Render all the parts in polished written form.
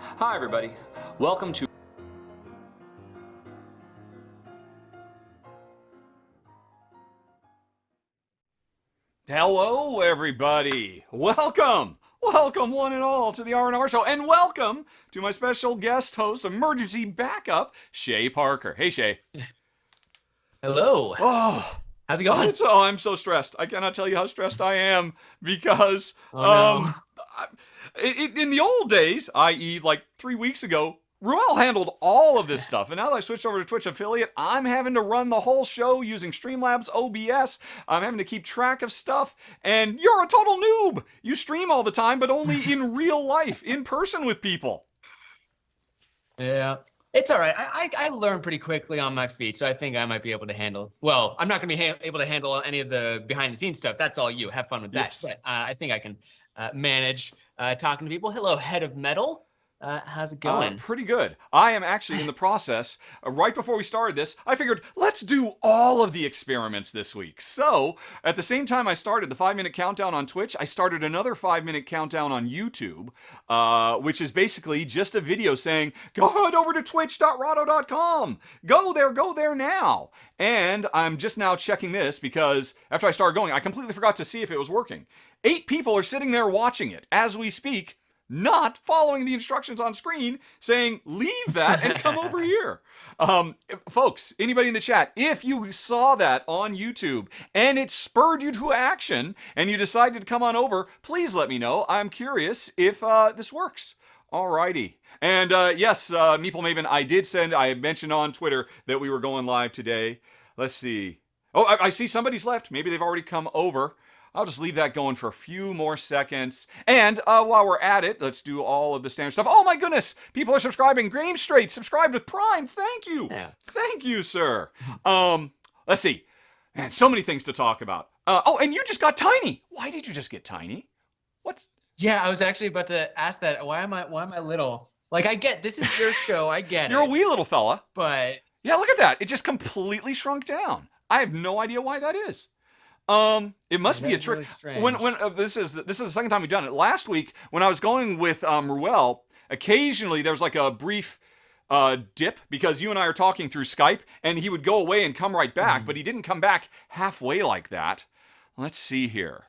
Hi, everybody. Welcome to. Hello, everybody. Welcome. Welcome, one and all, to the R&R Show. And welcome to my special guest host, emergency backup, Shea Parker. Hey, Shea. Hello. Oh, How's it going? I'm so stressed. I cannot tell you how stressed I am because Oh no. in the old days, i.e., like 3 weeks ago, Ruel handled all of this stuff, and now that I switched over to Twitch affiliate, I'm having to run the whole show using Streamlabs OBS. I'm having to keep track of stuff, and you're a total noob. You stream all the time, but only in real life, in person with people. Yeah. It's all right. I learn pretty quickly on my feet, so I think I might be able to handle. Well, I'm not going to be able to handle any of the behind the scenes stuff. That's all you. Have fun with that. Yes. But I think I can manage talking to people. Hello, Head of Metal. How's it going? Pretty good. I am actually in the process. Right before we started this, I figured, let's do all of the experiments this week. So, at the same time I started the 5-minute countdown on Twitch, I started another 5-minute countdown on YouTube, which is basically just a video saying, go head over to twitch.rahdo.com. Go there now. And I'm just now checking this because after I started going, I completely forgot to see if it was working. 8 people are sitting there watching it as we speak, not following the instructions on screen, saying, leave that and come over here. Folks, anybody in the chat, if you saw that on YouTube and it spurred you to action and you decided to come on over, please let me know. I'm curious if this works. Alrighty. And yes, Meeple Maven, I mentioned on Twitter that we were going live today. Let's see. Oh, I see somebody's left. Maybe they've already come over. I'll just leave that going for a few more seconds. And while we're at it, let's do all of the standard stuff. Oh my goodness! People are subscribing. Game Straight subscribed with Prime. Thank you. Yeah. Thank you, sir. Let's see. Man, so many things to talk about. Oh, and you just got tiny. Why did you just get tiny? What? Yeah, I was actually about to ask that. Why am I little? Like, I get this is your show. I get You're it. a wee little fella. But yeah, look at that. It just completely shrunk down. I have no idea why that is. It must be a trick. Really when this is the second time we've done it. Last week when I was going with Ruel, occasionally there was like a brief dip because you and I are talking through Skype, and he would go away and come right back, but he didn't come back halfway like that. Let's see here.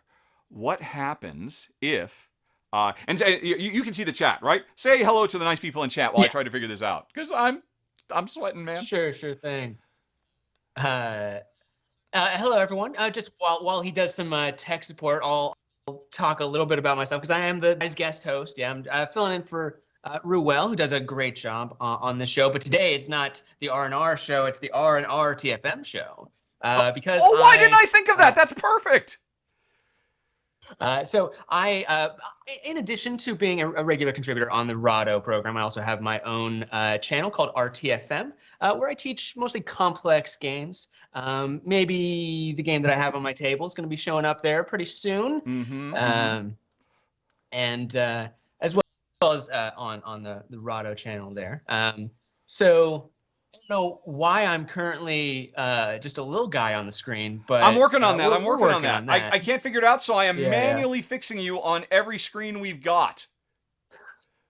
What happens if? And you can see the chat, right? Say hello to the nice people in chat while I try to figure this out, because I'm sweating, man. Sure thing. Hello, everyone. Just while he does some tech support, I'll talk a little bit about myself because I am the guest host. Yeah, I'm filling in for Ruel, who does a great job on the show. But today it's not the R&R show; it's the R&R TFM show. Because why didn't I think of that? That's perfect. So I, in addition to being a regular contributor on the Rahdo program, I also have my own channel called RTFM, where I teach mostly complex games. Maybe the game that I have on my table is going to be showing up there pretty soon. And as well as on the Rahdo channel there. So I don't know why I'm currently just a little guy on the screen, but I'm working on that. I'm working on that. that. I can't figure it out, so I am manually fixing you on every screen we've got.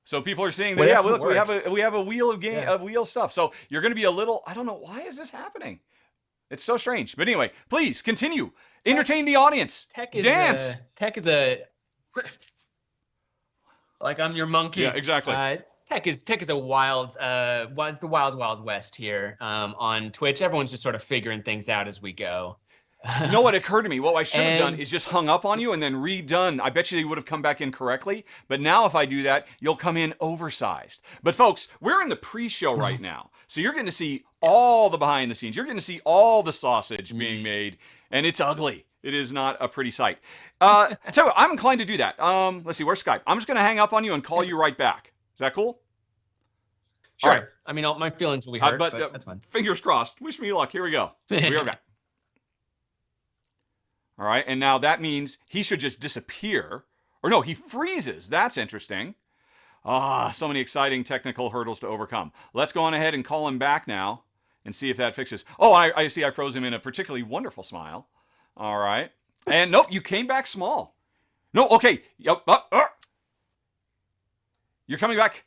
So people are seeing that. Yeah, look, we have a wheel of game of wheel stuff. So you're going to be a little. I don't know why is this happening. It's so strange. But anyway, please continue. Entertain the audience. Dance. Tech is a like I'm your monkey. Yeah, exactly. Tech is a wild, it's the wild west here on Twitch. Everyone's just sort of figuring things out as we go. You know what occurred to me? What I should have done is just hung up on you and then redone. I bet you would have come back in correctly. But now if I do that, you'll come in oversized. But folks, we're in the pre-show right now. So you're getting to see all the behind the scenes. You're getting to see all the sausage being made. And it's ugly. It is not a pretty sight. So I'm inclined to do that. Let's see, where's Skype? I'm just going to hang up on you and call you right back. Is that cool? Sure. All right. I mean, my feelings will be hurt, but that's fine. Fingers crossed. Wish me luck. Here we go. We are back. All right, and now that means he should just disappear. Or no, he freezes. That's interesting. So many exciting technical hurdles to overcome. Let's go on ahead and call him back now and see if that fixes. Oh, I see I froze him in a particularly wonderful smile. All right. And nope, you came back small. No, okay. Yep. You're coming back.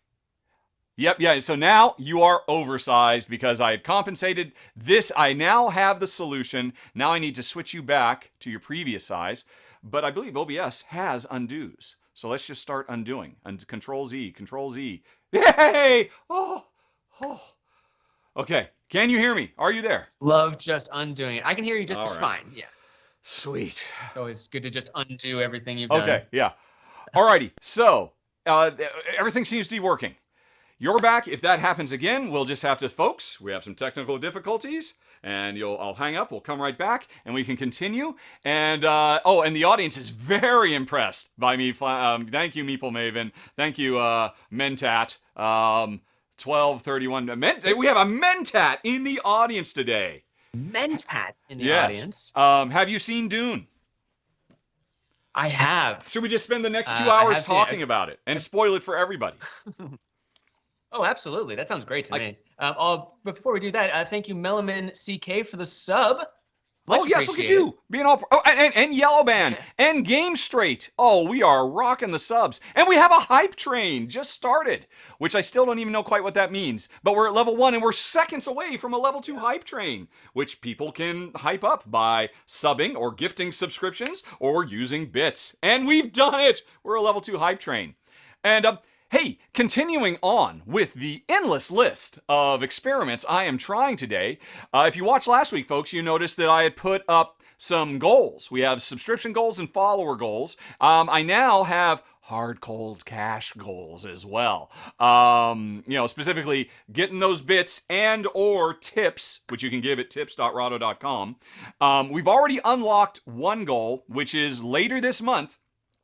Yep, yeah. So now you are oversized because I had compensated this. I now have the solution. Now I need to switch you back to your previous size. But I believe OBS has undos. So let's just start undoing. Control Z, Control Z. Hey! Oh, oh. Okay. Can you hear me? Are you there? Love just undoing it. I can hear you just All right. fine. Yeah. Sweet. It's always good to just undo everything you've done. Okay, yeah. Alrighty. So everything seems to be working. You're back. If that happens again, we'll just have to, folks, we have some technical difficulties, and I'll hang up. We'll come right back, and we can continue. And and the audience is very impressed by me. Thank you, Meeple Maven. Thank you, Mentat. 1231. We have a Mentat in the audience today. Mentat in the audience. Have you seen Dune? I have. Should we just spend the next 2 hours talking about it and spoil it for everybody? Oh, absolutely. That sounds great to me. But before we do that, thank you, Melaman CK, for the sub. Much yes, look at you being all. Oh, and Yellow Band and Game Straight. Oh, we are rocking the subs, and we have a hype train just started, which I still don't even know quite what that means. But we're at level 1, and we're seconds away from a level 2 hype train, which people can hype up by subbing or gifting subscriptions or using bits. And we've done it. We're a level 2 hype train, and hey, continuing on with the endless list of experiments I am trying today. If you watched last week, folks, you noticed that I had put up some goals. We have subscription goals and follower goals. I now have hard cold cash goals as well. Specifically getting those bits and or tips, which you can give at tips.rahdo.com. We've already unlocked one goal, which is later this month.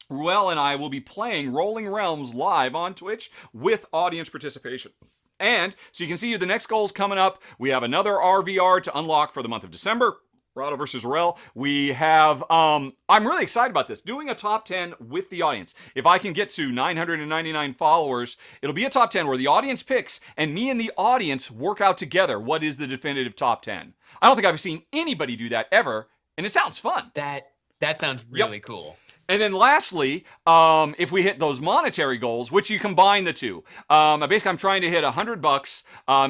Ruel and I will be playing Rolling Realms live on Twitch with audience participation. And so you can see the next goal is coming up. We have another RVR to unlock for the month of December. Rahdo versus Ruel. We have, I'm really excited about this, doing a top 10 with the audience. If I can get to 999 followers, it'll be a top 10 where the audience picks and me and the audience work out together what is the definitive top 10. I don't think I've seen anybody do that ever, and it sounds fun. That sounds really cool. And then lastly, if we hit those monetary goals, which you combine the two, basically I'm trying to hit $100,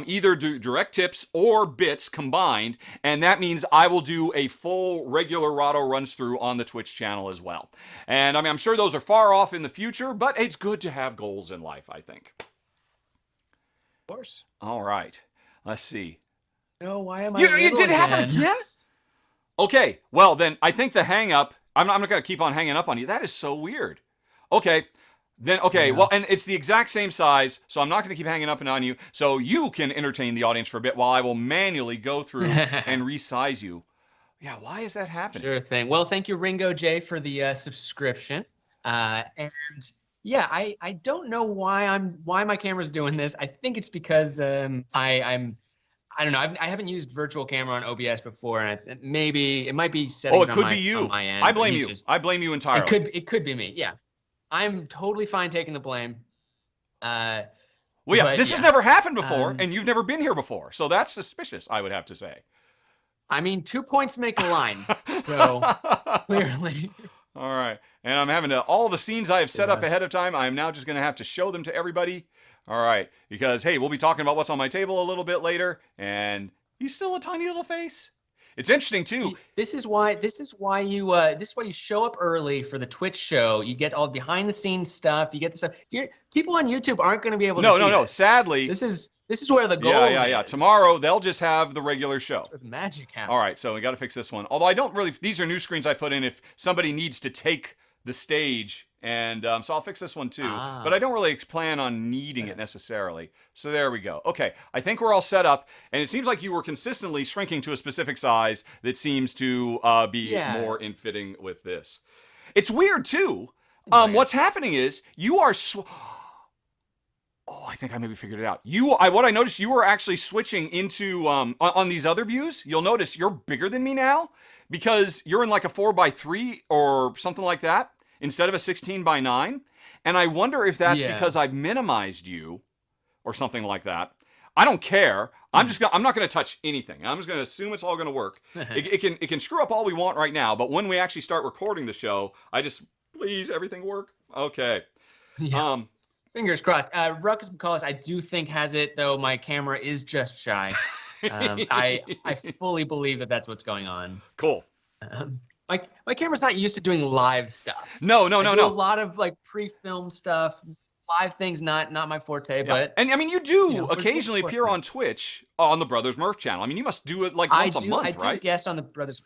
either do direct tips or bits combined, and that means I will do a full regular Rahdo runs through on the Twitch channel as well. And I'm sure those are far off in the future, but it's good to have goals in life, I think. Of course. All right, let's see. No, why am I? You did happen again? Okay, well then I think the hang up. I'm not going to keep on hanging up on you. That is so weird. Okay. Well, and it's the exact same size, so I'm not going to keep hanging up on you. So you can entertain the audience for a bit while I will manually go through and resize you. Yeah, why is that happening? Sure thing. Well, thank you, Ringo J, for the subscription. And yeah, I don't know why my camera's doing this. I think it's because I don't know. I haven't used virtual camera on OBS before, and maybe it might be settings on my end. I blame you. I blame you entirely. It could be me. Yeah, I'm totally fine taking the blame. This has never happened before, and you've never been here before, so that's suspicious, I would have to say. I mean, 2 points make a line, so clearly. All right, and I'm having to all the scenes I have set up ahead of time. I am now just going to have to show them to everybody. All right, because, hey, we'll be talking about what's on my table a little bit later, and he's still a tiny little face. It's interesting, too. This is why you show up early for the Twitch show. You get all behind-the-scenes stuff. You get the stuff. People on YouTube aren't going to be able to see No. this. Sadly. This is where the goal is. Yeah. Tomorrow, they'll just have the regular show. That's where the magic happens. All right, so we got to fix this one. Although I don't really, these are new screens I put in if somebody needs to take the stage. And so I'll fix this one too, but I don't really plan on needing it necessarily. So there we go. Okay, I think we're all set up, and it seems like you were consistently shrinking to a specific size that seems to be more in fitting with this. It's weird too. What's happening is you are. I think I maybe figured it out. What I noticed, you were actually switching into on these other views. You'll notice you're bigger than me now because you're in like a 4x3 or something like that, instead of a 16:9, and I wonder if that's because I've minimized you or something like that. I don't care. I'm not going to touch anything. I'm just going to assume it's all going to work. It can screw up all we want right now, but when we actually start recording the show, please everything work. Okay. Yeah. Fingers crossed. Ruckus McCullis, I do think has it, though my camera is just shy. I fully believe that that's what's going on. Cool. My camera's not used to doing live stuff. No. I do a lot of like pre-filmed stuff. Live things not my forte, Yeah. but And I mean, you do occasionally appear on Twitch on the Brothers Murph channel. I mean, you must do it like once a month, right? I do guest on the Brothers.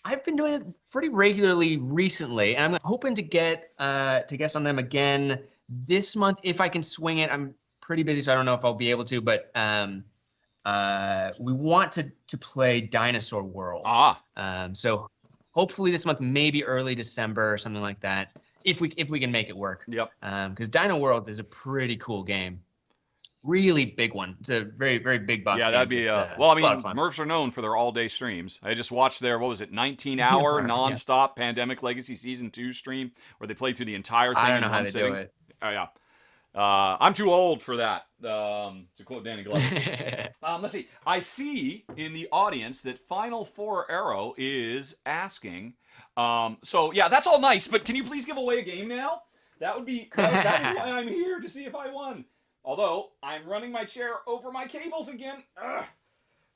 I've been doing it pretty regularly recently, and I'm hoping to get to guest on them again this month if I can swing it. I'm pretty busy, so I don't know if I'll be able to, but we want to play Dinosaur World. So hopefully this month, maybe early December or something like that, if we can make it work. Yep. Because Dino World is a pretty cool game. Really big one. It's a very, very big box game. Yeah, that'd be well, I mean, Murphs are known for their all-day streams. I just watched their 19-hour non-stop Pandemic Legacy Season 2 stream where they played through the entire thing I don't know in how one they sitting. do it. Oh yeah. I'm too old for that. To quote Danny Glover. Let's see. I see in the audience that Final Four Arrow is asking. So yeah, that's all nice, but can you please give away a game now? That would be that is why I'm here, to see if I won. Although I'm running my chair over my cables again. Ugh.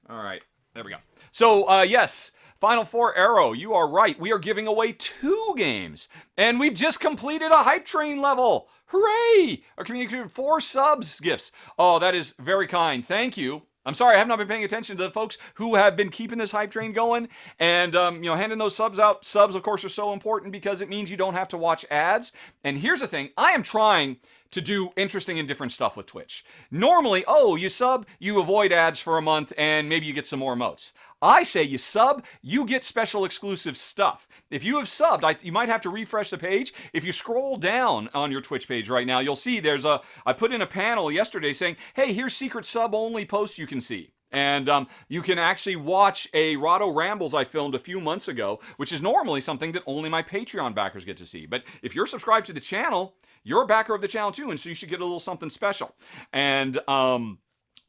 All right, there we go. So yes, Final Four Arrow, you are right. We are giving away 2 games, and we've just completed a hype train level. Hooray! Our community 4 subs gifts. Oh, that is very kind. Thank you. I'm sorry, I have not been paying attention to the folks who have been keeping this hype train going and handing those subs out. Subs, of course, are so important because it means you don't have to watch ads. And here's the thing, I am trying to do interesting and different stuff with Twitch. Normally, you sub, you avoid ads for a month, and maybe you get some more emotes. I say you sub, you get special exclusive stuff. If you have subbed, you might have to refresh the page. If you scroll down on your Twitch page right now, you'll see I put in a panel yesterday saying, hey, here's secret sub-only posts you can see. And you can actually watch a Rahdo Rambles I filmed a few months ago, which is normally something that only my Patreon backers get to see. But if you're subscribed to the channel, you're a backer of the channel too, and so you should get a little something special. And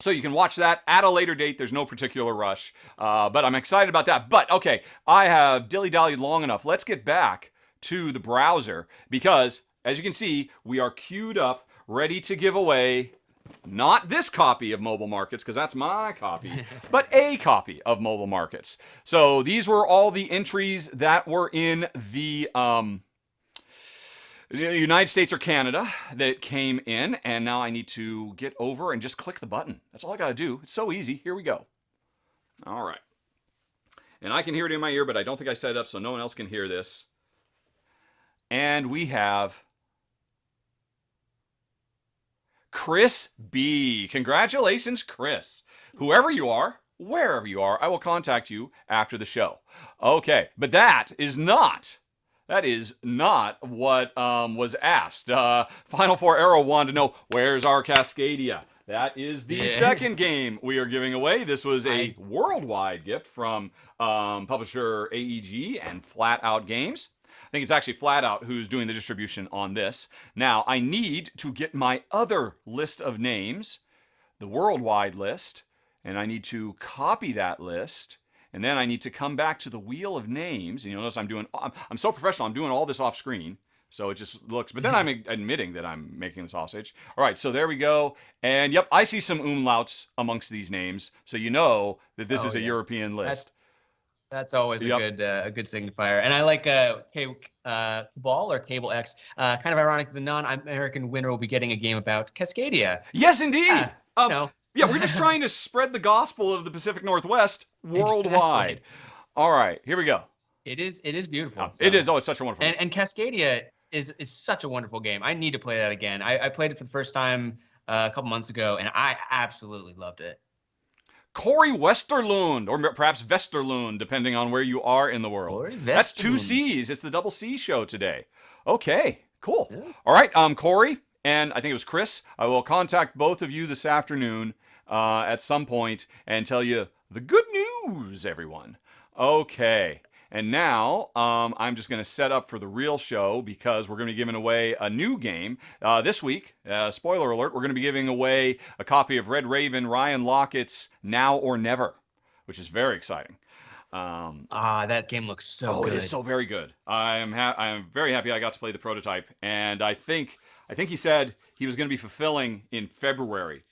so you can watch that at a later date. There's no particular rush, but I'm excited about that. But okay, I have dilly-dallied long enough. Let's get back to the browser because, as you can see, we are queued up, ready to give away not this copy of Mobile Markets, because that's my copy, but a copy of Mobile Markets. So these were all the entries that were in the United States or Canada that came in, and now I need to get over and just click the button. That's all I gotta do. It's so easy. Here we go. All right. And I can hear it in my ear, but I don't think I set it up so no one else can hear this. And we have Chris B. Congratulations, Chris. Whoever you are, wherever you are, I will contact you after the show. Okay, but that is not what was asked. Final Four Arrow wanted to know, where's our Cascadia? That is the second game we are giving away. This was a worldwide gift from publisher AEG and Flat Out Games. I think it's actually Flat Out who's doing the distribution on this. Now, I need to get my other list of names, the worldwide list, and I need to copy that list. And then I need to come back to the wheel of names. And you'll notice I'm so professional, I'm doing all this off screen. So it just looks, but then I'm admitting that I'm making the sausage. All right, so there we go. And yep, I see some umlauts amongst these names. So you know that this is a European list. That's always a good signifier. And I like Ball or Cable X. Kind of ironic, the non-American winner will be getting a game about Cascadia. Yes, indeed. Yeah, we're just trying to spread the gospel of the Pacific Northwest worldwide. Exactly. All right, here we go. It is beautiful. It is. Oh, it's such a wonderful game. And Cascadia is such a wonderful game. I need to play that again. I played it for the first time a couple months ago, and I absolutely loved it. Corey Westerlund, or perhaps Vesterlund, depending on where you are in the world. That's 2 C's. It's the double C show today. Okay, cool. Yeah. All right, Corey, and I think it was Chris. I will contact both of you this afternoon at some point and tell you the good news, everyone. Okay. And now I'm just going to set up for the real show because we're going to be giving away a new game this week. Spoiler alert, we're going to be giving away a copy of Red Raven, Ryan Lockett's Now or Never, which is very exciting. That game looks so good. It is so very good. I am very happy I got to play the prototype, and I think I think he said he was going to be fulfilling in February.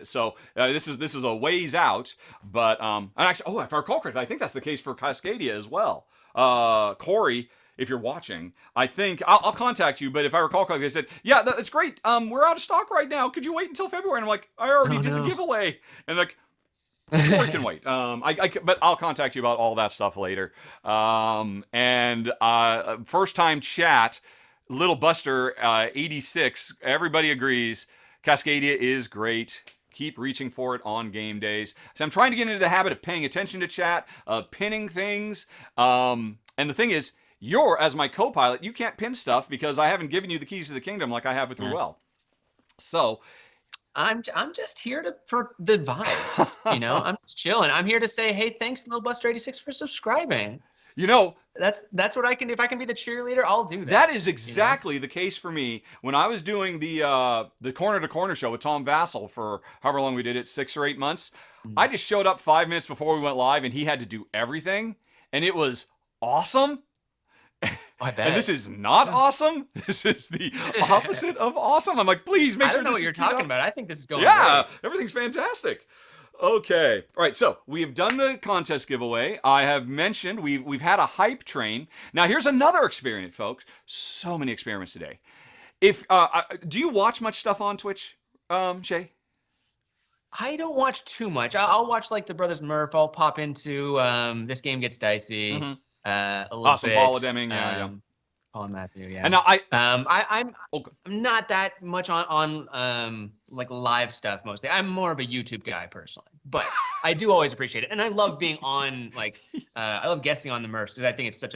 So this is a ways out, but and actually, if I recall correctly, I think that's the case for Cascadia as well. Corey, if you're watching, I think I'll contact you. But if I recall correctly, they said, yeah, it's great. We're out of stock right now. Could you wait until February? And I'm like, I already did the giveaway, and like. Corey can wait. But I'll contact you about all that stuff later. And first time chat, Little Buster 86. Everybody agrees. Cascadia is great. Keep reaching for it on game days. So I'm trying to get into the habit of paying attention to chat, pinning things. And the thing is, as my co-pilot, you can't pin stuff because I haven't given you the keys to the kingdom like I have with Ruel. So. I'm just here for the vibes, I'm just chilling. I'm here to say, hey, thanks, Little Buster 86 for subscribing. That's what I can do. If I can be the cheerleader, I'll do that. That is exactly the case for me when I was doing the Corner to Corner show with Tom Vassell for however long we did it, 6 or 8 months. I just showed up 5 minutes before we went live, and he had to do everything, and it was awesome. I bet. And this is not awesome. This is the opposite of awesome. I'm like, please make sure. I don't know what you're talking about. I think this is going great. Great. Everything's fantastic. Okay. All right. So we have done the contest giveaway. I have mentioned we've had a hype train. Now here's another experiment, folks. So many experiments today. If do you watch much stuff on Twitch, Shea? I don't watch too much. I'll watch like the Brothers Murph. I'll pop into This Game Gets Dicey. Mm-hmm. A little awesome. bit. Paula Deming, yeah. Paul and Matthew, yeah. And now I'm not that much on like live stuff mostly. I'm more of a YouTube guy personally, but I do always appreciate it, and I love being on I love guesting on the Murphs because I think it's such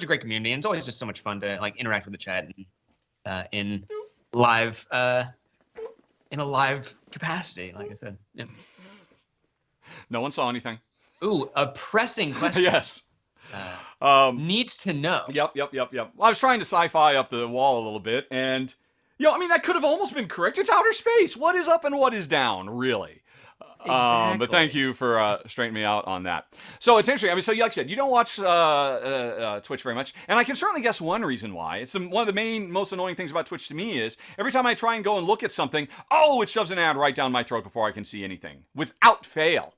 a great community, and it's always just so much fun to like interact with the chat and in a live capacity, like I said. Yeah. No one saw anything. Ooh, a pressing question. Yes. Needs to know. Yep. I was trying to sci-fi up the wall a little bit, and that could have almost been correct. It's outer space. What is up and what is down, really? Exactly. But thank you for straightening me out on that. So it's interesting. So like I said, you don't watch Twitch very much, and I can certainly guess one reason why. It's one of the most annoying things about Twitch to me is every time I try and go and look at something, it shoves an ad right down my throat before I can see anything, without fail.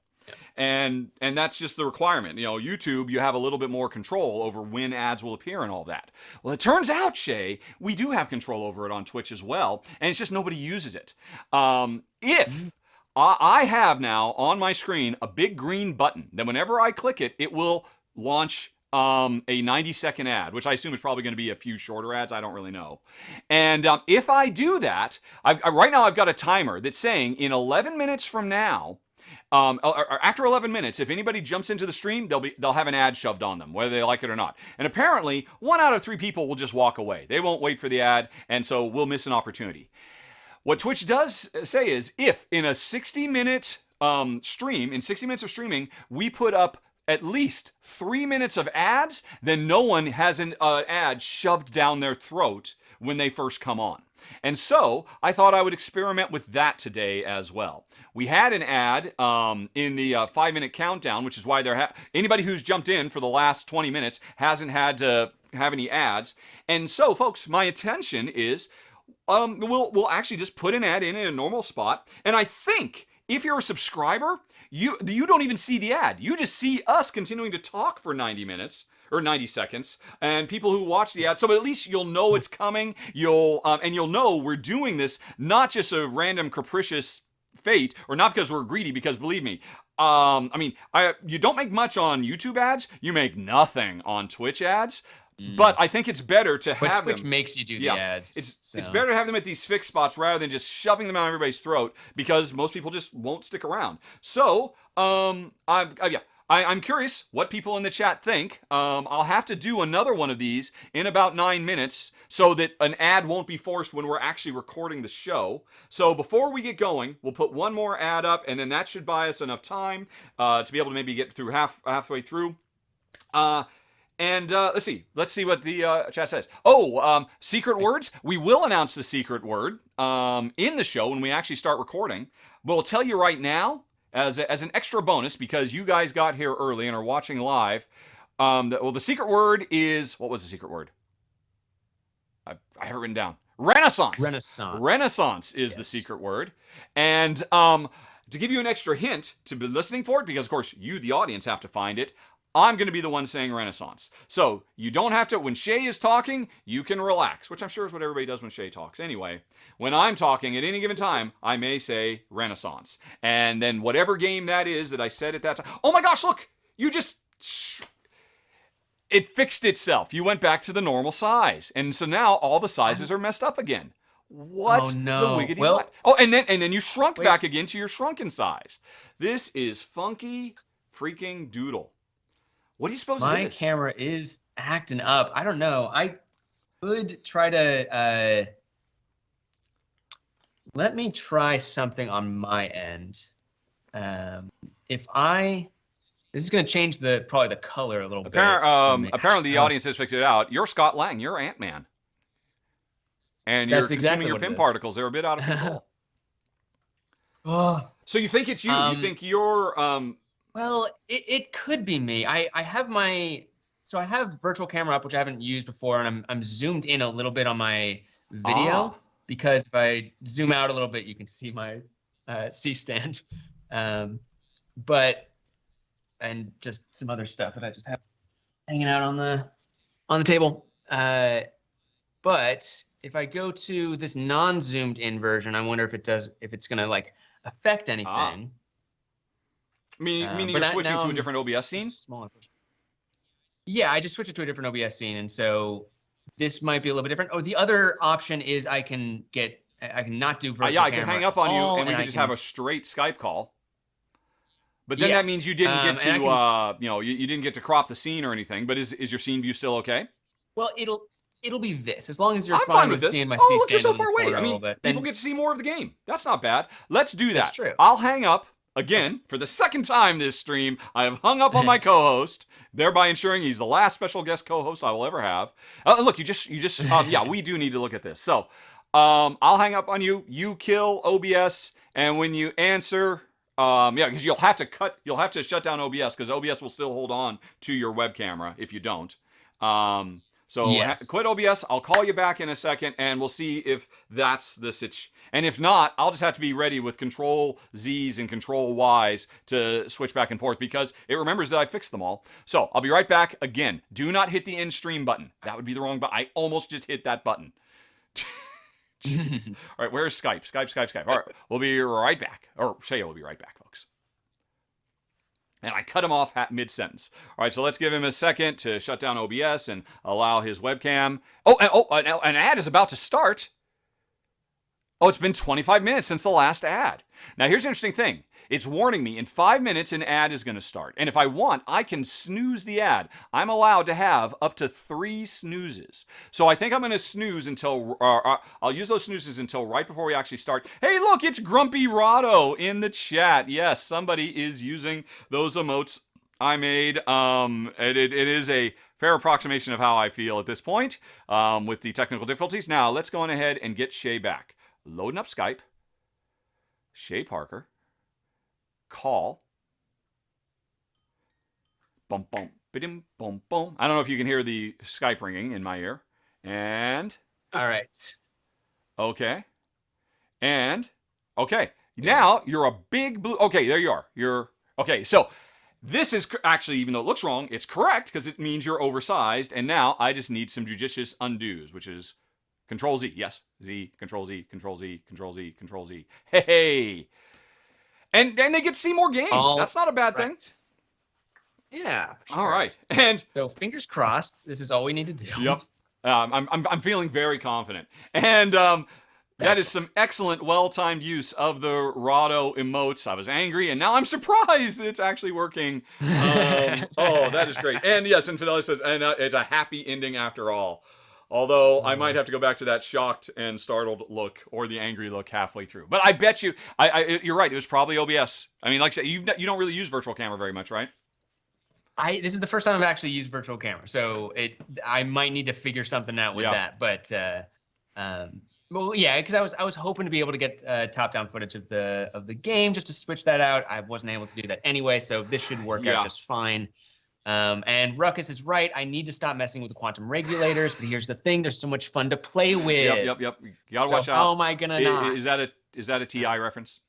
And that's just the requirement. YouTube, you have a little bit more control over when ads will appear and all that. Well, it turns out, Shea, we do have control over it on Twitch as well, and it's just nobody uses it. If I have now on my screen a big green button, then whenever I click it, it will launch a 90-second ad, which I assume is probably going to be a few shorter ads. I don't really know. And if I do that, right now I've got a timer that's saying in 11 minutes from now, or after 11 minutes, if anybody jumps into the stream, they'll have an ad shoved on them, whether they like it or not. And apparently, 1 out of 3 people will just walk away. They won't wait for the ad, and so we'll miss an opportunity. What Twitch does say is, if in a 60-minute stream, in 60 minutes of streaming, we put up at least 3 minutes of ads, then no one has an ad shoved down their throat when they first come on. And so I thought I would experiment with that today as well. We had an ad in the 5-minute countdown, which is why anybody who's jumped in for the last 20 minutes hasn't had to have any ads. And so, folks, my intention is we'll actually just put an ad in a normal spot. And I think if you're a subscriber, you don't even see the ad. You just see us continuing to talk for 90 minutes. Or 90 seconds, and people who watch the ad, so at least you'll know it's coming. You'll know we're doing this not just a random capricious fate, or not because we're greedy. Because believe me, you don't make much on YouTube ads. You make nothing on Twitch ads. But I think it's better to have Twitch them. makes you do the ads. It's better to have them at these fixed spots rather than just shoving them down everybody's throat because most people just won't stick around. So I'm curious what people in the chat think. I'll have to do another one of these in about 9 minutes so that an ad won't be forced when we're actually recording the show. So before we get going, we'll put one more ad up, and then that should buy us enough time to be able to maybe get through halfway through. Let's see what the chat says. Secret words. We will announce the secret word in the show when we actually start recording. But we'll tell you right now, as an extra bonus, because you guys got here early and are watching live. The secret word is, what was the secret word? I have it written down. Renaissance. Renaissance. Renaissance is the secret word. And to give you an extra hint to be listening for it, because of course you, the audience, have to find it, I'm going to be the one saying Renaissance. So you don't have to, when Shea is talking, you can relax, which I'm sure is what everybody does when Shea talks. Anyway, when I'm talking at any given time, I may say Renaissance. And then whatever game that is that I said at that time, oh my gosh, look, you just, it fixed itself. You went back to the normal size. And so now all the sizes are messed up again. What Oh, no. the wiggity Well, what? Oh, and then you shrunk back again to your shrunken size. This is funky freaking doodle. What do you suppose it my is? camera is acting up. I don't know. I could try to let me try something on my end. If I, this is going to change probably the color a little bit. Apparently, the audience has figured it out. You're Scott Lang. You're Ant-Man. And you're consuming your PIM particles. They're a bit out of control. Oh. So you think it's you? You think you're... Well, it could be me. I have so I have virtual camera up, which I haven't used before, and I'm zoomed in a little bit on my video because if I zoom out a little bit, you can see my C-stand. But and just some other stuff that I just have hanging out on the table. But if I go to this non-zoomed in version, I wonder if it's gonna like affect anything. Meaning you're switching to a different OBS scene? Yeah, I just switched it to a different OBS scene, and so this might be a little bit different. Oh, the other option is I can not do virtual camera. I can hang up on you, and we can just have a straight Skype call. But then that means you didn't get to, you didn't get to crop the scene or anything. But is your scene view still okay? Well, it'll be this, as long as you're fine with this. seeing my look, you're so far away. I mean, people get to see more of the game. That's not bad. Let's do that. That's true. I'll hang up. Again, for the second time this stream, I have hung up on my co-host, thereby ensuring he's the last special guest co-host I will ever have. Look, you just, yeah, we do need to look at this. So, I'll hang up on you. You kill OBS, and when you answer, because you'll have to shut down OBS because OBS will still hold on to your web camera if you don't. Quit OBS. I'll call you back in a second, and we'll see if that's the situation. And if not, I'll just have to be ready with Control Z's and Control Y's to switch back and forth because it remembers that I fixed them all. So I'll be right back. Again, do not hit the end stream button. That would be the wrong button. I almost just hit that button. All right, where's Skype? Skype. All right, we'll be right back. Or Shea will be right back, folks. And I cut him off mid-sentence. All right, so let's give him a second to shut down OBS and allow his webcam. An ad is about to start. Oh, it's been 25 minutes since the last ad. Now, here's the interesting thing. It's warning me in 5 minutes an ad is going to start. And if I want, I can snooze the ad. I'm allowed to have up to 3 snoozes. So I think I'm going to snooze until, I'll use those snoozes until right before we actually start. Hey, look, it's Grumpy Rahdo in the chat. Yes, somebody is using those emotes I made. It is a fair approximation of how I feel at this point with the technical difficulties. Now, let's go on ahead and get Shea back. Loading up Skype. Shea Parker. Call. Bum bum bidim bum bum. I don't know if you can hear the Skype ringing in my ear. And all right. Okay. And okay. Now you're a big blue. Okay, there you are. You're okay. So this is actually, even though it looks wrong, it's correct because it means you're oversized. And now I just need some judicious undos, which is Control Z. Yes. Z. Control Z. Control Z. Control Z. Control Z. Hey. And they get to see more game. That's not a bad thing. Yeah. Sure. All right. And so fingers crossed. This is all we need to do. Yep. I'm feeling very confident. And that is some excellent, well-timed use of the Rahdo emotes. I was angry, and now I'm surprised that it's actually working. That is great. And yes, and Fidelis says, and it's a happy ending after all. Although I might have to go back to that shocked and startled look or the angry look halfway through. But I bet you, you're right. It was probably OBS. I mean, like I said, you don't really use virtual camera very much, right? This is the first time I've actually used virtual camera, so I might need to figure something out with that. But well, yeah, because I was hoping to be able to get top-down footage of the game just to switch that out. I wasn't able to do that anyway, so this should work out just fine. And Ruckus is right. I need to stop messing with the quantum regulators. But here's the thing: there's so much fun to play with. Yep. You gotta So watch out. how am I gonna not? Is that a TI reference?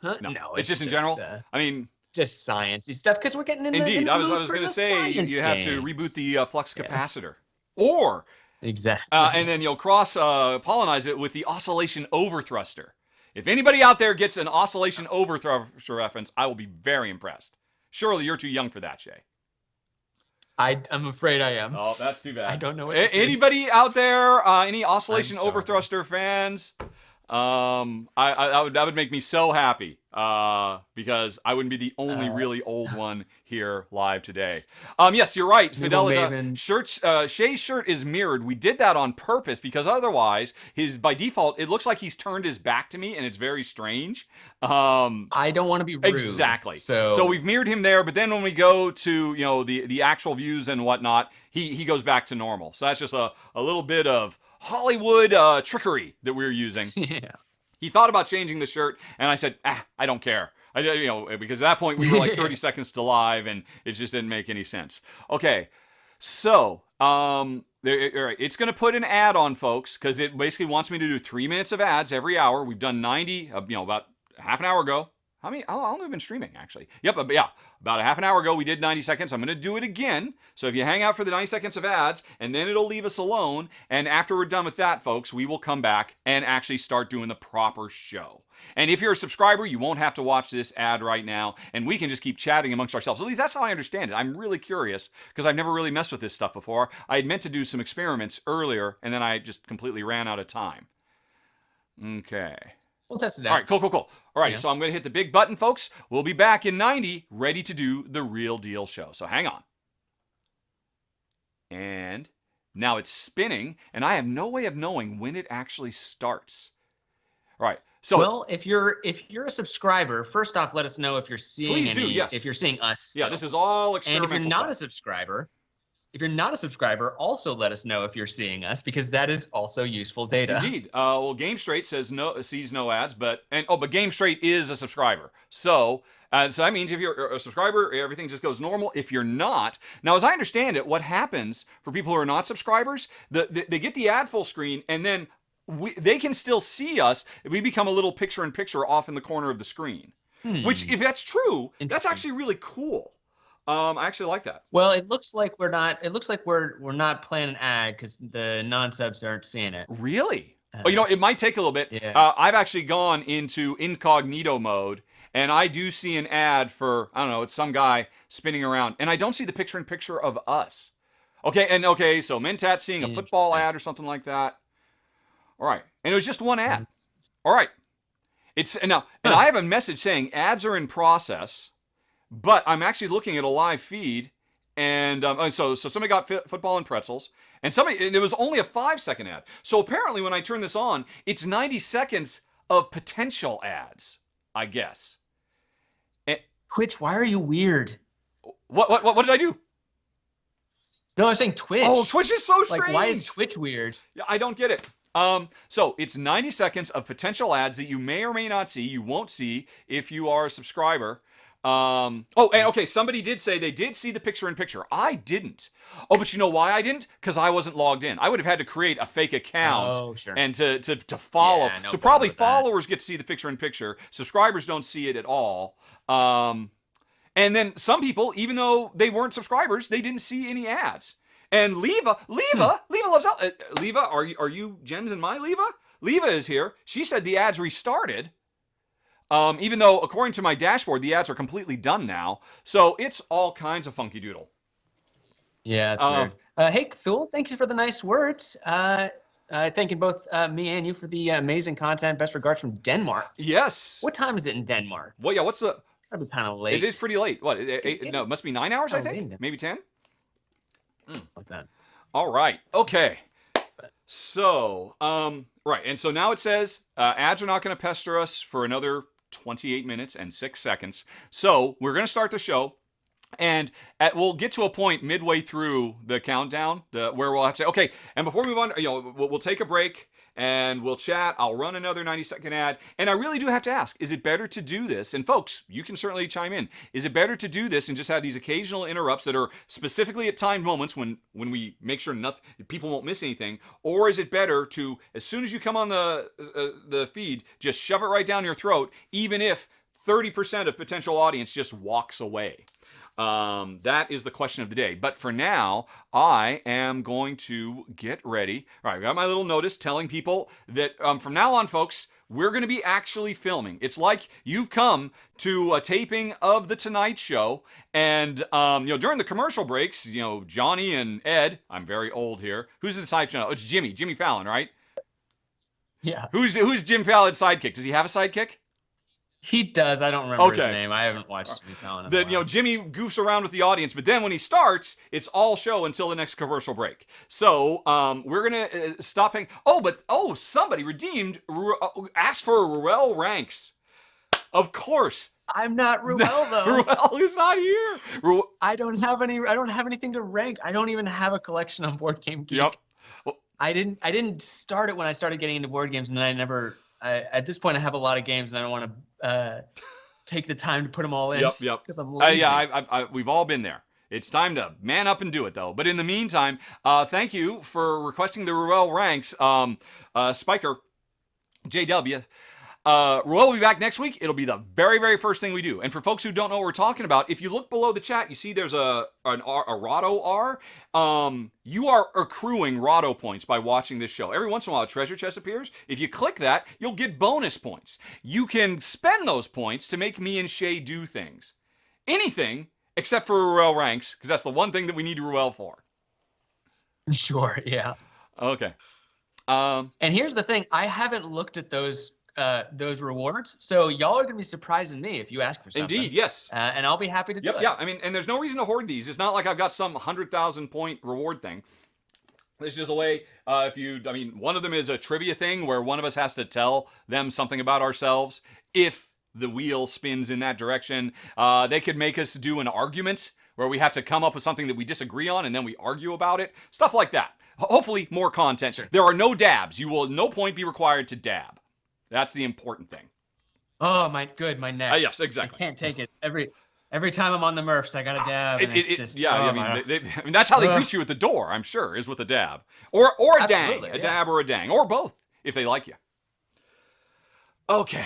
Huh? No, No, it's just in general. I mean, just sciencey stuff because we're getting in the indeed. in the I was mood going for to the say you science have to games. reboot the flux capacitor, or Exactly. and then you'll cross pollinize it with the oscillation overthruster. If anybody out there gets an oscillation overthruster reference, I will be very impressed. Surely you're too young for that, Shay. I'm afraid I am. Oh, that's too bad. I don't know what this anybody is. out there, any oscillation I'm sorry. overthruster fans? That would make me so happy because I wouldn't be the only really old one here live today. Yes, you're right. Fidelita shirts. Shea's shirt is mirrored. We did that on purpose because otherwise, by default, it looks like he's turned his back to me, and it's very strange. I don't want to be rude. Exactly. So we've mirrored him there, but then when we go to the actual views and whatnot, he goes back to normal. So that's just a little bit of Hollywood trickery that we're using. Yeah. He thought about changing the shirt, and I said, I don't care. Because at that point we were like 30 seconds to live, and it just didn't make any sense. Okay, so it's going to put an ad on, folks, because it basically wants me to do 3 minutes of ads every hour. We've done 90, about half an hour ago. How long have we been streaming, actually? Yep, about a half an hour ago, we did 90 seconds. I'm going to do it again. So if you hang out for the 90 seconds of ads, and then it'll leave us alone. And after we're done with that, folks, we will come back and actually start doing the proper show. And if you're a subscriber, you won't have to watch this ad right now. And we can just keep chatting amongst ourselves. At least that's how I understand it. I'm really curious because I've never really messed with this stuff before. I had meant to do some experiments earlier, and then I just completely ran out of time. Okay. We'll test it out. All right, cool. All right, so I'm going to hit the big button, folks. We'll be back in 90, ready to do the real deal show. So hang on. And now it's spinning, and I have no way of knowing when it actually starts. All right. So well, if you're a subscriber, first off, let us know if you're seeing if you're seeing us. Still. Yeah, this is all experimental. And if you're not a subscriber, also let us know if you're seeing us because that is also useful data. Indeed. Well, Game Straight sees no ads, but Game Straight is a subscriber. So that means if you're a subscriber, everything just goes normal. If you're not, now as I understand it, what happens for people who are not subscribers, they get the ad full screen, and then they can still see us. We become a little picture-in-picture off in the corner of the screen. Which, if that's true, that's actually really cool. I actually like that. Well, it looks like we're not. It looks like we're not playing an ad because the non-subs aren't seeing it. Really? It might take a little bit. Yeah. I've actually gone into incognito mode, and I do see an ad for, I don't know, it's some guy spinning around, and I don't see the picture-in-picture of us. Okay, so Mentat's seeing a football ad or something like that. All right, and it was just one ad. All right, and I have a message saying ads are in process. But I'm actually looking at a live feed, and so somebody got football and pretzels, and there was only a 5-second ad. So apparently when I turn this on, it's 90 seconds of potential ads, I guess. Twitch, why are you weird? What did I do? No, I was saying Twitch. Oh, Twitch is so strange. Like, why is Twitch weird? Yeah, I don't get it. So it's 90 seconds of potential ads that you may or may not see. You won't see if you are a subscriber. Somebody did say they did see the picture-in-picture. I didn't. Oh, but you know why I didn't? Because I wasn't logged in. I would have had to create a fake account and to follow. Yeah, no so probably followers that. get to see the picture-in-picture. Subscribers don't see it at all. And then some people, even though they weren't subscribers, they didn't see any ads. And Leva loves out. Leva, are you Jen's and my Leva? Leva is here. She said the ads restarted. Even though, according to my dashboard, the ads are completely done now. So it's all kinds of funky doodle. Yeah, that's weird. Hey, Cthulhu, thank you for the nice words. Thanking both me and you for the amazing content. Best regards from Denmark. Yes. What time is it in Denmark? Well, yeah, what's the... That'd be kind of late. It is pretty late. What? No, it must be 9 hours, I think? Maybe 10? Like that. All right. Okay. So, right. And so now it says ads are not going to pester us for another 28 minutes and 6 seconds. So we're going to start the show. And we'll get to a point midway through the countdown where we'll have to say, okay, and before we move on, we'll take a break and we'll chat. I'll run another 90-second ad. And I really do have to ask, is it better to do this? And folks, you can certainly chime in. Is it better to do this and just have these occasional interrupts that are specifically at timed moments when we make sure people won't miss anything? Or is it better to, as soon as you come on the feed, just shove it right down your throat, even if 30% of potential audience just walks away? That is the question of the day. But for now, I am going to get ready. All right, I got my little notice telling people that from now on, folks, we're going to be actually filming. It's like you've come to a taping of The Tonight Show, and during the commercial breaks, Johnny and Ed, I'm very old here. Who's the type show? Oh, it's Jimmy Fallon, right? Yeah. Who's Jim Fallon's sidekick? Does he have a sidekick? He does. I don't remember his name. I haven't watched Jimmy Fallon in a while. Jimmy goofs around with the audience, but then when he starts, it's all show until the next commercial break. So we're gonna stop paying. Somebody redeemed. Asked for Ruel ranks. Of course. I'm not Ruel though. Ruel is not here. I don't have anything to rank. I don't even have a collection on Board Game Geek. Yep. Well, I didn't start it when I started getting into board games, and then at this point I have a lot of games and I don't want to take the time to put them all in. Yep. Because I'm lazy. We've all been there. It's time to man up and do it, though. But in the meantime, thank you for requesting the Ruel ranks. Spiker, JW. Ruel will be back next week. It'll be the very, very first thing we do. And for folks who don't know what we're talking about, if you look below the chat, you see there's a Rahdo R. You are accruing Rahdo points by watching this show. Every once in a while, a treasure chest appears. If you click that, you'll get bonus points. You can spend those points to make me and Shea do things. Anything except for Ruel ranks, because that's the one thing that we need Ruel for. Sure, yeah. Okay. And here's the thing. I haven't looked at those rewards, so y'all are gonna be surprising me if you ask for something. Indeed, yes. And I'll be happy to do it. Yeah. I mean, and there's no reason to hoard these. It's not like I've got some 100,000 point reward thing. It's just a way. One of them is a trivia thing where one of us has to tell them something about ourselves. If the wheel spins in that direction, they could make us do an argument where we have to come up with something that we disagree on and then we argue about it. Stuff like that. Hopefully, more content. Sure. There are no dabs. You will at no point be required to dab. That's the important thing. Oh, my neck. Yes, exactly. I can't take it. Every time I'm on the Murphs, I got to dab. That's how they greet you at the door, I'm sure, is with a dab. Or a dang. A dab or a dang. Or both, if they like you. Okay.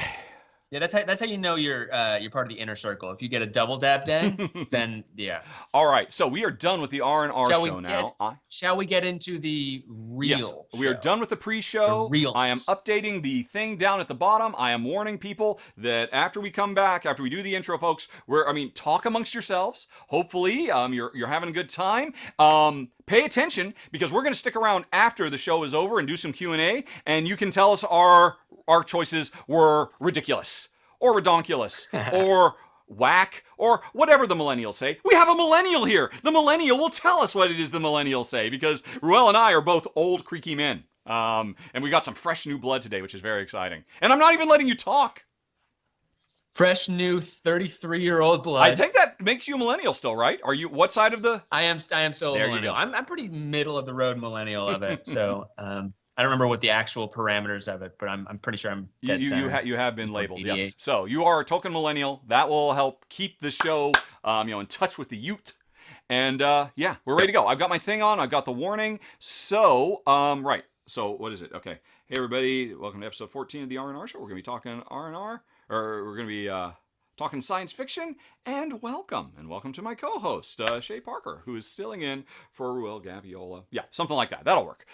Yeah, that's how you know you're part of the inner circle. If you get a double dab dang, then yeah. All right, so we are done with the R&R show now. Shall we get into the real show? We are done with the pre-show. I am updating the thing down at the bottom. I am warning people that after we come back, after we do the intro, folks, talk amongst yourselves. Hopefully, you're having a good time. Pay attention, because we're going to stick around after the show is over and do some Q&A, and you can tell us our choices were ridiculous, or redonkulous, or whack, or whatever the millennials say. We have a millennial here. The millennial will tell us what it is the millennials say, because Ruel and I are both old, creaky men. And we got some fresh new blood today, which is very exciting. And I'm not even letting you talk. Fresh new 33-year-old blood. I think that makes you a millennial still, right? Are you what side of the? I am still a millennial. I'm pretty middle of the road millennial of it. So I don't remember what the actual parameters of it, but I'm pretty sure I'm dead center. You have been labeled, yes. So you are a token millennial. That will help keep the show in touch with the youth. And we're ready to go. I've got my thing on. I've got the warning. So right. So what is it? Okay. Hey everybody, welcome to episode 14 of the R&R Show. We're gonna be talking R&R. Or we're going to be talking science fiction, and welcome to my co-host, Shea Parker, who is filling in for Ruel Gaviola. Yeah, something like that. That'll work.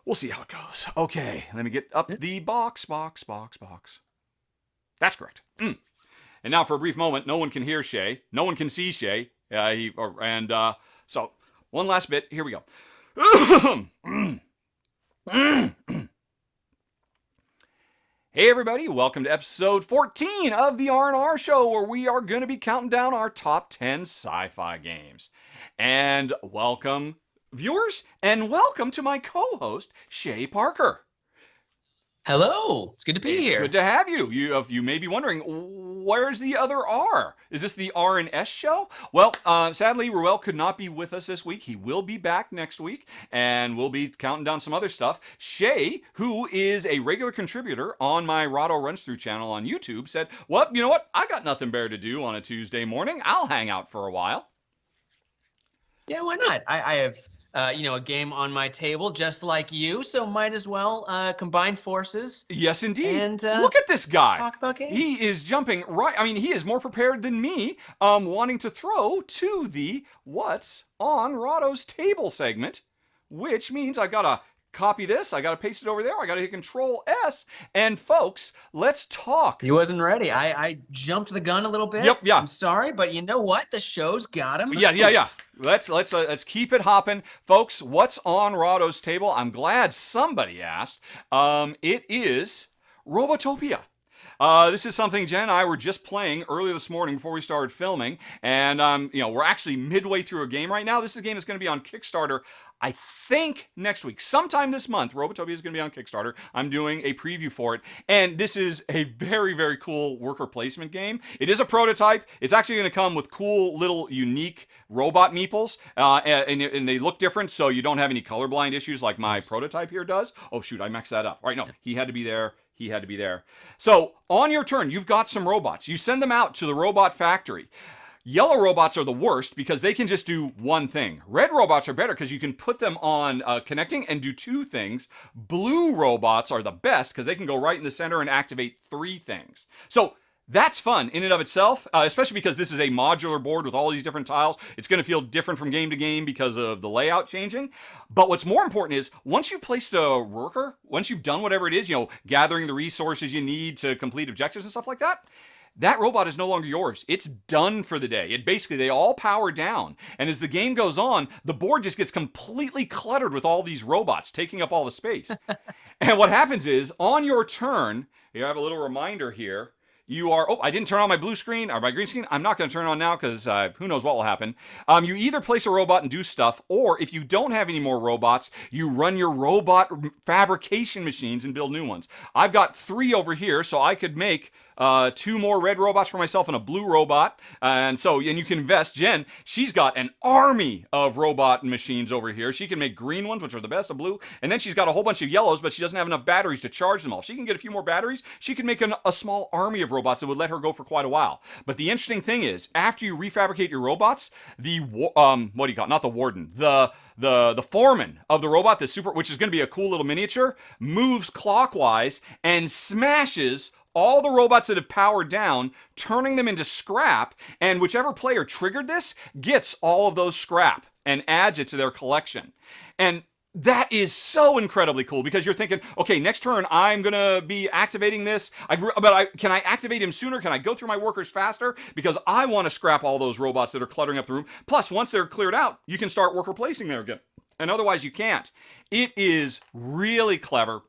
We'll see how it goes. Okay, let me get up the box. That's correct. And now for a brief moment, no one can hear Shea. No one can see Shea. So, one last bit. Here we go. Hey everybody, welcome to episode 14 of the R&R Show, where we are going to be counting down our top 10 sci-fi games. And welcome, viewers, and welcome to my co-host, Shea Parker. Hello. It's good to be It's here. good to have you. You may be wondering, where's the other R? Is this the R&S show? Well, sadly, Ruel could not be with us this week. He will be back next week, and we'll be counting down some other stuff. Shea, who is a regular contributor on my Rahdo Runs Through channel on YouTube, said, well, you know what? I got nothing better to do on a Tuesday morning. I'll hang out for a while. Yeah, why not? I have a game on my table just like you, so might as well combine forces. Yes, indeed. And look at this guy. talk about games. He is jumping right. I mean, he is more prepared than me, wanting to throw to the What's on Rahdo's Table segment, which means I gotta copy this, I gotta paste it over there, I gotta hit Control S, and folks, let's talk. He wasn't ready. I jumped the gun a little bit. Yep, yeah. I'm sorry, but you know what? The show's got him. Yeah. Let's keep it hopping, folks. What's on Rahdo's Table? I'm glad somebody asked. It is Robotopia. This is something Jen and I were just playing earlier this morning before we started filming, and we're actually midway through a game right now. This is a game that's going to be on Kickstarter, I think, next week. Sometime this month, Robotopia is going to be on Kickstarter. I'm doing a preview for it, and this is a very, very cool worker placement game. It is a prototype. It's actually going to come with cool little unique robot meeples, and they look different, so you don't have any colorblind issues like my prototype here does. Oh, shoot, I messed that up. All right, no, he had to be there. He had to be there. So, on your turn, you've got some robots. You send them out to the robot factory. Yellow robots are the worst because they can just do one thing. Red robots are better because you can put them on connecting and do two things. Blue robots are the best because they can go right in the center and activate three things. So, that's fun in and of itself, especially because this is a modular board with all these different tiles. It's going to feel different from game to game because of the layout changing. But what's more important is once you've placed a worker, once you've done whatever it is, gathering the resources you need to complete objectives and stuff like that, that robot is no longer yours. It's done for the day. They all power down. And as the game goes on, the board just gets completely cluttered with all these robots taking up all the space. And what happens is, on your turn, you have a little reminder here. I didn't turn on my blue screen or my green screen. I'm not going to turn it on now because who knows what will happen. You either place a robot and do stuff, or if you don't have any more robots, you run your robot fabrication machines and build new ones. I've got 3 over here, so I could make 2 more red robots for myself and a blue robot. And you can invest. Jen, she's got an army of robot machines over here. She can make green ones, which are the best of blue. And then she's got a whole bunch of yellows, but she doesn't have enough batteries to charge them all. If she can get a few more batteries, she can make a small army of robots that would let her go for quite a while. But the interesting thing is, after you refabricate your robots, not the warden, the foreman of the robot, which is going to be a cool little miniature, moves clockwise and smashes all the robots that have powered down, turning them into scrap, and whichever player triggered this gets all of those scrap and adds it to their collection. And that is so incredibly cool because you're thinking, okay, next turn I'm going to be activating this, can I activate him sooner? Can I go through my workers faster? Because I want to scrap all those robots that are cluttering up the room. Plus, once they're cleared out, you can start worker placing there again. And otherwise you can't. It is really clever.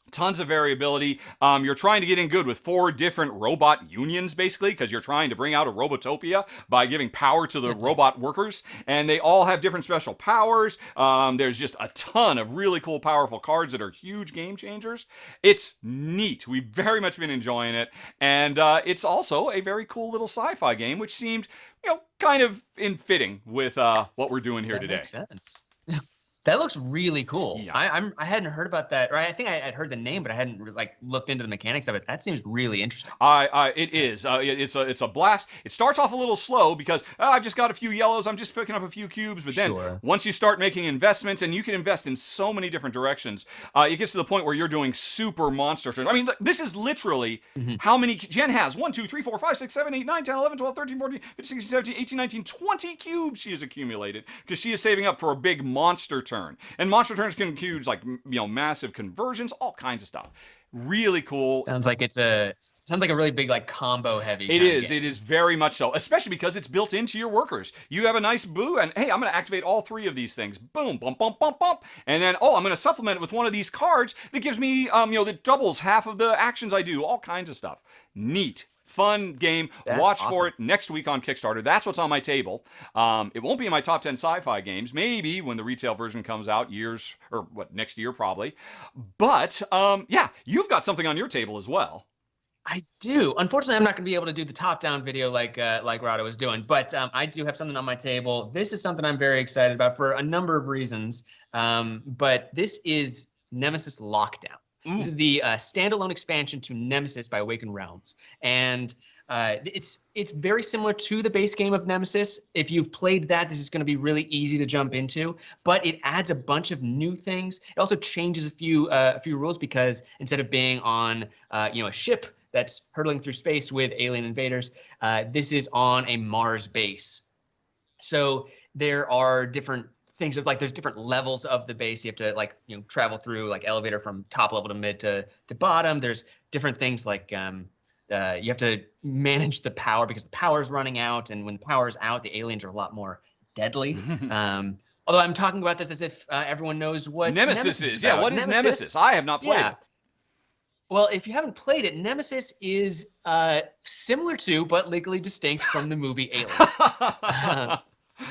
Tons of variability. You're trying to get in good with 4 different robot unions, basically, because you're trying to bring out a Robotopia by giving power to the robot workers, and they all have different special powers. There's just a ton of really cool, powerful cards that are huge game changers. It's neat. We've very much been enjoying it, and it's also a very cool little sci-fi game, which seemed, kind of fitting with what we're doing here today. Makes sense. That looks really cool. Yeah. I hadn't heard about that. Right? I think I'd heard the name, but I hadn't looked into the mechanics of it. That seems really interesting. It is. It's a blast. It starts off a little slow because I've just got a few yellows. I'm just picking up a few cubes. But then once you start making investments, and you can invest in so many different directions, it gets to the point where you're doing super monster turns. I mean, this is literally how many Jen has. 1, 2, 3, 4, 5, 6, 7, 8, 9, 10, 11, 12, 13, 14, 15, 16, 17, 18, 19, 20 cubes she has accumulated because she is saving up for a big monster turn. And monster turns can include massive conversions, all kinds of stuff. Really cool. Sounds like a really big combo heavy. It is very much so, especially because it's built into your workers. You have a nice boo, and hey, I'm going to activate all 3 of these things. Boom, bump, bump, bump, bump, and then I'm going to supplement it with one of these cards that gives me that doubles half of the actions I do. All kinds of stuff. Neat. fun game. That's Watch awesome. for it next week on Kickstarter. That's what's on my table. It won't be in my top 10 sci-fi games. Maybe when the retail version comes out next year probably. But yeah, you've got something on your table as well. I do. Unfortunately, I'm not going to be able to do the top-down video like Rahdo was doing, but I do have something on my table. This is something I'm very excited about for a number of reasons. But this is Nemesis Lockdown. Ooh. This is the standalone expansion to Nemesis by Awakened Realms, and it's very similar to the base game of Nemesis. If you've played that, this is going to be really easy to jump into. But it adds a bunch of new things. It also changes a few rules because instead of being on a ship that's hurtling through space with alien invaders, this is on a Mars base. So there are different things of there's different levels of the base. You have to travel through elevator from top level to mid to bottom. There's different things you have to manage the power because the power is running out, and when the power is out, the aliens are a lot more deadly. Although I'm talking about this as if everyone knows what Nemesis is. Yeah, what is Nemesis? I have not played it. Well, if you haven't played it, Nemesis is similar to, but legally distinct from the movie Alien.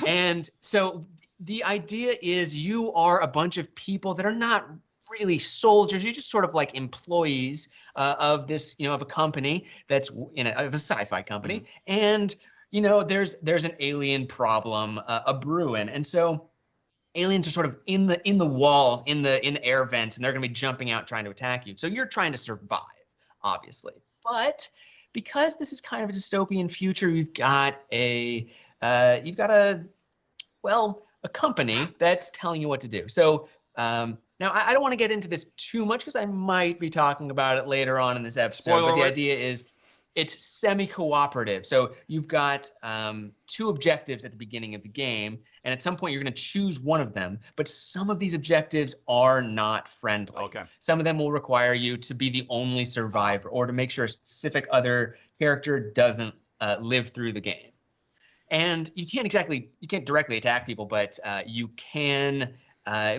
And so the idea is you are a bunch of people that are not really soldiers. You're just sort of like employees of this, of a company that's of a sci-fi company. And, there's an alien problem, a brewing. And so aliens are sort of in the walls, in the air vents, and they're going to be jumping out trying to attack you. So you're trying to survive, obviously. But because this is kind of a dystopian future, you've got a company that's telling you what to do. So now I don't want to get into this too much because I might be talking about it later on in this episode. Spoiler but the alert. idea is it's semi-cooperative. So you've got 2 objectives at the beginning of the game, and at some point you're going to choose one of them. But some of these objectives are not friendly. Okay. Some of them will require you to be the only survivor or to make sure a specific other character doesn't live through the game. And you can't directly attack people, but you can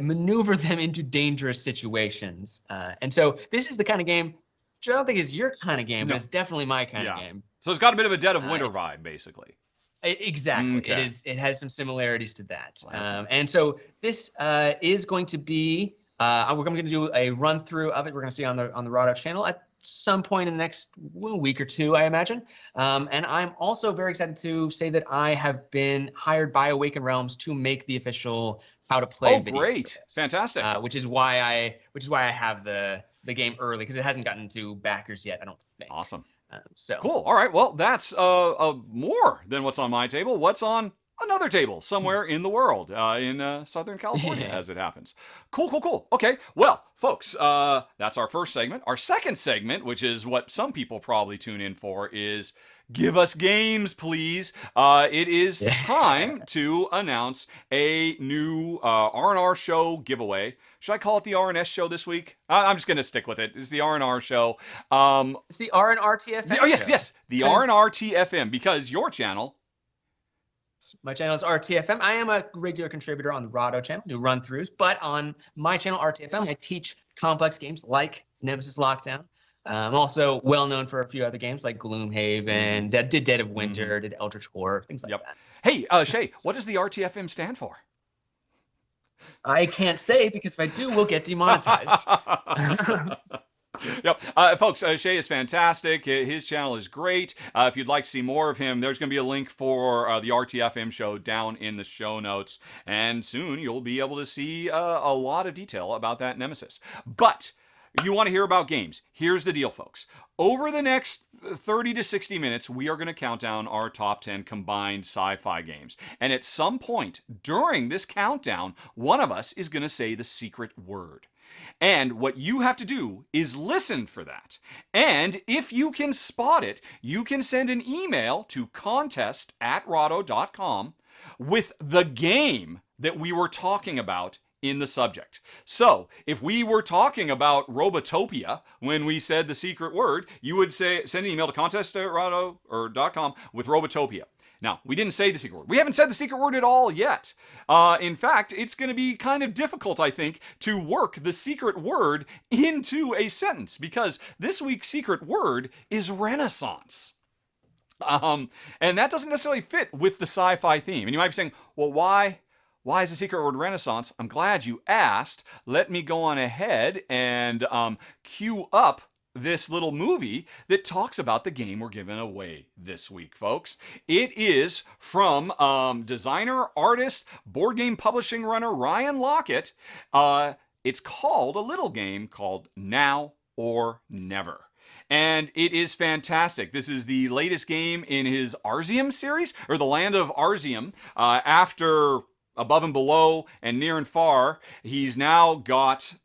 maneuver them into dangerous situations. And so this is the kind of game, which I don't think is your kind of game, but it's definitely my kind of game. So it's got a bit of a Dead of Winter vibe, basically. Exactly. Okay. It has some similarities to that. And so this is going to be, we're going to do a run through of it. We're going to see on the Rahdo channel at some point in the next week or two, I imagine. And I'm also very excited to say that I have been hired by Awakened Realms to make the official how to play video. Oh, great. Fantastic. Which is why I have the game early, because it hasn't gotten to backers yet, I don't think. Awesome. So cool. All right. Well, that's more than what's on my table. What's on another table somewhere in the world, in Southern California, as it happens. Cool. Okay. Well, folks, that's our first segment. Our second segment, which is what some people probably tune in for, is give us games, please. It is time to announce a new R&R Show giveaway. Should I call it the R&S Show this week? I'm just going to stick with it. It's the R&R Show. It's the R&R TFM. Oh, yes. The R&R TFM, because your channel... My channel is RTFM. I am a regular contributor on the Rahdo channel, do run-throughs, but on my channel, RTFM, I teach complex games like Nemesis Lockdown. I'm also well known for a few other games like Gloomhaven, did Dead of Winter, did Eldritch Horror, things like that. Hey, Shea, what does the RTFM stand for? I can't say, because if I do, we'll get demonetized. Yep. Folks, Shea is fantastic. His channel is great. If you'd like to see more of him, there's going to be a link for the RTFM show down in the show notes. And soon you'll be able to see a lot of detail about that Nemesis. But you want to hear about games. Here's the deal, folks. Over the next 30 to 60 minutes, we are going to count down our top 10 combined sci-fi games. And at some point during this countdown, one of us is going to say the secret word. And what you have to do is listen for that. And if you can spot it, you can send an email to contest@rahdo.com with the game that we were talking about in the subject. So, if we were talking about Robotopia when we said the secret word, you would send an email to contest@rahdo.com with Robotopia. Now, we didn't say the secret word. We haven't said the secret word at all yet. In fact, it's going to be kind of difficult, I think, to work the secret word into a sentence, because this week's secret word is Renaissance. And that doesn't necessarily fit with the sci-fi theme. And you might be saying, well, why is the secret word Renaissance? I'm glad you asked. Let me go on ahead and cue up this little movie that talks about the game we're giving away this week, folks. It is from designer, artist, board game publishing runner Ryan Lockett. It's called a little game called Now or Never. And it is fantastic. This is the latest game in his Arzium series, or the Land of Arzium. After Above and Below and Near and Far, he's now got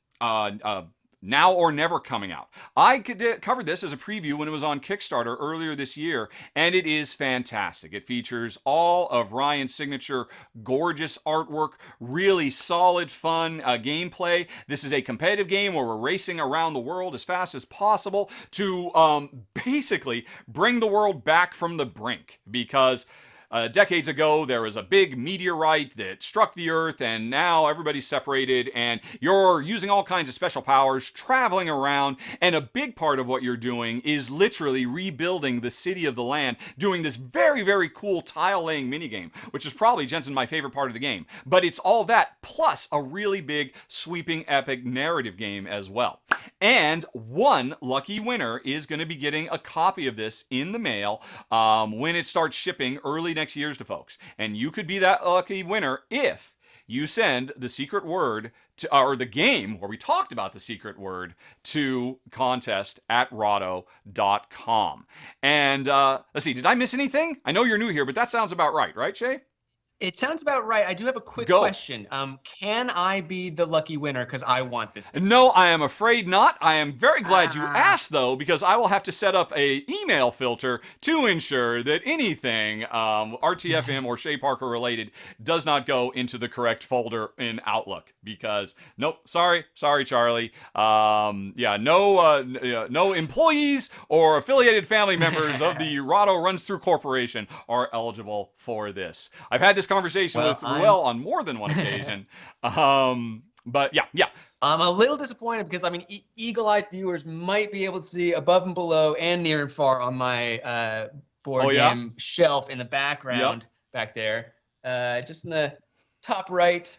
Now or Never coming out. I covered this as a preview when it was on Kickstarter earlier this year, and it is fantastic. It features all of Ryan's signature gorgeous artwork, really solid, fun gameplay. This is a competitive game where we're racing around the world as fast as possible to basically bring the world back from the brink, because decades ago, there was a big meteorite that struck the Earth, and now everybody's separated, and you're using all kinds of special powers, traveling around, and a big part of what you're doing is literally rebuilding the city of the land, doing this very, very cool tile-laying minigame, which is probably, Jensen, my favorite part of the game. But it's all that, plus a really big, sweeping, epic narrative game as well. And one lucky winner is going to be getting a copy of this in the mail when it starts shipping early next year's to folks. And you could be that lucky winner if you send the secret word to, or the game where we talked about the secret word, to contest@rahdo.com. And let's see, did I miss anything? I know you're new here, but that sounds about right, Shea? It sounds about right. I do have a quick question. Can I be the lucky winner because I want this? No, I am afraid not. I am very glad you asked, though, because I will have to set up a email filter to ensure that anything RTFM or Shea Parker related does not go into the correct folder in Outlook. Because nope, sorry, Charlie. No employees or affiliated family members of the Rahdo Runs Through Corporation are eligible for this. I've had this conversation with Ruel on more than one occasion. But yeah. I'm a little disappointed because, I mean, eagle-eyed viewers might be able to see Above and Below and Near and Far on my board game shelf in the background back there. Just in the top right,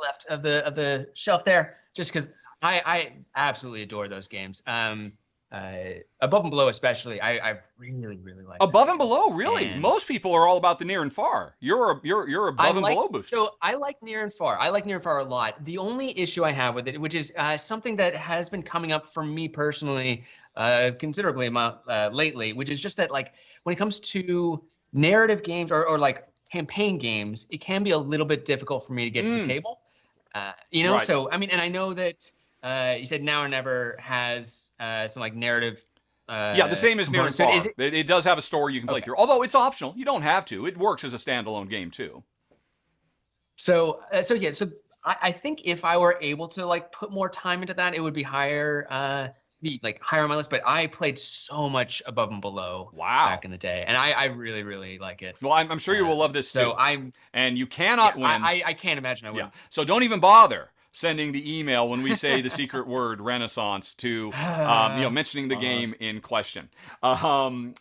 left of the shelf there, just because I absolutely adore those games. Above and Below especially, I really like Above and Below, really? And most people are all about the Near and Far. You're Above and Below booster. So I like Near and Far. I like Near and Far a lot. The only issue I have with it, which is something that has been coming up for me personally considerably lately, which is just that, like, when it comes to narrative games or like campaign games, it can be a little bit difficult for me to get to the table. Right. So I mean, and I know that you said Now or Never has some like narrative. The same as Near and Far. It does have a story you can play through, although it's optional. You don't have to. It works as a standalone game too. So I think if I were able to like put more time into that, it would be higher on my list. But I played so much Above and Below back in the day, and I really like it. Well, I'm sure you will love this too. And you cannot win. I can't imagine I would. Yeah. So don't even bother sending the email when we say the secret word Renaissance to mentioning the game in question. Oh,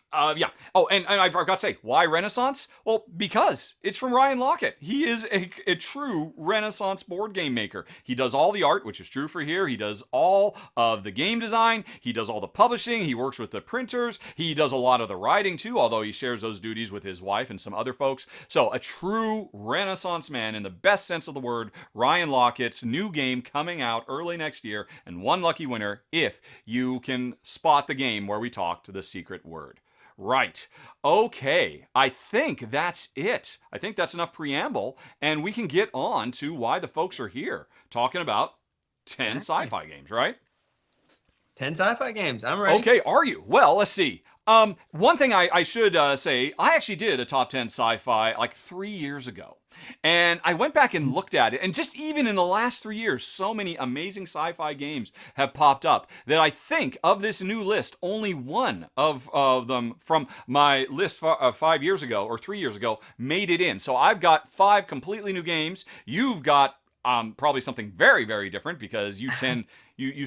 and I forgot to say, why Renaissance? Well, because it's from Ryan Lockett. He is a true Renaissance board game maker. He does all the art, which is true for here. He does all of the game design. He does all the publishing. He works with the printers. He does a lot of the writing too, although he shares those duties with his wife and some other folks. So a true Renaissance man in the best sense of the word. Ryan Lockett's new game coming out early next year, and one lucky winner if you can spot the game where we talked the secret word. Right. Okay. I think that's it. I think that's enough preamble, and we can get on to why the folks are here, talking about 10 sci-fi games, right? 10 sci-fi games. I'm ready. Okay, are you? Well, let's see. One thing I should say, I actually did a top 10 sci-fi like 3 years ago. And I went back and looked at it, and just even in the last 3 years, so many amazing sci-fi games have popped up that I think of this new list, only one of them from my list 5 years ago or 3 years ago made it in. So I've got 5 completely new games. You've got probably something very, very different because you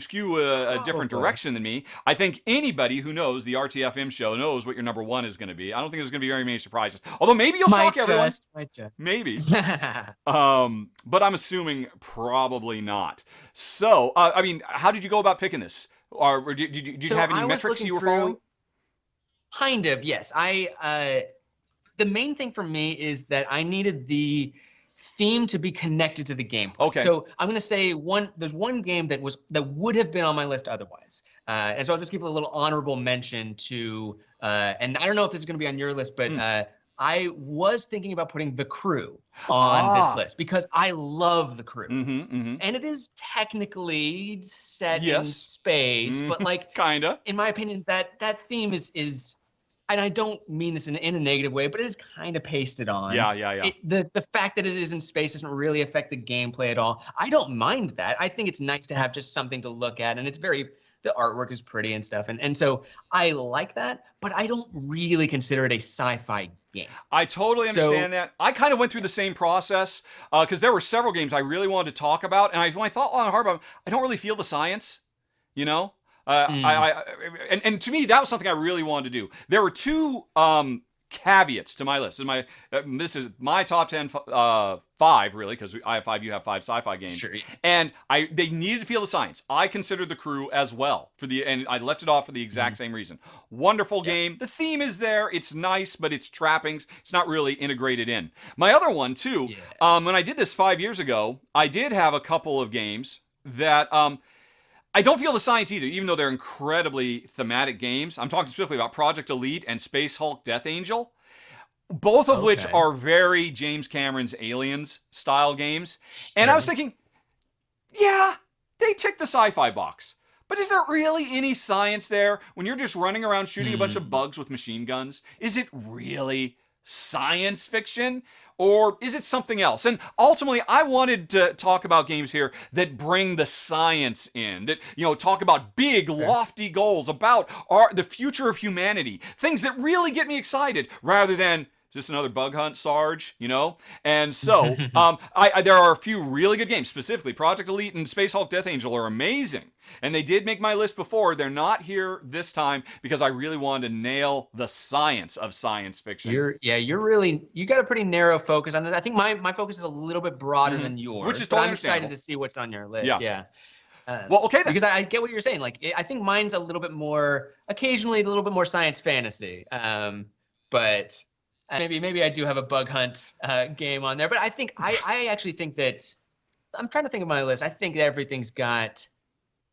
skew a different Probably. direction than me. I think anybody who knows the RTFM show knows what your number one is going to be. I don't think there's going to be very many surprises. Although maybe you'll shock everyone. Might just. Maybe. But I'm assuming probably not. So, I mean, how did you go about picking this? Or did you have any metrics you were following? Kind of, yes. The main thing for me is that I needed the theme to be connected to the gameplay. Okay. So I'm gonna say there's one game that would have been on my list otherwise. And so I'll just give a little honorable mention to and I don't know if this is gonna be on your list, but I was thinking about putting The Crew on this list because I love The Crew. And it is technically set in space, but like kinda. In my opinion, that theme is and I don't mean this in a negative way, but it is kind of pasted on. Yeah. The fact that it is in space doesn't really affect the gameplay at all. I don't mind that. I think it's nice to have just something to look at, and the artwork is pretty and stuff. And so I like that, but I don't really consider it a sci-fi game. I totally understand that. I kind of went through the same process because there were several games I really wanted to talk about, and when I thought long and hard about them, I don't really feel the science, you know? And to me, that was something I really wanted to do. There were two caveats to my list. This is my top 10, 5 really, because I have 5, you have 5 sci-fi games. Sure. And they needed to feel the science. I considered The Crew as well and I left it off for the exact same reason. Wonderful game. The theme is there. It's nice, but it's trappings. It's not really integrated in. My other one too. When I did this 5 years ago, I did have a couple of games that I don't feel the science either, even though they're incredibly thematic games. I'm talking specifically about Project Elite and Space Hulk Death Angel, both of which are very James Cameron's Aliens style games. And I was thinking, yeah, they tick the sci-fi box. But is there really any science there when you're just running around shooting a bunch of bugs with machine guns? Is it really science fiction? Or is it something else? And ultimately, I wanted to talk about games here that bring the science in, that, talk about big, lofty goals, about the future of humanity, things that really get me excited, rather than just another bug hunt, Sarge, And so, there are a few really good games, specifically Project Elite and Space Hulk Death Angel are amazing. And they did make my list before. They're not here this time because I really wanted to nail the science of science fiction. You got a pretty narrow focus on this. I think my focus is a little bit broader than yours. Which is totally I'm excited to see what's on your list. Yeah. Well, okay then. Because I get what you're saying. Like, I think mine's occasionally a little bit more science fantasy. But maybe I do have a bug hunt game on there. But I think I actually think that I'm trying to think of my list. I think everything's got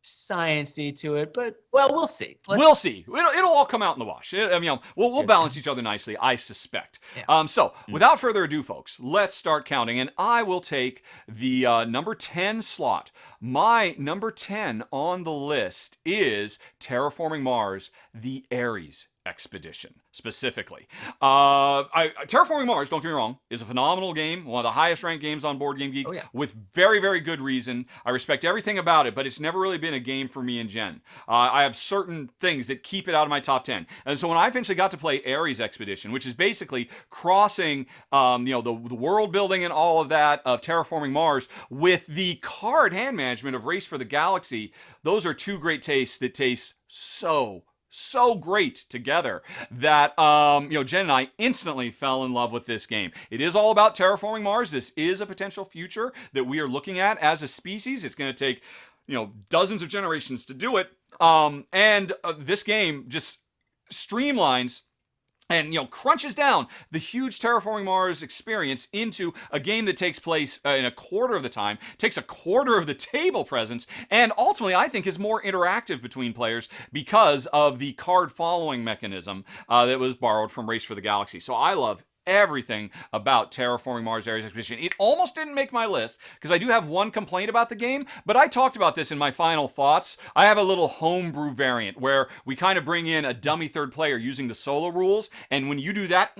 sciencey to it, but we'll see. We'll see. It'll all come out in the wash. We'll balance each other nicely, I suspect. So without further ado, folks, let's start counting, and I will take the number 10 slot. My number 10 on the list is Terraforming Mars: The Ares Expedition, specifically. Terraforming Mars, don't get me wrong, is a phenomenal game, one of the highest ranked games on Board Game Geek, with very, very good reason. I respect everything about it, but it's never really been a game for me and Jen. I have certain things that keep it out of my top 10. And so when I eventually got to play Ares Expedition, which is basically crossing the world building and all of that of Terraforming Mars with the card hand management of Race for the Galaxy, those are two great tastes that taste so great together that Jen and I instantly fell in love with this game. It is all about terraforming Mars. This is a potential future that we are looking at as a species. It's going to take dozens of generations to do it. This game just streamlines and crunches down the huge Terraforming Mars experience into a game that takes place in a quarter of the time, takes a quarter of the table presence, and ultimately I think is more interactive between players because of the card following mechanism that was borrowed from Race for the Galaxy. So I love everything about Terraforming Mars: Ares Expedition. It almost didn't make my list because I do have one complaint about the game, but I talked about this in my final thoughts. I have a little homebrew variant where we kind of bring in a dummy third player using the solo rules, and when you do that,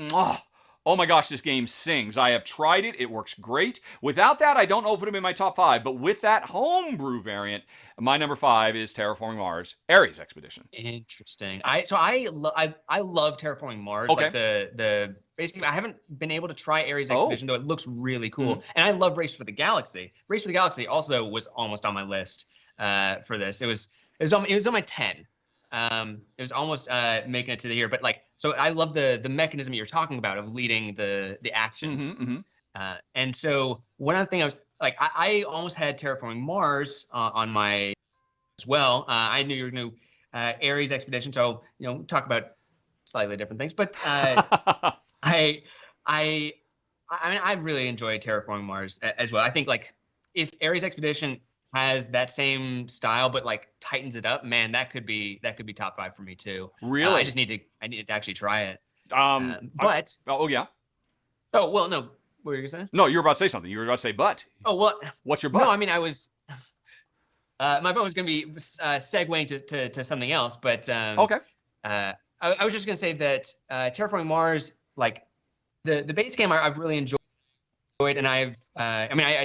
Oh my gosh, this game sings. I have tried it. It works great. Without that, I don't know if it would have been my top 5. But with that homebrew variant, my number 5 is Terraforming Mars, Ares Expedition. Interesting. I love Terraforming Mars. Okay. Like the basically, I haven't been able to try Ares Oh. Expedition, though it looks really cool. And I love Race for the Galaxy. Race for the Galaxy also was almost on my list for this. It was on my 10. It was almost making it to the year, but like, so I love the mechanism you're talking about of leading the actions. And so one other thing I was like, I almost had Terraforming Mars on my as well. I knew you were going to Ares Expedition, so talk about slightly different things. But I mean, I really enjoyed Terraforming Mars as well. I think like if Ares Expedition has that same style but like tightens it up, man, that could be top 5 for me too. Really? I need to actually try it. But oh yeah. Oh well, no. What were you gonna say? No, you were about to say something. You were about to say but. Oh well. What's your but? No, I mean I was. My vote was going to be segueing to something else, but okay. I was just going to say that Terraforming Mars, like the base game, I've really enjoyed, and I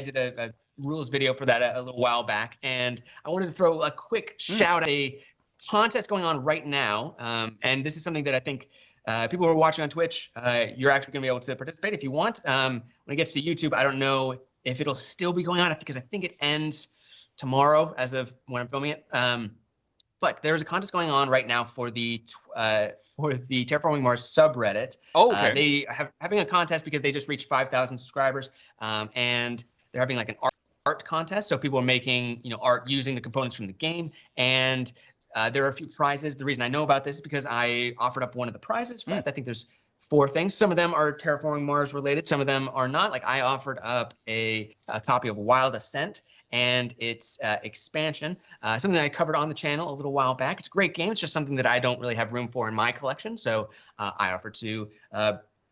did a rules video for that a little while back, and I wanted to throw a quick shout at a contest going on right now, and this is something that I think people who are watching on Twitch, you're actually going to be able to participate if you want. When it gets to YouTube, I don't know if it'll still be going on because I think it ends tomorrow as of when I'm filming it. But there's a contest going on right now for the Terraforming Mars subreddit. Oh, okay. They have having a contest because they just reached 5,000 subscribers, and they're having like an art contest. So people are making art using the components from the game, and there are a few prizes. The reason I know about this is because I offered up one of the prizes for that. I think there's 4 things. Some of them are Terraforming Mars related. Some of them are not. Like I offered up a copy of Wild Ascent and its expansion, something that I covered on the channel a little while back. It's a great game. It's just something that I don't really have room for in my collection. So I offered to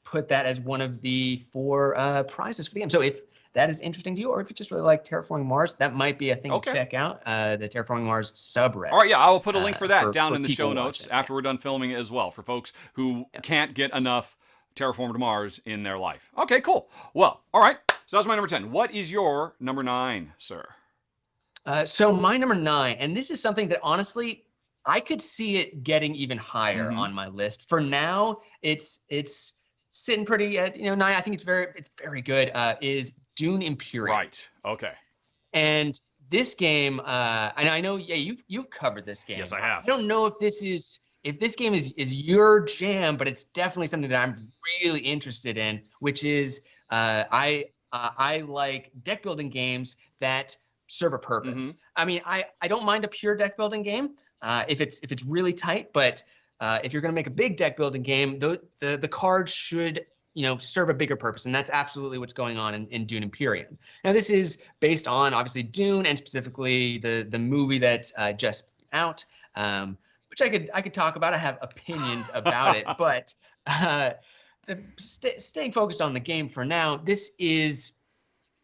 put that as one of the 4 prizes for the game. So if that is interesting to you, or if you just really like Terraforming Mars, that might be a thing to check out, the Terraforming Mars subreddit. All right, yeah, I will put a link for that down in the show notes watching, after we're done filming it as well, for folks who can't get enough Terraformed Mars in their life. Okay, cool. Well, all right, so that's my number 10. What is your number 9, sir? So my number 9, and this is something that honestly, I could see it getting even higher on my list. For now, it's sitting pretty at 9. I think it's very good. Is Dune Imperium. Right. Okay. And this game, and I know, you've covered this game. Yes, I have. I don't know if this game is your jam, but it's definitely something that I'm really interested in, which is I like deck building games that serve a purpose. I mean, I don't mind a pure deck building game if it's really tight, but if you're going to make a big deck building game, the cards should serve a bigger purpose, and that's absolutely what's going on in Dune Imperium. Now, this is based on obviously Dune, and specifically the movie that's just out, which I could talk about. I have opinions about it, but staying focused on the game for now. This is,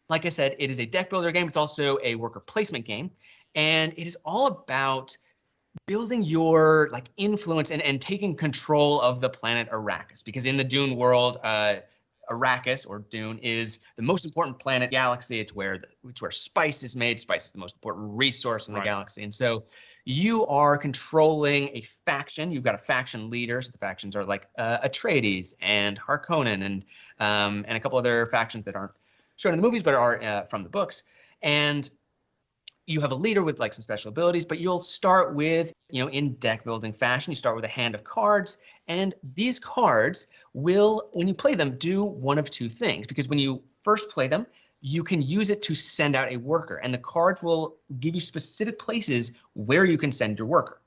like I said, it is a deck builder game. It's also a worker placement game, and it is all about building your influence and taking control of the planet Arrakis, because in the Dune world, Arrakis, or Dune, is the most important planet galaxy. It's where spice is made. Spice is the most important resource in the galaxy, and so you are controlling a faction. You've got a faction leader. So the factions are like Atreides and Harkonnen and a couple other factions that aren't shown in the movies but are from the books. And you have a leader with some special abilities, but you'll start with, in deck building fashion, you start with a hand of cards, and these cards will, when you play them, do one of 2 things. Because when you first play them, you can use it to send out a worker, and the cards will give you specific places where you can send your worker.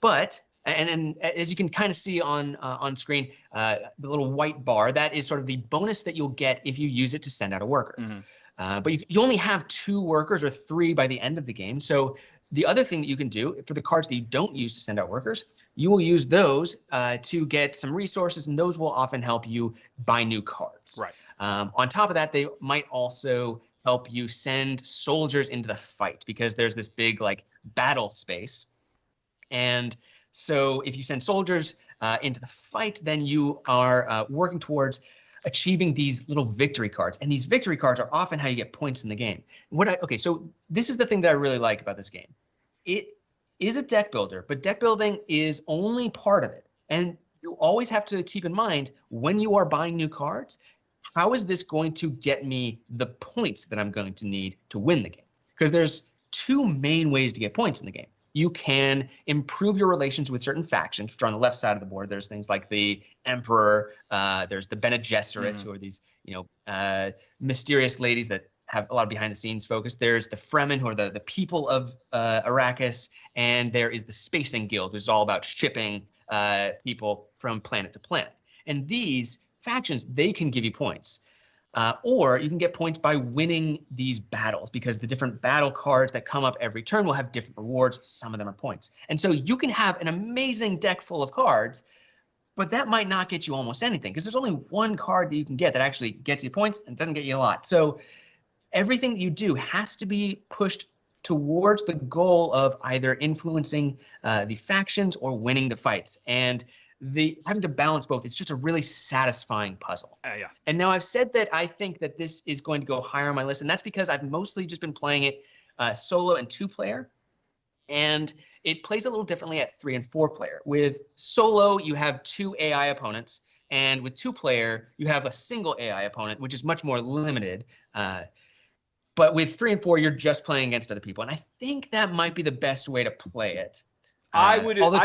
But, and as you can kind of see on screen, the little white bar, that is sort of the bonus that you'll get if you use it to send out a worker. But you only have 2 workers or 3 by the end of the game. So the other thing that you can do for the cards that you don't use to send out workers, you will use those to get some resources, and those will often help you buy new cards. Right. On top of that, they might also help you send soldiers into the fight, because there's this big battle space. And so if you send soldiers into the fight, then you are working towards achieving these little victory cards. And these victory cards are often how you get points in the game. Okay, so this is the thing that I really like about this game. It is a deck builder, but deck building is only part of it. And you always have to keep in mind when you are buying new cards, how is this going to get me the points that I'm going to need to win the game? Because there's two main ways to get points in the game. You can improve your relations with certain factions, which are on the left side of the board. There's things like the Emperor, there's the Bene Gesserits, who are these, mysterious ladies that have a lot of behind the scenes focus. There's the Fremen, who are the people of Arrakis, and there is the Spacing Guild, which is all about shipping people from planet to planet. And these factions, they can give you points. Or you can get points by winning these battles, because the different battle cards that come up every turn will have different rewards. Some of them are points. And so you can have an amazing deck full of cards, but that might not get you almost anything, because there's only one card that you can get that actually gets you points and doesn't get you a lot. So everything that you do has to be pushed towards the goal of either influencing the factions or winning the fights. And having to balance both, it's just a really satisfying puzzle. Yeah. And now I've said that I think that this is going to go higher on my list, and that's because I've mostly just been playing it solo and 2-player, and it plays a little differently at 3 and 4-player. With solo, you have 2 AI opponents, and with 2-player, you have a single AI opponent, which is much more limited. But with 3 and 4, you're just playing against other people, and I think that might be the best way to play it. I'd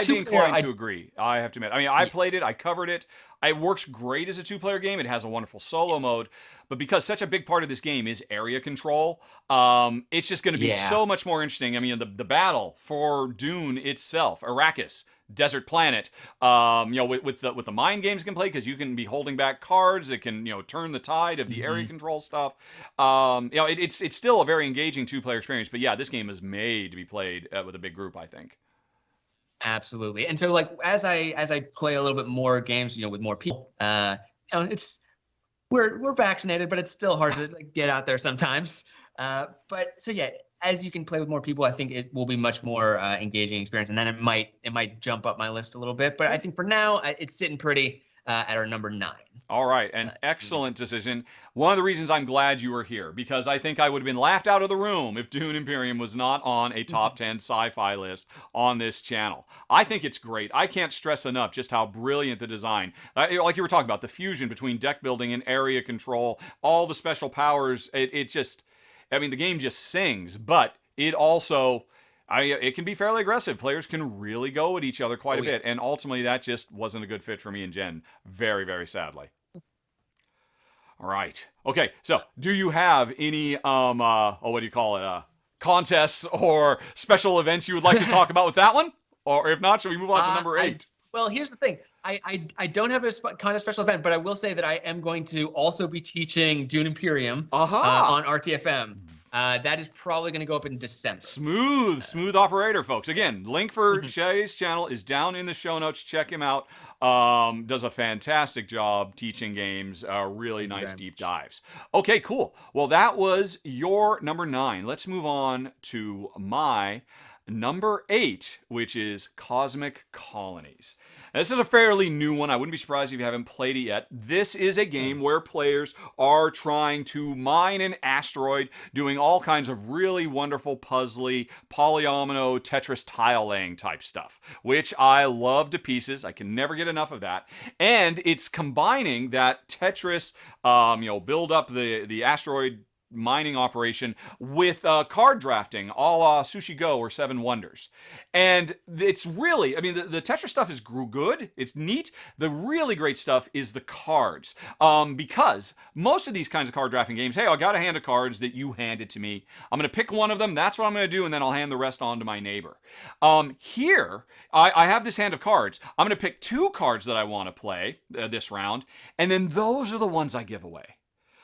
be inclined to agree. I have to admit. I mean, I played it. I covered it. It works great as a 2-player game. It has a wonderful solo mode. But because such a big part of this game is area control, it's just going to be so much more interesting. I mean, the battle for Dune itself, Arrakis, desert planet, with the mind games you can play, because you can be holding back cards that can, turn the tide of the area control stuff. It's still a very engaging 2-player experience. But yeah, this game is made to be played with a big group, I think. Absolutely. And so, like, as I play a little bit more games, with more people, it's we're vaccinated, but it's still hard to get out there sometimes. But so yeah, as you can play with more people, I think it will be much more engaging experience, and then it might jump up my list a little bit. But I think for now, it's sitting pretty at our number 9. All right, an excellent decision. One of the reasons I'm glad you were here, because I think I would have been laughed out of the room if Dune Imperium was not on a top 10 sci-fi list on this channel. I think it's great. I can't stress enough just how brilliant the design, like you were talking about, the fusion between deck building and area control, all the special powers. It just, I mean, the game just sings, but it also, it can be fairly aggressive. Players can really go at each other quite a bit, and ultimately that just wasn't a good fit for me and Jen, very, very sadly. All right. Okay, so do you have any, what do you call it, contests or special events you would like to talk about with that one? Or if not, should we move on to number 8? Well, here's the thing. I don't have a kind of special event, but I will say that I am going to also be teaching Dune Imperium on RTFM. That is probably going to go up in December. Smooth operator, folks. Again, link for Shea's channel is down in the show notes. Check him out. Does a fantastic job teaching games. Really nice deep dives. Okay, cool. Well, that was your number 9. Let's move on to my number 8, which is Cosmic Colonies. Now, this is a fairly new one. I wouldn't be surprised if you haven't played it yet. This is a game where players are trying to mine an asteroid, doing all kinds of really wonderful puzzly, polyomino, Tetris tile laying type stuff, which I love to pieces. I can never get enough of that. And it's combining that Tetris, build up the asteroid mining operation with card drafting a la Sushi Go or Seven Wonders. And it's really, I mean, the Tetris stuff is good. It's neat. The really great stuff is the cards. Because most of these kinds of card drafting games, hey, I got a hand of cards that you handed to me. I'm going to pick one of them. That's what I'm going to do. And then I'll hand the rest on to my neighbor. Here, I have this hand of cards. I'm going to pick 2 cards that I want to play this round. And then those are the ones I give away.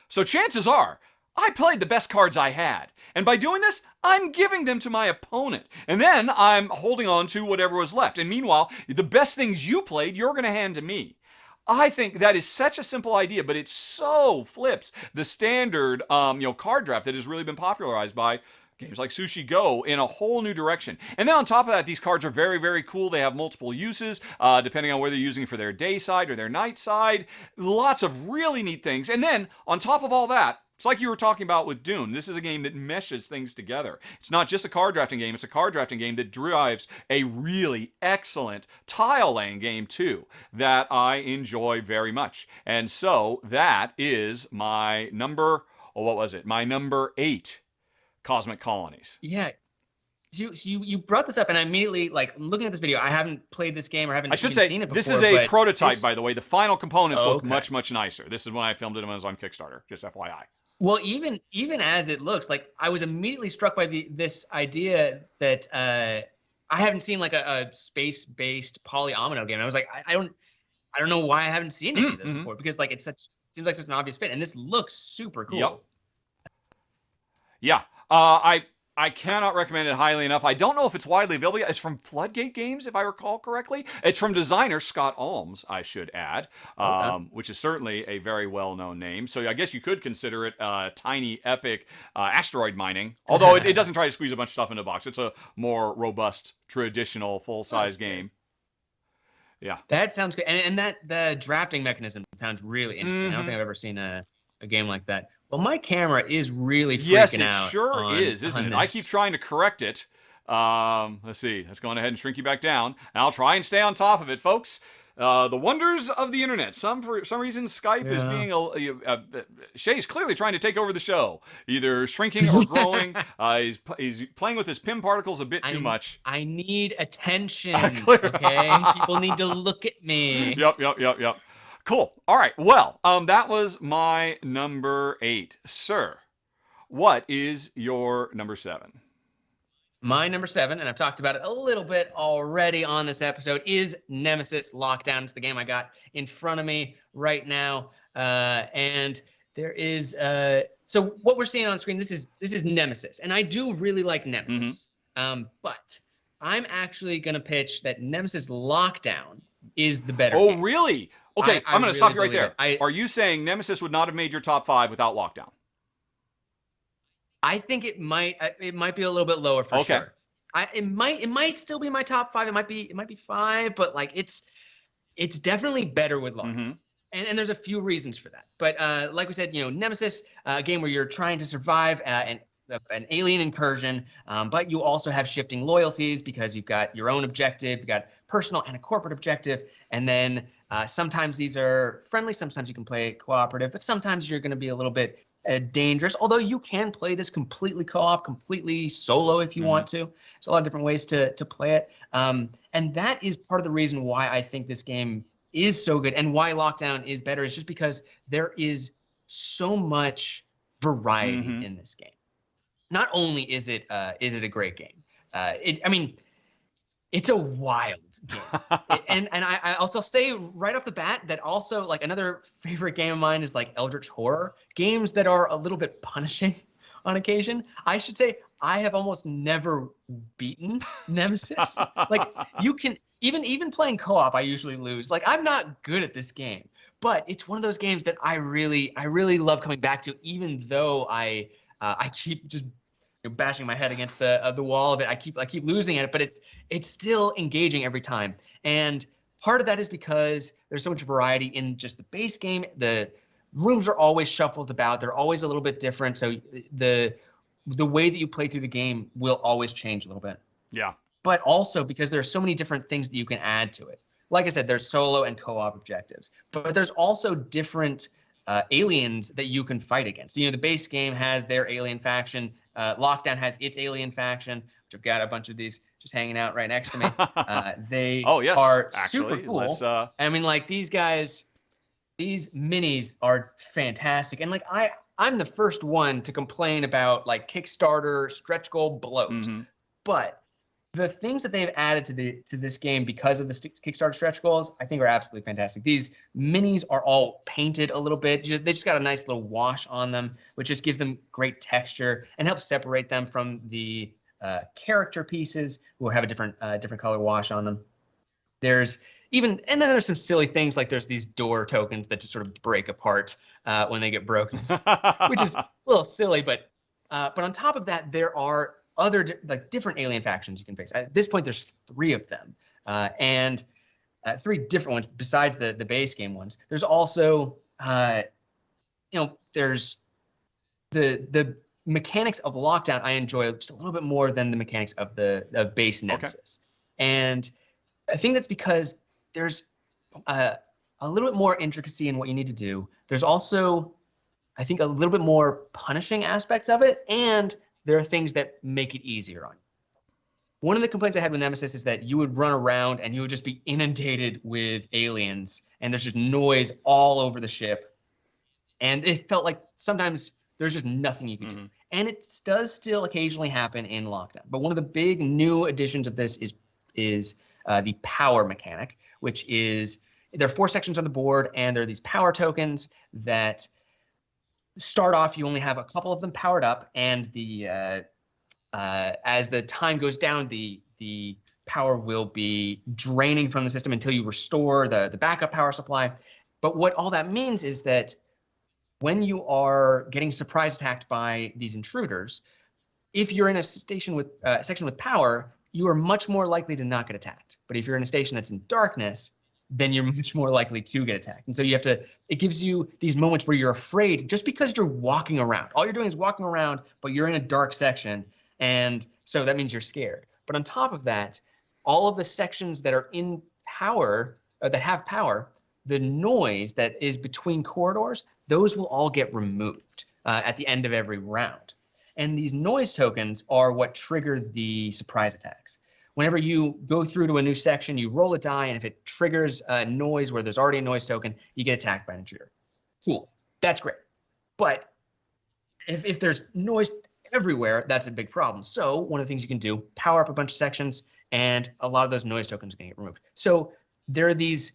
So chances are, I played the best cards I had. And by doing this, I'm giving them to my opponent. And then I'm holding on to whatever was left. And meanwhile, the best things you played, you're going to hand to me. I think that is such a simple idea, but it so flips the standard card draft that has really been popularized by games like Sushi Go in a whole new direction. And then on top of that, these cards are very, very cool. They have multiple uses, depending on whether you're using it for their day side or their night side. Lots of really neat things. And then on top of all that, it's like you were talking about with Dune. This is a game that meshes things together. It's not just a card drafting game. It's a card drafting game that drives a really excellent tile laying game too that I enjoy very much. And so that is my number, my number 8 Cosmic Colonies. Yeah. So you brought this up, and I immediately, like, looking at this video, I haven't played this game or haven't seen it before. This is a prototype, by the way. The final components look much, much nicer. This is when I filmed it when I was on Kickstarter, just FYI. Well, even as it looks, like, I was immediately struck by this idea that I haven't seen like a space-based polyomino game. I was like, I don't know why I haven't seen any of this before, because like it seems like such an obvious fit, and this looks super cool. Yep. Yeah. I cannot recommend it highly enough. I don't know if it's widely available. It's from Floodgate Games, if I recall correctly. It's from designer Scott Alms, I should add, which is certainly a very well-known name. So I guess you could consider it tiny, epic asteroid mining, although it doesn't try to squeeze a bunch of stuff into a box. It's a more robust, traditional, full-size game. Yeah. That sounds good. And that the drafting mechanism sounds really interesting. I don't think I've ever seen a game like that. Well, my camera is really freaking out. Yes, it sure is, isn't it? I keep trying to correct it. Let's see. Let's go ahead and shrink you back down. And I'll try and stay on top of it, folks. The wonders of the internet. For some reason, Skype is being Shea's clearly trying to take over the show, either shrinking or growing. He's playing with his PIM particles a bit too much. I need attention. Okay, people need to look at me. Yep. Cool. All right. Well, that was my number 8, sir. What is your number 7? My number 7, and I've talked about it a little bit already on this episode, is Nemesis Lockdown. It's the game I got in front of me right now, and there is so what we're seeing on screen. This is Nemesis, and I do really like Nemesis, but I'm actually gonna pitch that Nemesis Lockdown is the better game. Really? Okay, I'm going to stop you right there. Are you saying Nemesis would not have made your top 5 without Lockdown? I think it might be a little bit lower for sure. It might still be my top 5. It might be 5, but like it's definitely better with Lockdown. And there's a few reasons for that. But like we said, Nemesis, a game where you're trying to survive an alien incursion, but you also have shifting loyalties because you've got your own objective, you've got personal and a corporate objective, and then sometimes these are friendly, sometimes you can play cooperative, but sometimes you're going to be a little bit dangerous, although you can play this completely co-op, completely solo if you want to. There's a lot of different ways to play it, and that is part of the reason why I think this game is so good and why Lockdown is better, is just because there is so much variety in this game. Not only is it a great game, it's a wild game. and I also say right off the bat that also, like, another favorite game of mine is like Eldritch Horror, games that are a little bit punishing on occasion. I should say I have almost never beaten Nemesis. Like, you can even playing co-op, I usually lose. Like, I'm not good at this game, but it's one of those games that I really love coming back to, even though I keep just bashing my head against the wall of it. I keep losing at it, but it's still engaging every time. And part of that is because there's so much variety in just the base game. The rooms are always shuffled about. They're always a little bit different. So the way that you play through the game will always change a little bit. Yeah. But also because there's so many different things that you can add to it. Like I said, there's solo and co-op objectives, but there's also different aliens that you can fight against. The base game has their alien faction. Lockdown has its alien faction, which I've got a bunch of these just hanging out right next to me. They are super cool. I mean, like, these guys, these minis are fantastic. And like, I'm the first one to complain about like Kickstarter stretch goal bloat, but the things that they've added to this game because of the Kickstarter stretch goals, I think, are absolutely fantastic. These minis are all painted a little bit. They just got a nice little wash on them, which just gives them great texture and helps separate them from the character pieces, who have a different color wash on them. And then there's some silly things, like there's these door tokens that just sort of break apart when they get broken, which is a little silly, but But on top of that, there are other different alien factions you can face. At this point, there's 3 of them, and 3 different ones besides the base game ones. There's also there's the mechanics of Lockdown I enjoy just a little bit more than the mechanics of the base Nemesis. And I think that's because there's a little bit more intricacy in what you need to do. There's also, I think, a little bit more punishing aspects of it, and there are things that make it easier on you. One of the complaints I had with Nemesis is that you would run around and you would just be inundated with aliens, and there's just noise all over the ship. And it felt like sometimes there's just nothing you can do. And it does still occasionally happen in Lockdown. But one of the big new additions of this is the power mechanic, which is there are 4 sections on the board, and there are these power tokens that start off, you only have a couple of them powered up, and as the time goes down, the power will be draining from the system until you restore the backup power supply. But what all that means is that when you are getting surprise attacked by these intruders, if you're in a section with power, you are much more likely to not get attacked. But if you're in a station that's in darkness, then you're much more likely to get attacked. And so it gives you these moments where you're afraid just because you're walking around. All you're doing is walking around, but you're in a dark section. And so that means you're scared. But on top of that, all of the sections that are in power, that have power, the noise that is between corridors, those will all get removed at the end of every round. And these noise tokens are what trigger the surprise attacks. Whenever you go through to a new section, you roll a die, and if it triggers a noise where there's already a noise token, you get attacked by an intruder. Cool. That's great. But if there's noise everywhere, that's a big problem. So one of the things you can do, power up a bunch of sections, and a lot of those noise tokens are going to get removed. So there are these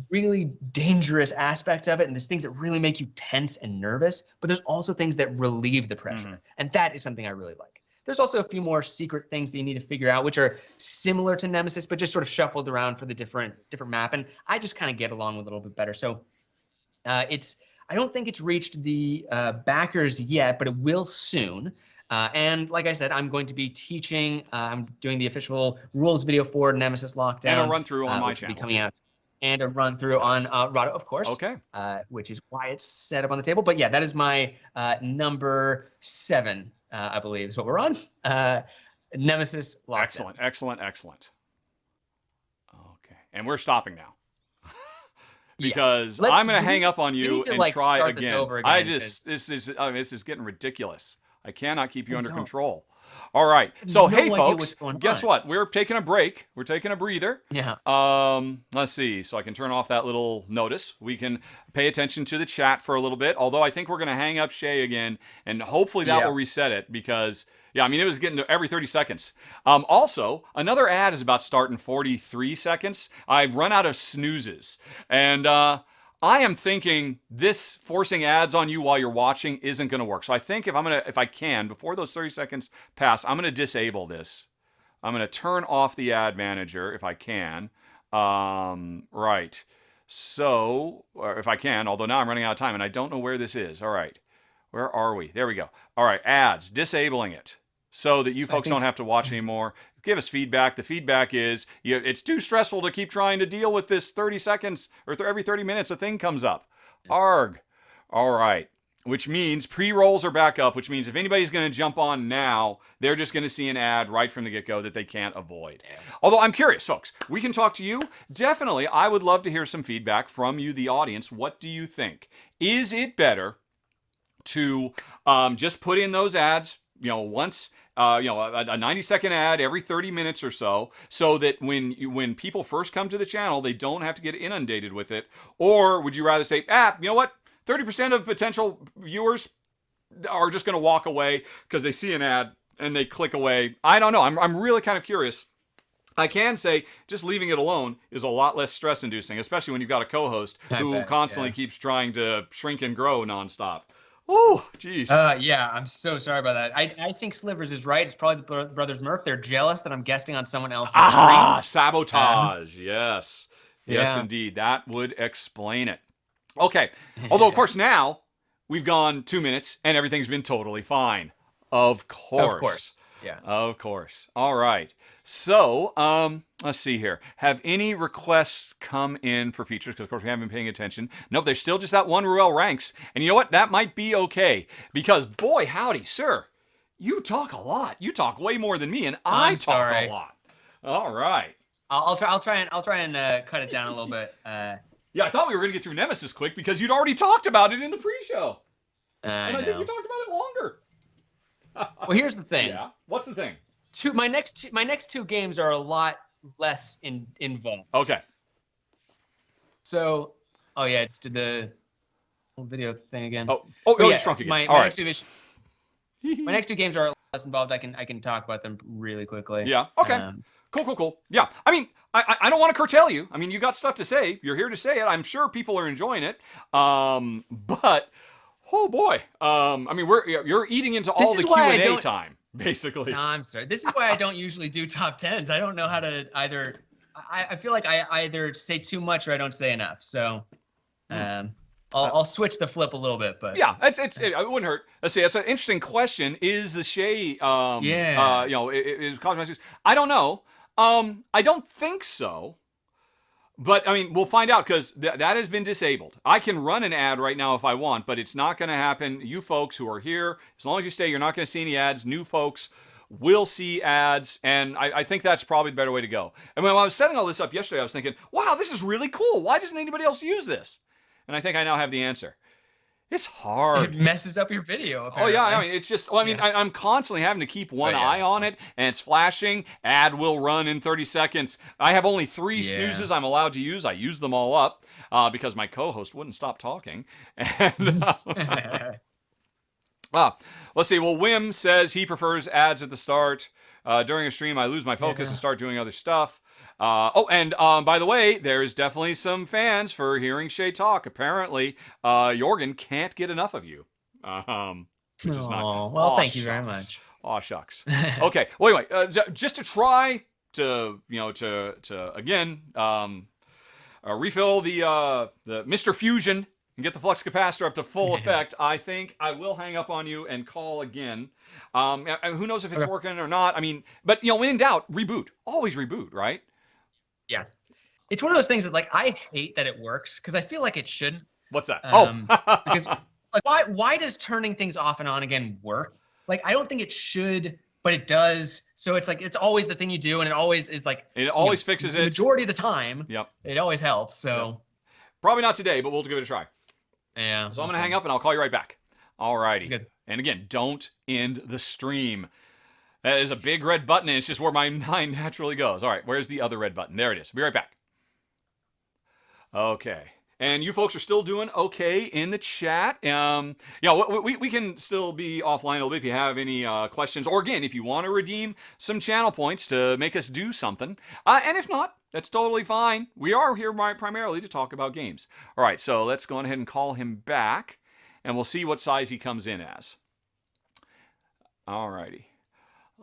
really dangerous aspects of it, and there's things that really make you tense and nervous, but there's also things that relieve the pressure. And that is something I really like. There's also a few more secret things that you need to figure out, which are similar to Nemesis, but just sort of shuffled around for the different map. And I just kind of get along with it a little bit better. So I don't think it's reached the backers yet, but it will soon. And like I said, I'm going to be teaching. I'm doing the official rules video for Nemesis Lockdown. And a run through on my channel. Which will be coming out. And a run through on Rahdo, of course. Okay. Which is why it's set up on the table. But yeah, that is my number 7. I believe is what we're on. Nemesis Lockdown. Excellent. Okay, and we're stopping now because I'm going to hang up on you and try again. This is getting ridiculous. I cannot keep you under control. All right. So hey, folks, guess what? We're taking a break. We're taking a breather. Yeah. Let's see. So I can turn off that little notice. We can pay attention to the chat for a little bit. Although I think we're going to hang up Shea again, and hopefully that will reset it because. Yeah, I mean, it was getting to every 30 seconds. Also, another ad is about to start in 43 seconds. I've run out of snoozes. And I am thinking this forcing ads on you while you're watching isn't going to work. So I think if I can, before those 30 seconds pass, I'm going to disable this. I'm going to turn off the ad manager if I can. Right. So, or if I can, although now I'm running out of time and I don't know where this is. All right. Where are we? There we go. All right, ads, disabling it so that you folks don't have to watch anymore. Give us feedback. The feedback is it's too stressful to keep trying to deal with this 30 seconds or every 30 minutes a thing comes up. Arg. All right. Which means pre-rolls are back up, which means if anybody's going to jump on now, they're just going to see an ad right from the get-go that they can't avoid. Although I'm curious, folks, we can talk to you. Definitely, I would love to hear some feedback from you, the audience. What do you think? Is it better to just put in those ads, once, a 90-second ad every 30 minutes or so that when people first come to the channel, they don't have to get inundated with it? Or would you rather say, you know what, 30% of potential viewers are just going to walk away because they see an ad and they click away? I don't know. I'm really kind of curious. I can say just leaving it alone is a lot less stress-inducing, especially when you've got a co-host who constantly keeps trying to shrink and grow nonstop. Oh, jeez. Yeah, I'm so sorry about that. I think Slivers is right. It's probably the Brothers Murph. They're jealous that I'm guesting on someone else's stream. Sabotage. Yes. Yes, indeed. That would explain it. Okay. Although, of course, now we've gone 2 minutes and everything's been totally fine. Of course. Of course. Yeah. Of course. All right. So, let's see here. Have any requests come in for features? Because, of course, we haven't been paying attention. Nope, there's still just that one Ruel ranks. And you know what? That might be okay. Because, boy, howdy, sir, you talk a lot. You talk way more than me, and I talk a lot. All right. I'll try and cut it down a little bit. Yeah, I thought we were going to get through Nemesis quick because you'd already talked about it in the pre-show. I think you talked about it longer. Well, here's the thing. Yeah. What's the thing? My next two games are a lot less involved. Okay. So, oh yeah, I just did the whole video thing again. Oh, yeah, you shrunk again. My All next two my next two games are less involved. I can talk about them really quickly. Yeah. Okay. Cool. Yeah. I mean, I don't want to curtail you. I mean, you got stuff to say. You're here to say it. I'm sure people are enjoying it. But oh boy. I mean, you're eating into all the Q&A time, basically. I'm sorry. This is why I don't usually do top 10s. I don't know how to either. I feel like I either say too much or I don't say enough. So, I'll switch the flip a little bit, but yeah, it wouldn't hurt. Let's see. That's an interesting question. Is the Shea, is cosmetics? I don't know. I don't think so. But, I mean, we'll find out because that has been disabled. I can run an ad right now if I want, but it's not going to happen. You folks who are here, as long as you stay, you're not going to see any ads. New folks will see ads, and I think that's probably the better way to go. And when I was setting all this up yesterday, I was thinking, wow, this is really cool. Why doesn't anybody else use this? And I think I now have the answer. It's hard. It messes up your video, apparently. Oh, yeah. I mean, it's just, well, I mean, yeah. I'm constantly having to keep one eye on it, and it's flashing. Ad will run in 30 seconds. I have only 3 snoozes I'm allowed to use. I use them all up because my co-host wouldn't stop talking. And let's see. Well, Wim says he prefers ads at the start. During a stream, I lose my focus and start doing other stuff. By the way, there's definitely some fans for hearing Shea talk. Apparently, Jorgen can't get enough of you. Which is not. Well, thank you very much. Aw, shucks. Okay. Well, anyway, just to try to, again, refill the Mr. Fusion and get the flux capacitor up to full effect, I think I will hang up on you and call again. Who knows if it's working or not? I mean, but, when in doubt, reboot. Always reboot, right? Yeah. It's one of those things that, like, I hate that it works because I feel like it shouldn't. What's that? Because, like, why does turning things off and on again work? Like, I don't think it should, but it does. So it's like, it's always the thing you do, and it always is like. It always fixes it. The majority of the time. Yep. It always helps. So. Yep. Probably not today, but we'll give it a try. Yeah. So I'm going to hang up and I'll call you right back. All righty. Good. And again, don't end the stream. That is a big red button, and it's just where my mind naturally goes. All right, where's the other red button? There it is. Be right back. Okay. And you folks are still doing okay in the chat. We can still be offline a little bit if you have any questions. Or again, if you want to redeem some channel points to make us do something. And if not, that's totally fine. We are here primarily to talk about games. All right, so let's go ahead and call him back. And we'll see what size he comes in as. All righty.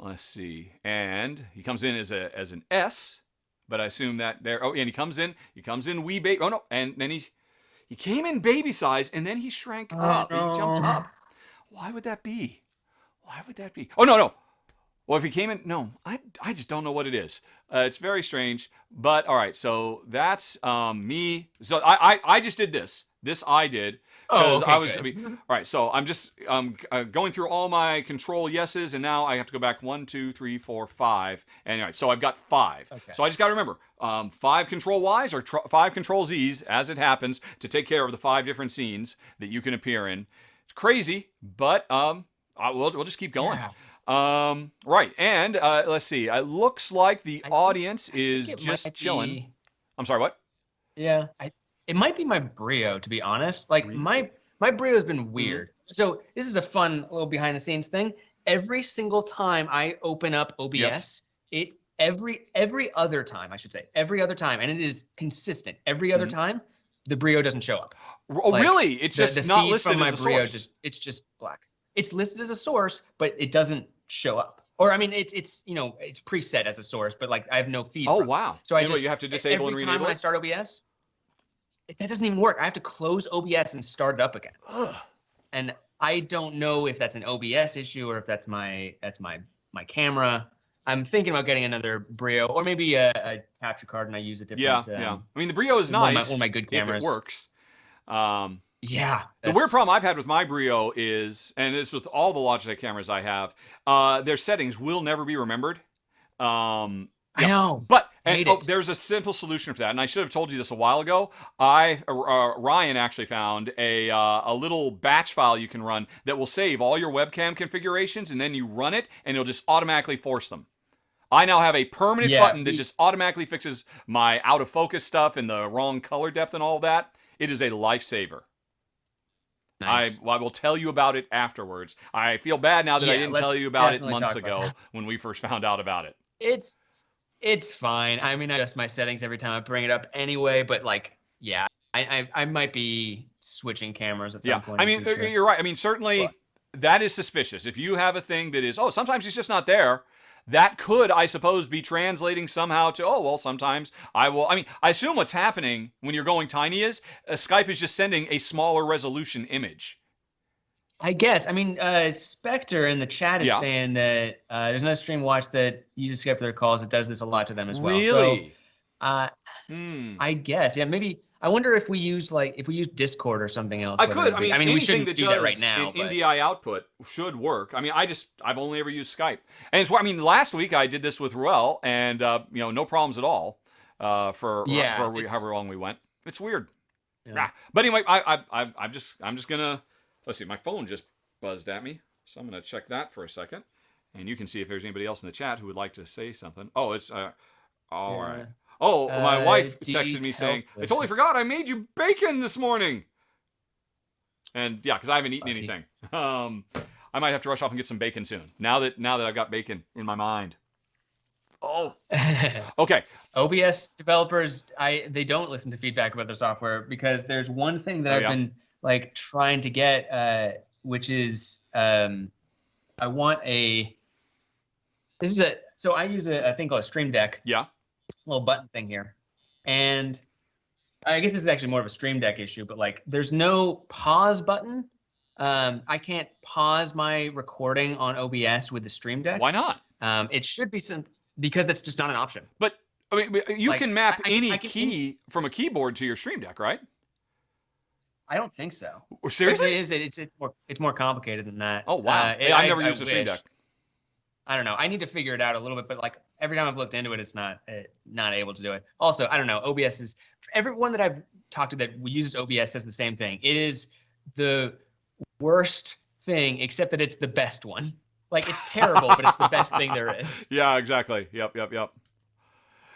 Let's see. And he comes in as an S, but I assume that there. Oh, and he comes in wee baby. Oh no, and then he came in baby size, and then he shrank up. No. He jumped up. Why would that be? Oh no. Well, if he came in, no, I just don't know what it is. It's very strange. But all right, so that's me. So I just did this. This I did. Because all right, so I'm just going through all my control yeses, and now I have to go back 1, 2, 3, 4, 5. And all right, so I've got 5. Okay. So I just got to remember 5 control Ys or 5 control Zs, as it happens, to take care of the 5 different scenes that you can appear in. It's crazy, but we'll just keep going. Yeah. Right, and let's see. It looks like the audience is just chilling. I'm sorry, what? Yeah, it might be my Brio, to be honest. Like, my Brio has been weird. So this is a fun little behind the scenes thing. Every single time I open up OBS, every other time, and it is consistent. Every other time, the Brio doesn't show up. Oh, like, really? It's just not listed as a source. It's just black. It's listed as a source, but it doesn't show up. Or I mean, it's preset as a source, but like I have no feed. Oh wow! So you have to disable and renable. Every time when I start OBS. That doesn't even work. I have to close OBS and start it up again. Ugh. And I don't know if that's an OBS issue or if that's my camera. I'm thinking about getting another Brio or maybe a capture card, and I use a different. Yeah. I mean, the Brio is one nice of my good if cameras. it works. The weird problem I've had with my Brio is, and it's with all the Logitech cameras I have, their settings will never be remembered. I know. But there's a simple solution for that, and I should have told you this a while ago. Ryan actually found a little batch file you can run that will save all your webcam configurations, and then you run it, and it'll just automatically force them. I now have a permanent button that just automatically fixes my out of focus stuff and the wrong color depth and all that. It is a lifesaver. Nice. I will tell you about it afterwards. I feel bad now that I didn't tell you about it months ago when we first found out about it. It's fine. I mean, I adjust my settings every time I bring it up anyway, but I might be switching cameras at some point. I mean, you're right. I mean, certainly that is suspicious. If you have a thing that is, sometimes it's just not there, that could, I suppose, be translating somehow to, sometimes I will. I mean, I assume what's happening when you're going tiny is Skype is just sending a smaller resolution image. I guess. I mean, Spectre in the chat is saying that there's another stream watch that uses Skype for their calls. It does this a lot to them as well. Really? So, I guess. Yeah, maybe. I wonder if we use Discord or something else. I could. I mean, we shouldn't do that right now. NDI output should work. I mean, I've only ever used Skype, and it's why. I mean, last week I did this with Ruel, and no problems at all. For however long we went. It's weird. Yeah. But anyway, I'm just gonna. Let's see, my phone just buzzed at me, so I'm going to check that for a second. And you can see if there's anybody else in the chat who would like to say something. Oh, it's, all right. Oh, my wife texted me saying, I totally forgot I made you bacon this morning. And yeah, because I haven't eaten anything. I might have to rush off and get some bacon soon, now that I've got bacon in my mind. Oh, okay. OBS developers, they don't listen to feedback about their software because there's one thing that I've been trying to get, which is I want so I use a thing called a Stream Deck. Yeah. Little button thing here. And I guess this is actually more of a Stream Deck issue, but there's no pause button. I can't pause my recording on OBS with the Stream Deck. Why not? It should be because that's just not an option. But I mean, you can map any key from a keyboard to your Stream Deck, right? I don't think so. Seriously? It's more complicated than that. Oh wow! I've never used a Stream Deck. I don't know. I need to figure it out a little bit, but every time I've looked into it, it's not able to do it. Also, I don't know. OBS is everyone that I've talked to that uses OBS says the same thing. It is the worst thing, except that it's the best one. It's terrible, but it's the best thing there is. Yeah, exactly. Yep.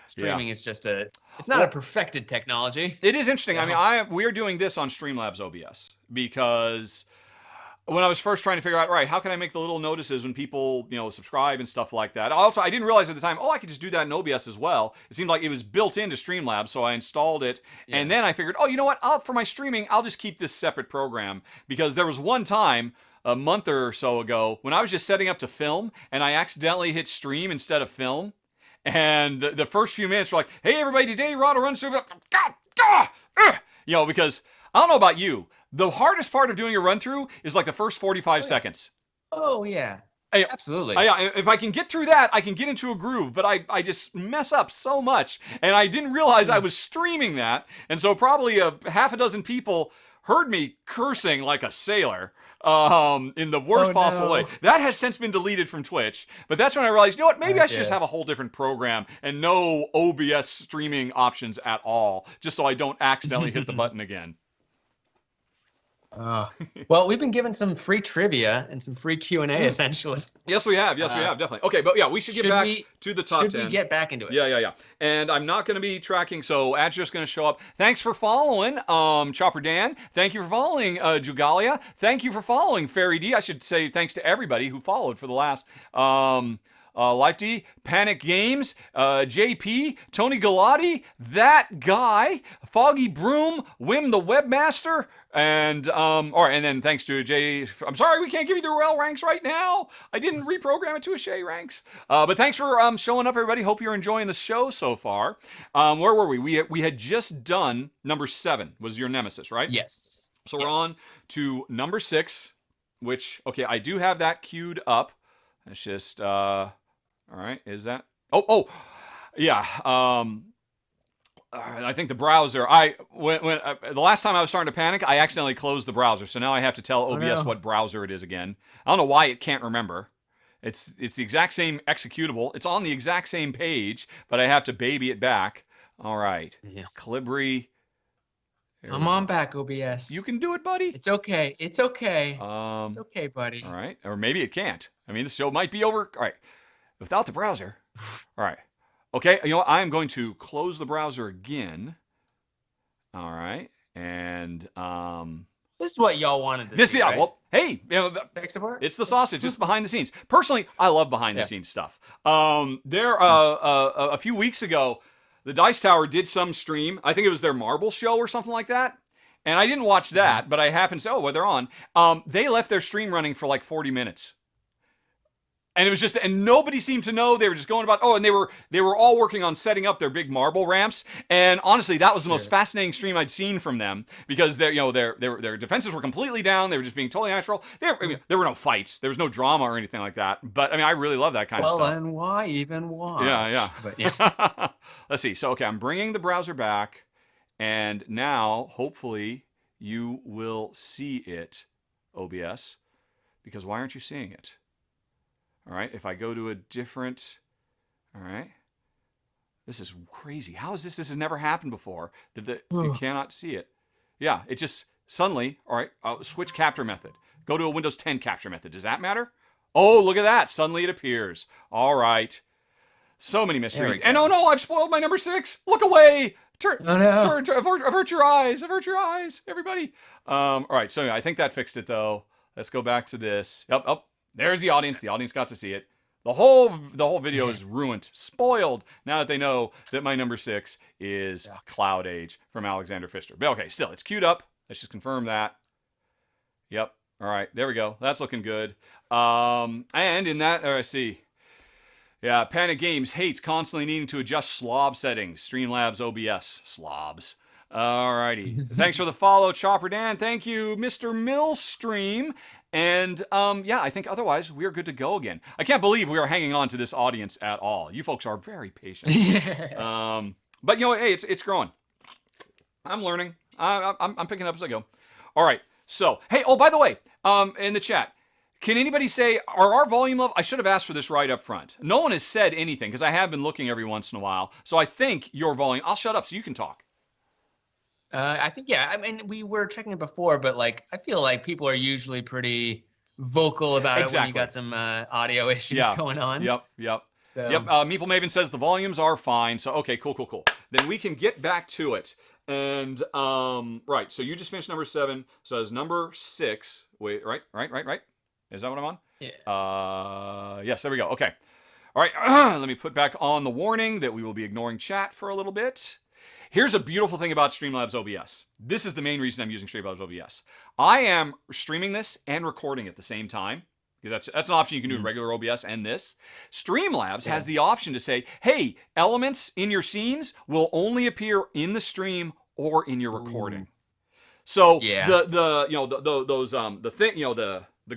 Streaming is just it's not a perfected technology. It is interesting. So. I mean, we're doing this on Streamlabs OBS because when I was first trying to figure out, right, how can I make the little notices when people, subscribe and stuff like that. Also, I didn't realize at the time, I could just do that in OBS as well. It seemed like it was built into Streamlabs, so I installed it. Yeah. And then I figured, you know what, for my streaming, I'll just keep this separate program because there was one time a month or so ago when I was just setting up to film and I accidentally hit stream instead of film. And the first few minutes were like, hey, everybody, today Rahdo runs through, because I don't know about you. The hardest part of doing a run through is the first 45 seconds. Oh, yeah. Absolutely. If I can get through that, I can get into a groove, but I just mess up so much. And I didn't realize I was streaming that. And so probably half a dozen people heard me cursing like a sailor. In the worst possible way. That has since been deleted from Twitch, but that's when I realized, you know what, maybe I should just have a whole different program and no OBS streaming options at all, just so I don't accidentally hit the button again. Well, we've been given some free trivia and some free Q&A, essentially. Yes, we have. Yes, we have, definitely. Okay, but yeah, we should get back to the top 10. Should we get back into it? Yeah. And I'm not going to be tracking, so ads just going to show up. Thanks for following, Chopper Dan. Thank you for following, Jugalia. Thank you for following, Fairy D. I should say thanks to everybody who followed for the last... Life D, Panic Games, JP, Tony Galati, That Guy, Foggy Broom, Wim the Webmaster, and and then thanks to Jay. I'm sorry we can't give you the Ruel ranks right now. I didn't reprogram it to a Shea ranks. But thanks for showing up, everybody. Hope you're enjoying the show so far. Where were we? We had just done number 7 was your nemesis, right? Yes. So we're on to number 6. which, okay, I do have that queued up. It's just, all right, is that? Oh, yeah. I think the browser. The last time I was starting to panic, I accidentally closed the browser. So now I have to tell OBS what browser it is again. I don't know why it can't remember. It's the exact same executable. It's on the exact same page, but I have to baby it back. All right, Yeah. Calibri. Come on back, OBS. You can do it, buddy. It's okay. It's okay. It's okay, buddy. All right, or maybe it can't. I mean, the show might be over. All right, without the browser. All right. Okay, you know what? I'm going to close the browser again. All right, and this is what y'all wanted to see, right? Well, hey, it's the sausage. It's behind the scenes. Personally, I love behind the scenes stuff. A few weeks ago, the Dice Tower did some stream. I think it was their marble show or something like that. And I didn't watch that, but I happened to say, well, they're on. They left their stream running for like 40 minutes. And it was just, and nobody seemed to know. They were just going about, and they were all working on setting up their big marble ramps. And honestly, that was the most fascinating stream I'd seen from them, because their defenses were completely down. They were just being totally natural. There were no fights. There was no drama or anything like that. But I mean, I really love that kind of stuff. Well, and why even watch? Yeah. But yeah. Let's see. So, okay, I'm bringing the browser back, and now hopefully you will see it, OBS, because why aren't you seeing it? All right, if I go to a different, all right, this is crazy. How is this? This has never happened before. You cannot see it. Yeah, it just suddenly, all right, I'll switch capture method. Go to a Windows 10 capture method. Does that matter? Oh, look at that. Suddenly it appears. All right. So many mysteries. And oh no, I've spoiled my number 6. Look away. Avert your eyes. Avert your eyes, everybody. All right, so yeah, I think that fixed it though. Let's go back to this. Yep. There's the audience. The audience got to see it. The whole video is ruined, spoiled, now that they know that my number 6 is Cloud Age from Alexander Pfister. But okay, still, it's queued up. Let's just confirm that. Yep. All right, there we go. That's looking good. And in that, let's see. Yeah, Panic Games hates constantly needing to adjust slob settings. Streamlabs OBS. Slobs. Alrighty. Thanks for the follow, Chopper Dan. Thank you, Mr. Millstream. And yeah, I think otherwise we are good to go again. I can't believe we are hanging on to this audience at all. You folks are very patient. But you know, hey, it's growing. I'm learning. I'm picking up as I go. All right. So, hey, oh, by the way, in the chat, can anybody say, are our volume level? I should have asked for this right up front. No one has said anything, because I have been looking every once in a while. So I think your volume, I'll shut up so you can talk. I think, yeah. I mean, we were checking it before, but like, I feel like people are usually pretty vocal about it when you got some audio issues going on. Yep. So. Yep. Meeple Maven says the volumes are fine. So okay, cool. Then we can get back to it. And right. So you just finished number 7. So as number 6. Wait. Right. Is that what I'm on? Yeah. Yes. There we go. Okay. All right. Let me put back on the warning that we will be ignoring chat for a little bit. Here's a beautiful thing about Streamlabs OBS. This is the main reason I'm using Streamlabs OBS. I am streaming this and recording at the same time, because that's an option you can do in regular OBS and this. Streamlabs has the option to say, hey, elements in your scenes will only appear in the stream or in your recording. So the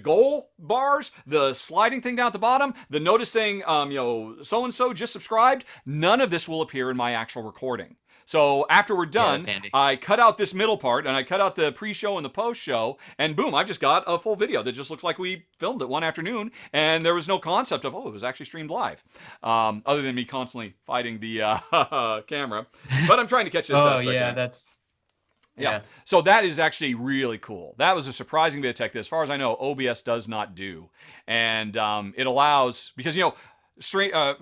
goal bars, the sliding thing down at the bottom, the noticing so and so just subscribed, none of this will appear in my actual recording. So after we're done, I cut out this middle part, and I cut out the pre-show and the post-show, and boom, I've just got a full video that just looks like we filmed it one afternoon, and there was no concept of, it was actually streamed live, other than me constantly fighting the camera. But I'm trying to catch this best I can. Yeah. So that is actually really cool. That was a surprising bit of tech that, as far as I know, OBS does not do. And it allows, because,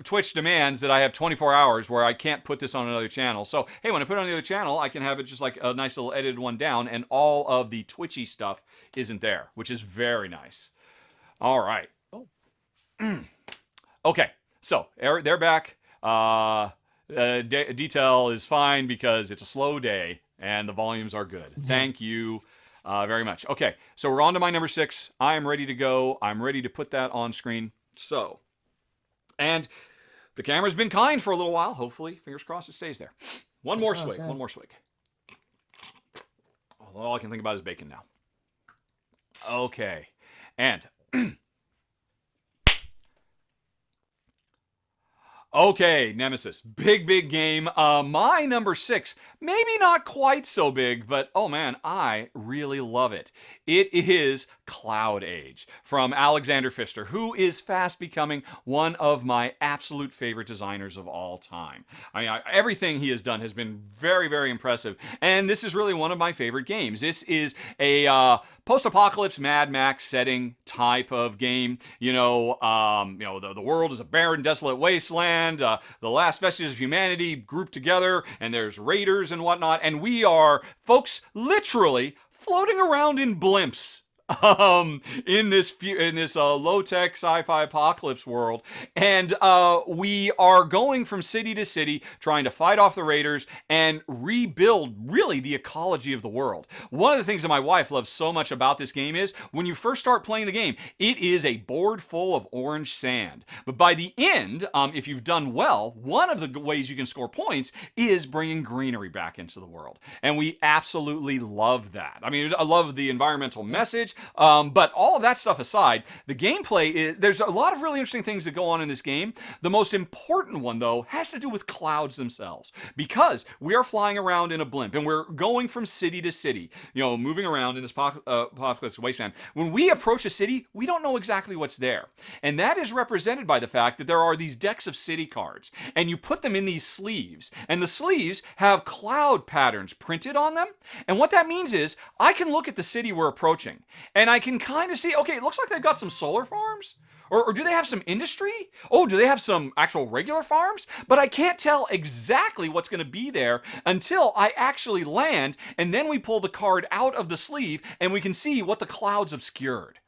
Twitch demands that I have 24 hours where I can't put this on another channel. So, hey, when I put it on the other channel, I can have it just like a nice little edited one down, and all of the Twitchy stuff isn't there, which is very nice. All right. Okay, so they're back. Detail is fine because it's a slow day, and the volumes are good. Thank you very much. Okay, so we're on to my number 6. I am ready to go. I'm ready to put that on screen. So... and the camera's been kind for a little while. Hopefully, fingers crossed, it stays there. One more swig. All I can think about is bacon now. Okay. And okay, Nemesis. Big game. My number 6, maybe not quite so big, but oh man, I really love it. It is Cloud Age from Alexander Pfister, who is fast becoming one of my absolute favorite designers of all time. I mean, everything he has done has been very impressive, and this is really one of my favorite games. This is a post-apocalypse Mad Max setting type of game. The world is a barren, desolate wasteland. The last vestiges of humanity grouped together, and there's raiders and whatnot, and we are, folks, literally floating around in blimps in this low-tech sci-fi apocalypse world, and we are going from city to city trying to fight off the raiders and rebuild really the ecology of the world. One of the things that my wife loves so much about this game is when you first start playing the game, it is a board full of orange sand, but by the end, if you've done well, one of the ways you can score points is bringing greenery back into the world, and we absolutely love that. I mean, I love the environmental message. But all of that stuff aside, the gameplay there's a lot of really interesting things that go on in this game. The most important one, though, has to do with clouds themselves, because we are flying around in a blimp and we're going from city to city, moving around in this apocalypse wasteland. When we approach a city, we don't know exactly what's there, and that is represented by the fact that there are these decks of city cards, and you put them in these sleeves, and the sleeves have cloud patterns printed on them. And what that means is I can look at the city we're approaching, and I can kind of see, okay, it looks like they've got some solar farms. Or do they have some industry? Oh, do they have some actual regular farms? But I can't tell exactly what's going to be there until I actually land, and then we pull the card out of the sleeve, and we can see what the clouds obscured.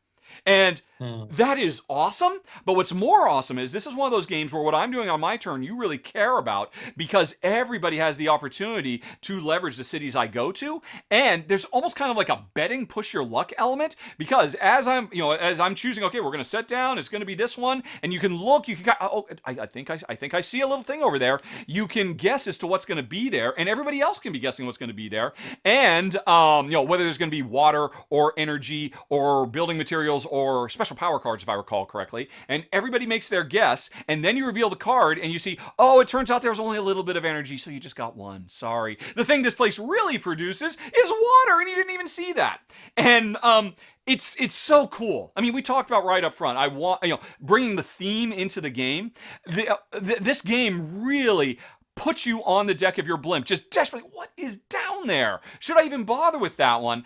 And that is awesome. But what's more awesome is this is one of those games where what I'm doing on my turn, you really care about, because everybody has the opportunity to leverage the cities I go to. And there's almost kind of like a betting push your luck element, because as I'm choosing, okay, we're going to set down, it's going to be this one. And you can look, I think I see a little thing over there. You can guess as to what's going to be there, and everybody else can be guessing what's going to be there. And, whether there's going to be water or energy or building materials or special power cards, if I recall correctly, and everybody makes their guess, and then you reveal the card, and you see, oh, it turns out there's only a little bit of energy, so you just got one. Sorry. The thing this place really produces is water, and you didn't even see that. And it's so cool. I mean, we talked about right up front, I want, bringing the theme into the game. This game really puts you on the deck of your blimp, just desperately, what is down there? Should I even bother with that one?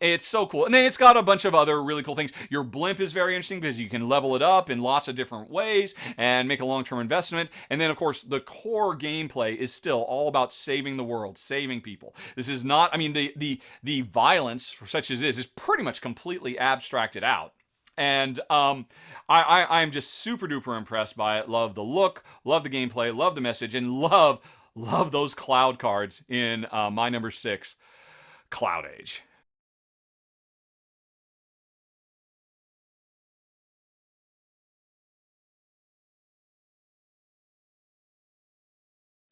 It's so cool. And then it's got a bunch of other really cool things. Your blimp is very interesting because you can level it up in lots of different ways and make a long-term investment. And then, of course, the core gameplay is still all about saving the world, saving people. This is not, I mean, the violence, such as this, is pretty much completely abstracted out. And I'm just super duper impressed by it. Love the look, love the gameplay, love the message, and love those cloud cards in my number 6, Cloud Age.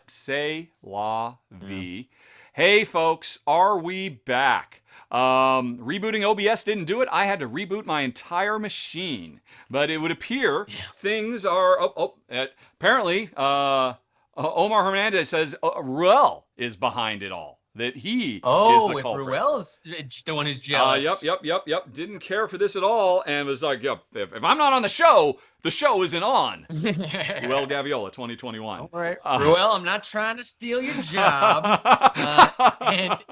C'est la vie. Hey folks, are we back? Rebooting OBS didn't do it. I had to reboot my entire machine. But it would appear things are... apparently, Omar Hernandez says Ruel is behind it all. That he is the culprit. Oh, if Ruel's the one who's jealous. Yep. Didn't care for this at all, and was like, yep, if I'm not on the show isn't on. Ruel Gaviola, 2021. All right. Ruel, I'm not trying to steal your job. And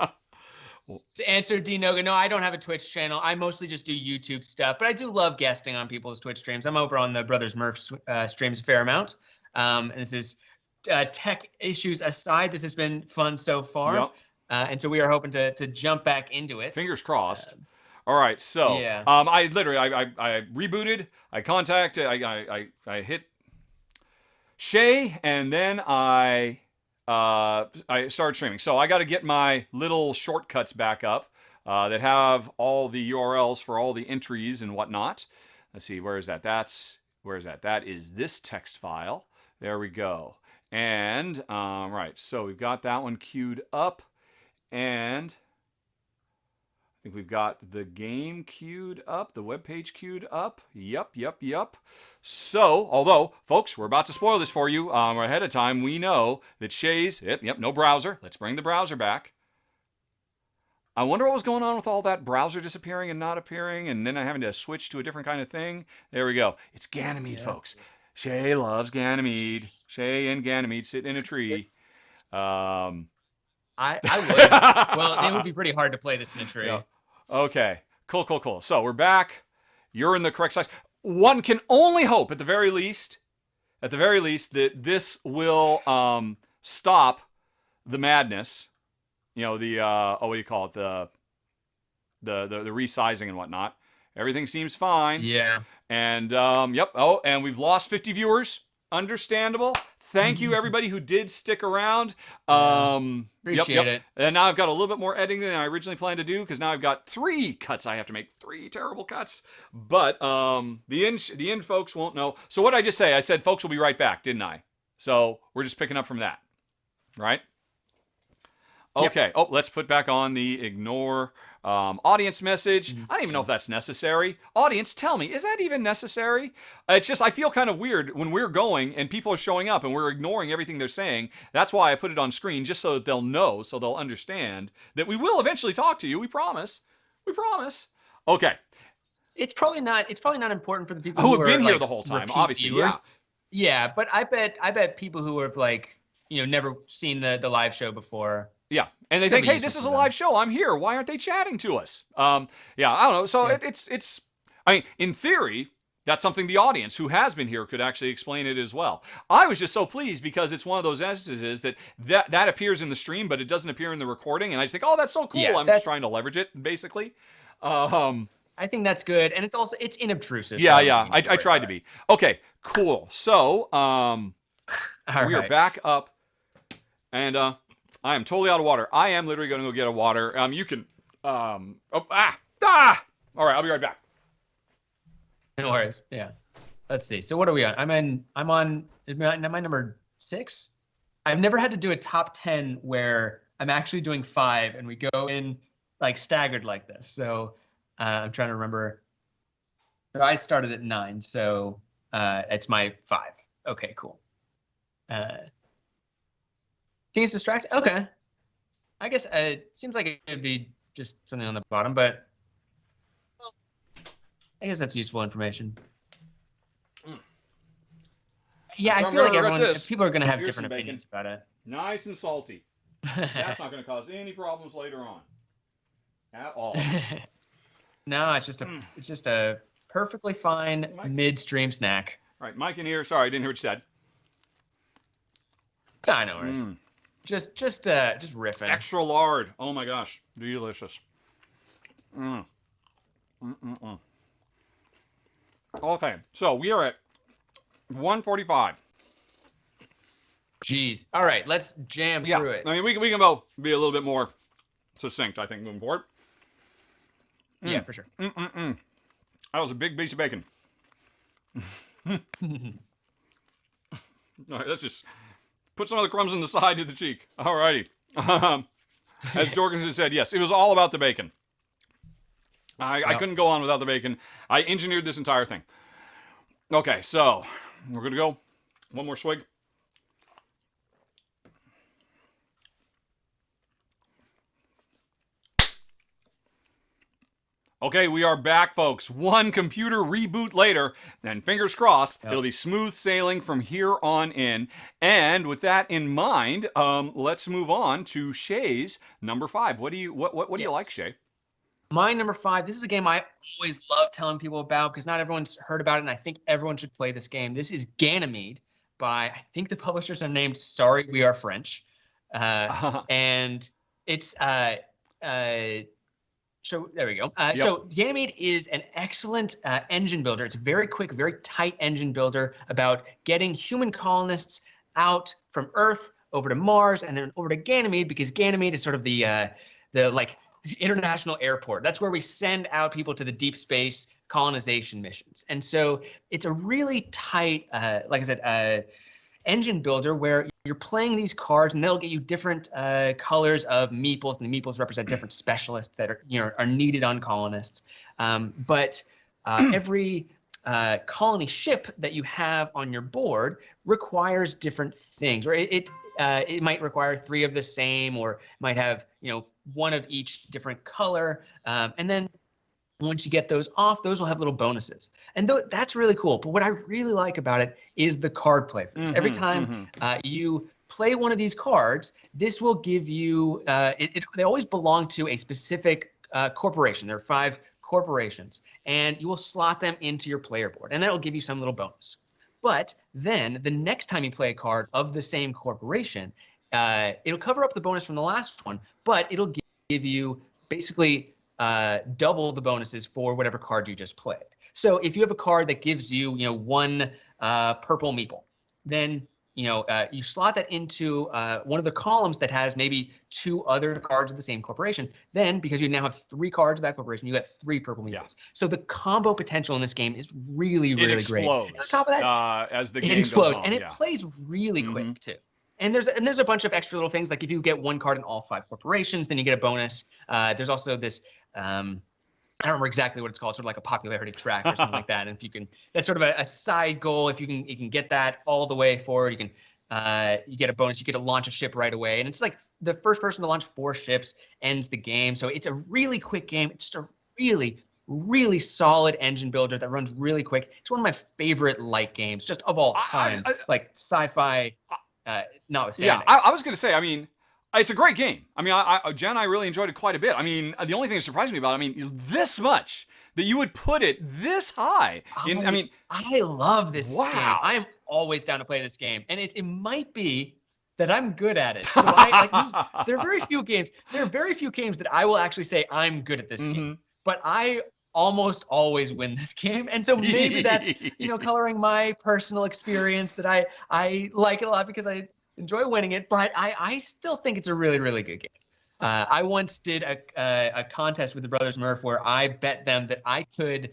to answer D Noga, no, I don't have a Twitch channel. I mostly just do YouTube stuff, but I do love guesting on people's Twitch streams. I'm over on the Brothers Murph streams a fair amount. And this is tech issues aside, this has been fun so far. Yep. And so we are hoping to jump back into it. Fingers crossed. All right, so yeah. I literally I rebooted, I hit Shea, and then I started streaming. So I got to get my little shortcuts back up that have all the URLs for all the entries and whatnot. Let's see, where is that? Where is that? That is this text file. There we go. And right, so we've got that one queued up, and I think we've got the game queued up, the web page queued up. Yep. So, although, folks, we're about to spoil this for you ahead of time. We know that Shea's, no browser. Let's bring the browser back. I wonder what was going on with all that browser disappearing and not appearing, and then having to switch to a different kind of thing. There we go. It's Ganymede, folks. Shea loves Ganymede. Shea and Ganymede sit in a tree. I would. Well, it would be pretty hard to play this in a tree. Yeah. Okay. Cool. So we're back. You're in the correct size. One can only hope, at the very least, that this will stop the madness. You know, the what do you call it? The resizing and whatnot. Everything seems fine. Yeah. And yep. Oh, and we've lost 50 viewers. Understandable. Thank you, everybody who did stick around. Appreciate it. And now I've got a little bit more editing than I originally planned to do, because now I've got 3 cuts. I have to make 3 terrible cuts. But the end folks won't know. So what did I just say? I said folks will be right back, didn't I? So we're just picking up from that, right? Okay. Yep. Oh, let's put back on the ignore audience message. I don't even know if that's necessary. Audience, tell me, is that even necessary? It's just, I feel kind of weird when we're going and people are showing up and we're ignoring everything they're saying. That's why I put it on screen, just so that they'll know, so they'll understand that we will eventually talk to you. We promise. Okay. It's probably not important for the people who who have been are, here like, the whole time, repeat obviously. viewers. Yeah. Yeah, but I bet people who have, like, never seen the live show before. Yeah, and they think, hey, this is a live show. I'm here. Why aren't they chatting to us? Yeah, I don't know. So it's. I mean, in theory, that's something the audience who has been here could actually explain it as well. I was just so pleased because it's one of those instances that appears in the stream, but it doesn't appear in the recording, and I just think, oh, that's so cool. Yeah, I'm just trying to leverage it, basically. I think that's good, and it's inobtrusive. Yeah. I tried to be. Okay, cool. So we are back up, and I am totally out of water. I am literally going to go get a water. You can. All right, I'll be right back. No worries. Yeah. Let's see. So what are we on? I'm on. Am I number 6? I've never had to do a top 10 where I'm actually doing 5 and we go in like staggered like this. So I'm trying to remember. So I started at 9, so it's my 5. Okay, cool. Things distracted. Okay. I guess it seems like it could be just something on the bottom, but well, I guess that's useful information. Yeah, I feel like people are going to have different opinions about it. Nice and salty. That's not going to cause any problems later on at all. No, it's just a perfectly fine midstream snack. All right, Mike in here. Sorry, I didn't hear what you said. I know. Just riffing. Extra lard. Oh my gosh, delicious. Okay, so we are at 1:45. Jeez. All right, let's jam through it. I mean, we can both be a little bit more succinct, I think, moving forward. Yeah, for sure. That was a big piece of bacon. All right, let's just put some of the crumbs on the side of the cheek. All righty. As Jorgensen said, yes, it was all about the bacon. I couldn't go on without the bacon. I engineered this entire thing. Okay, so we're going to go. One more swig. Okay, we are back, folks. One computer reboot later, then fingers crossed, it'll be smooth sailing from here on in. And with that in mind, let's move on to Shea's number 5. What do you like, Shea? My number 5. This is a game I always love telling people about because not everyone's heard about it, and I think everyone should play this game. This is Ganymede by, I think the publishers are named Sorry We Are French, and it's So there we go. So Ganymede is an excellent engine builder. It's a very quick, very tight engine builder about getting human colonists out from Earth over to Mars and then over to Ganymede, because Ganymede is sort of the like international airport. That's where we send out people to the deep space colonization missions. And so it's a really tight, like I said, engine builder where you're playing these cards, and they'll get you different colors of meeples, and the meeples represent different specialists that are needed on colonists. But every colony ship that you have on your board requires different things, or it might require 3 of the same, or might have 1 of each different color, and then once you get those off, those will have little bonuses. And that's really cool. But what I really like about it is the card play for this. Every time you play one of these cards, this will give you, they always belong to a specific corporation. There are 5 corporations, and you will slot them into your player board, and that'll give you some little bonus. But then the next time you play a card of the same corporation, it'll cover up the bonus from the last one, but it'll give you basically double the bonuses for whatever card you just played. So if you have a card that gives you, 1 purple meeple, then you slot that into one of the columns that has maybe 2 other cards of the same corporation. Then, because you now have 3 cards of that corporation, you get 3 purple meeples. Yeah. So the combo potential in this game is really, really great. And on top of that, as the game it explodes, goes on, and it plays really quick too. And there's a bunch of extra little things, like if you get 1 card in all 5 corporations, then you get a bonus. There's also this, I don't remember exactly what it's called, sort of like a popularity track or something like that. And if you can, that's sort of a side goal. If you can get that all the way forward, you get a bonus. You get to launch a ship right away. And it's like the first person to launch 4 ships ends the game. So it's a really quick game. It's just a really, really solid engine builder that runs really quick. It's one of my favorite light games just of all time, like sci-fi. Notwithstanding. Yeah, I was going to say, I mean, it's a great game. I mean, Jen and I really enjoyed it quite a bit. I mean, the only thing that surprised me about it, I mean, this much, that you would put it this high. I love this game. I am always down to play this game. And it might be that I'm good at it. So there are very few games. There are very few games that I will actually say I'm good at this game. But I almost always win this game. And so maybe that's, coloring my personal experience, that I like it a lot because I enjoy winning it, but I still think it's a really, really good game. I once did a contest with the Brothers Murph where I bet them that I could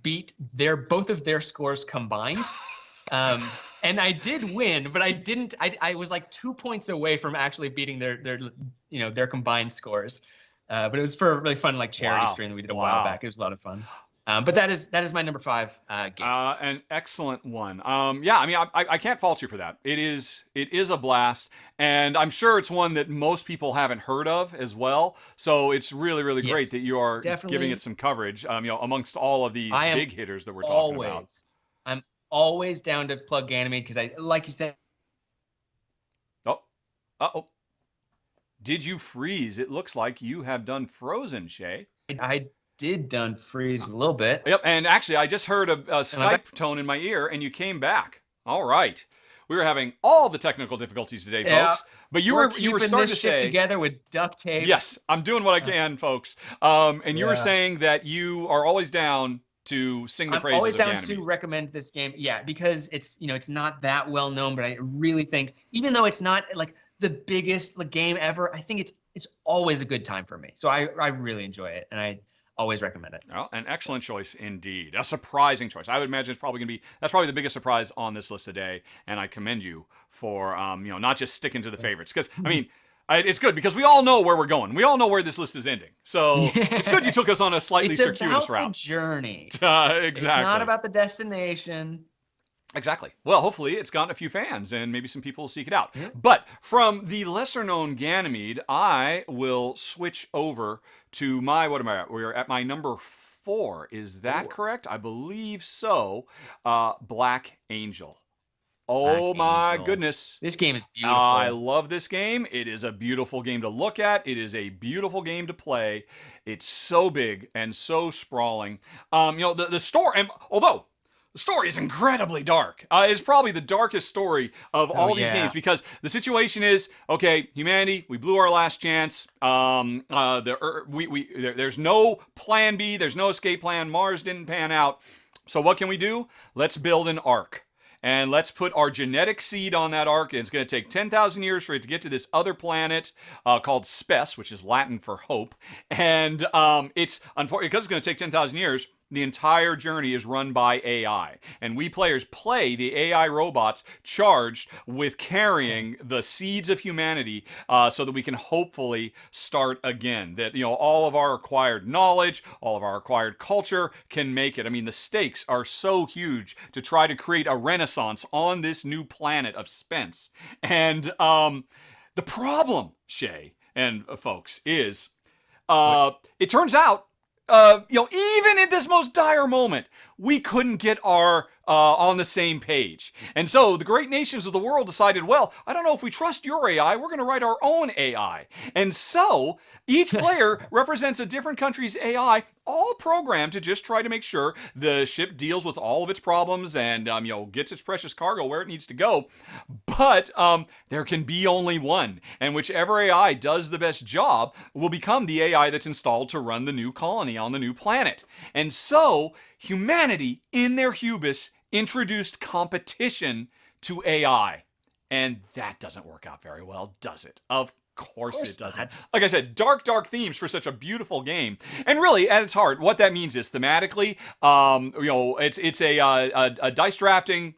beat both of their scores combined. And I did win, but I didn't, I was like 2 points away from actually beating their combined scores. But it was for a really fun charity stream that we did a while back. It was a lot of fun. But that is my number 5 game. An excellent one. Yeah, I mean, I can't fault you for that. It is a blast, and I'm sure it's one that most people haven't heard of as well. So it's really, really great that you are giving it some coverage. Amongst all of these big hitters that we're talking about. I'm always down to plug Ganymede because like you said. Oh. Did you freeze? It looks like you have done frozen, Shea. I did done freeze a little bit. Yep, and actually I just heard a Skype tone in my ear and you came back. All right. We were having all the technical difficulties today, folks. But you were starting to say together with duct tape. Yes, I'm doing what I can, folks. And you were saying that you are always down to sing the praises of Ganymede. I'm always down to recommend this game. Yeah, because it's it's not that well known, but I really think, even though it's not the biggest game ever, I think it's always a good time for me. So I really enjoy it, and I always recommend it. Well, an excellent choice indeed. A surprising choice. I would imagine it's probably going to be, that's probably the biggest surprise on this list today, and I commend you for not just sticking to the favorites, because I mean, it's good because we all know where we're going. We all know where this list is ending. So it's good you took us on a slightly circuitous route. It's about the journey. Exactly. It's not about the destination. Exactly. Well, hopefully it's gotten a few fans and maybe some people will seek it out. Yeah. But from the lesser known Ganymede, I will switch over to what am I at? We're at my number 4. Is that correct? I believe so. Black Angel. Oh my goodness. This game is beautiful. I love this game. It is a beautiful game to look at. It is a beautiful game to play. It's so big and so sprawling. The story, and although the story is incredibly dark. It's probably the darkest story of all these games, because the situation is, okay, humanity, we blew our last chance. There's no plan B. There's no escape plan. Mars didn't pan out. So what can we do? Let's build an ark. And let's put our genetic seed on that ark. It's going to take 10,000 years for it to get to this other planet called Spes, which is Latin for hope. And it's unfortunate because it's going to take 10,000 years. the entire journey is run by AI. And we players play the AI robots charged with carrying the seeds of humanity so that we can hopefully start again. That, all of our acquired knowledge, all of our acquired culture can make it. I mean, the stakes are so huge to try to create a renaissance on this new planet of Spence. And the problem, Shea and folks, is it turns out, even in this most dire moment, we couldn't get our on the same page. And so the great nations of the world decided, well, I don't know if we trust your AI, we're going to write our own AI. And so each player represents a different country's AI, all programmed to just try to make sure the ship deals with all of its problems and, gets its precious cargo where it needs to go. But there can be only one. And whichever AI does the best job will become the AI that's installed to run the new colony on the new planet. And so humanity, in their hubris, introduced competition to AI. And that doesn't work out very well, does it? Of course it doesn't. Not. Like I said, dark themes for such a beautiful game. And really, at its heart, what that means is thematically, it's a dice drafting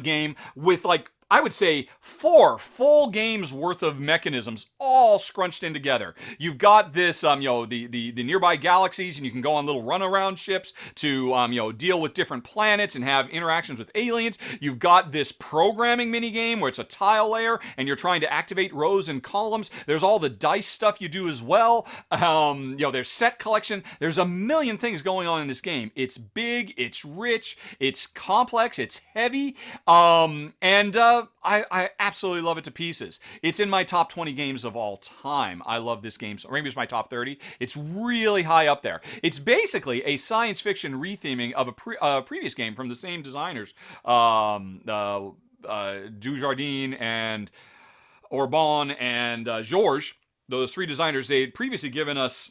game with, like, I would say 4 full games worth of mechanisms all scrunched in together. You've got this, the nearby galaxies, and you can go on little runaround ships to, deal with different planets and have interactions with aliens. You've got this programming minigame where it's a tile layer and you're trying to activate rows and columns. There's all the dice stuff you do as well. There's set collection. There's a million things going on in this game. It's big, it's rich, it's complex, it's heavy, I absolutely love it to pieces. It's in my top 20 games of all time. I love this game. Maybe it's my top 30. It's really high up there. It's basically a science fiction retheming of a previous game from the same designers, Dujardin and Orban and Georges. Those 3 designers, they'd previously given us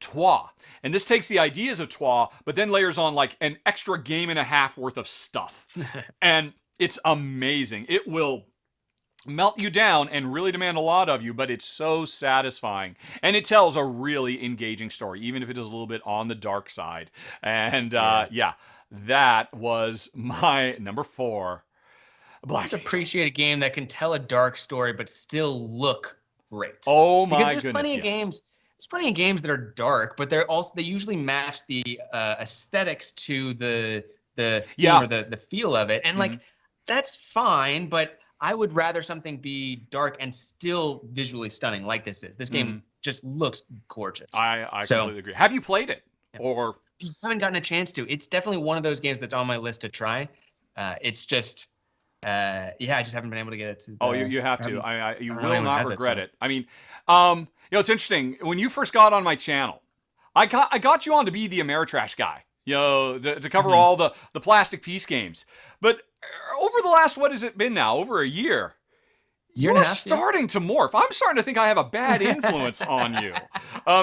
Trois. And this takes the ideas of Trois, but then layers on like an extra game and a half worth of stuff. And it's amazing. It will melt you down and really demand a lot of you, but it's so satisfying. And it tells a really engaging story, even if it is a little bit on the dark side. And that was my number 4. Black Angel. I appreciate a game that can tell a dark story but still look great. Oh my goodness! There's plenty of games that are dark, but they usually match the aesthetics to the theme or the feel of it, and like that's fine. But I would rather something be dark and still visually stunning, like this is. This game just looks gorgeous. I completely agree. Have you played it? Yeah. Or you haven't gotten a chance to? It's definitely one of those games that's on my list to try. It's just. I just haven't been able to get it to. You have to. You will not regret it. I mean, it's interesting. When you first got on my channel, I got you on to be the Ameritrash guy. To cover all the plastic piece games. But over the last, what has it been now? Over a year. You're starting to morph. I'm starting to think I have a bad influence on you.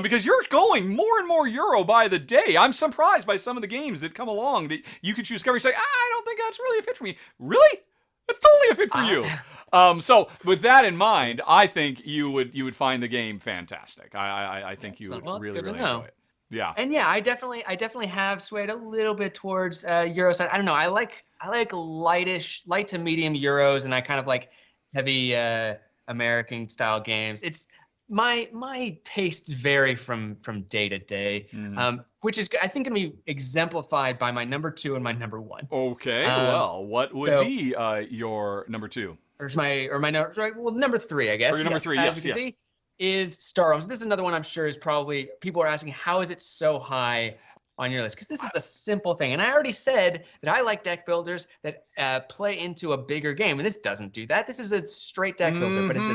Because you're going more and more Euro by the day. I'm surprised by some of the games that come along that you could choose cover and say, I don't think that's really a fit for me. Really? It's totally a fit for you. So with that in mind, I think you would find the game fantastic. I think you would really enjoy it. Yeah. And I definitely have swayed a little bit towards Euro side. I don't know. I like light to medium Euros, and I kind of like heavy American style games. It's my tastes vary from day to day, which is I think gonna be exemplified by my number 2 and my number 1. Okay, well, what would be your number 2? Or my number? Right, well, number 3, I guess. Or your number 3, as we can see, is Star Realms. This is another one I'm sure is probably people are asking how is it so high on your list, because this is a simple thing. And I already said that I like deck builders that play into a bigger game, and this doesn't do that. This is a straight deck builder, but it is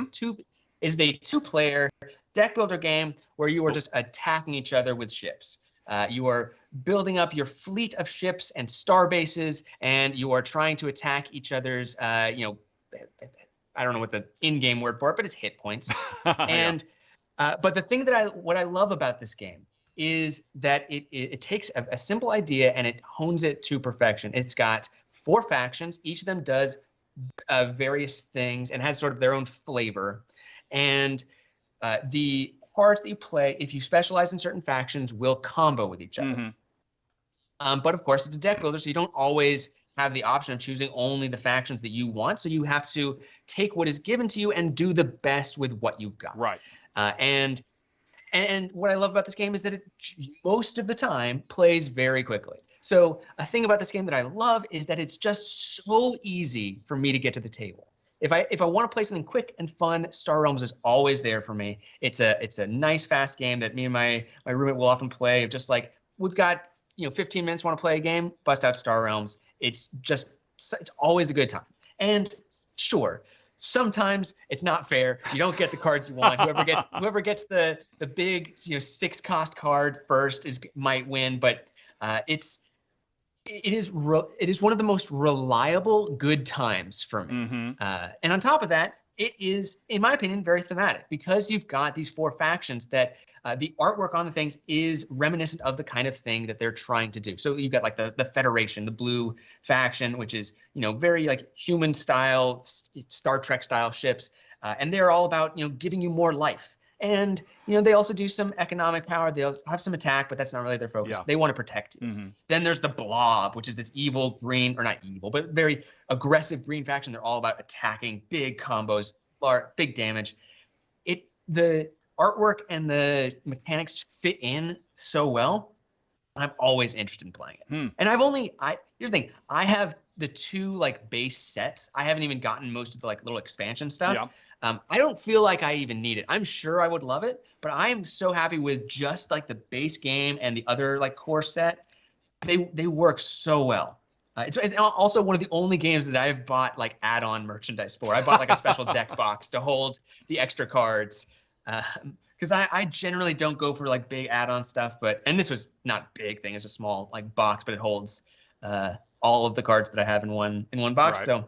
a 2-player deck builder game where you are just attacking each other with ships. You are building up your fleet of ships and star bases, and you are trying to attack each other's, I don't know what the in-game word for it, but it's hit points. And but the thing that what I love about this game is that it takes a simple idea and it hones it to perfection. It's got 4 factions. Each of them does various things and has sort of their own flavor. And the cards that you play, if you specialize in certain factions, will combo with each other. But of course, it's a deck builder, so you don't always have the option of choosing only the factions that you want. So you have to take what is given to you and do the best with what you've got. Right. And what I love about this game is that it most of the time plays very quickly. So a thing about this game that I love is that it's just so easy for me to get to the table. If I want to play something quick and fun, Star Realms is always there for me. It's a nice fast game that me and my roommate will often play. Just like we've got 15 minutes, want to play a game, bust out Star Realms. It's always a good time. And sure, sometimes it's not fair. You don't get the cards you want. Whoever gets the big 6-cost card first might win. But it is one of the most reliable good times for me. Mm-hmm. And on top of that, it is, in my opinion, very thematic because you've got these 4 factions that the artwork on the things is reminiscent of the kind of thing that they're trying to do. So you've got like the Federation, the blue faction, which is, very like human style, Star Trek style ships. And they're all about, giving you more life. And, they also do some economic power. They'll have some attack, but that's not really their focus. Yeah. They want to protect you. Mm-hmm. Then there's the Blob, which is this evil green, or not evil, but very aggressive green faction. They're all about attacking, big combos, big damage. The artwork and the mechanics fit in so well. I'm always interested in playing it. And here's the thing. I have the 2 like base sets. I haven't even gotten most of the like little expansion stuff. Yeah. I don't feel like I even need it. I'm sure I would love it, but I'm so happy with just like the base game and the other like core set. They work so well. It's also one of the only games that I've bought like add-on merchandise for. I bought like a special deck box to hold the extra cards. Because I generally don't go for like big add-on stuff, and this was not a big thing. It's a small like box, but it holds all of the cards that I have in one box. Right.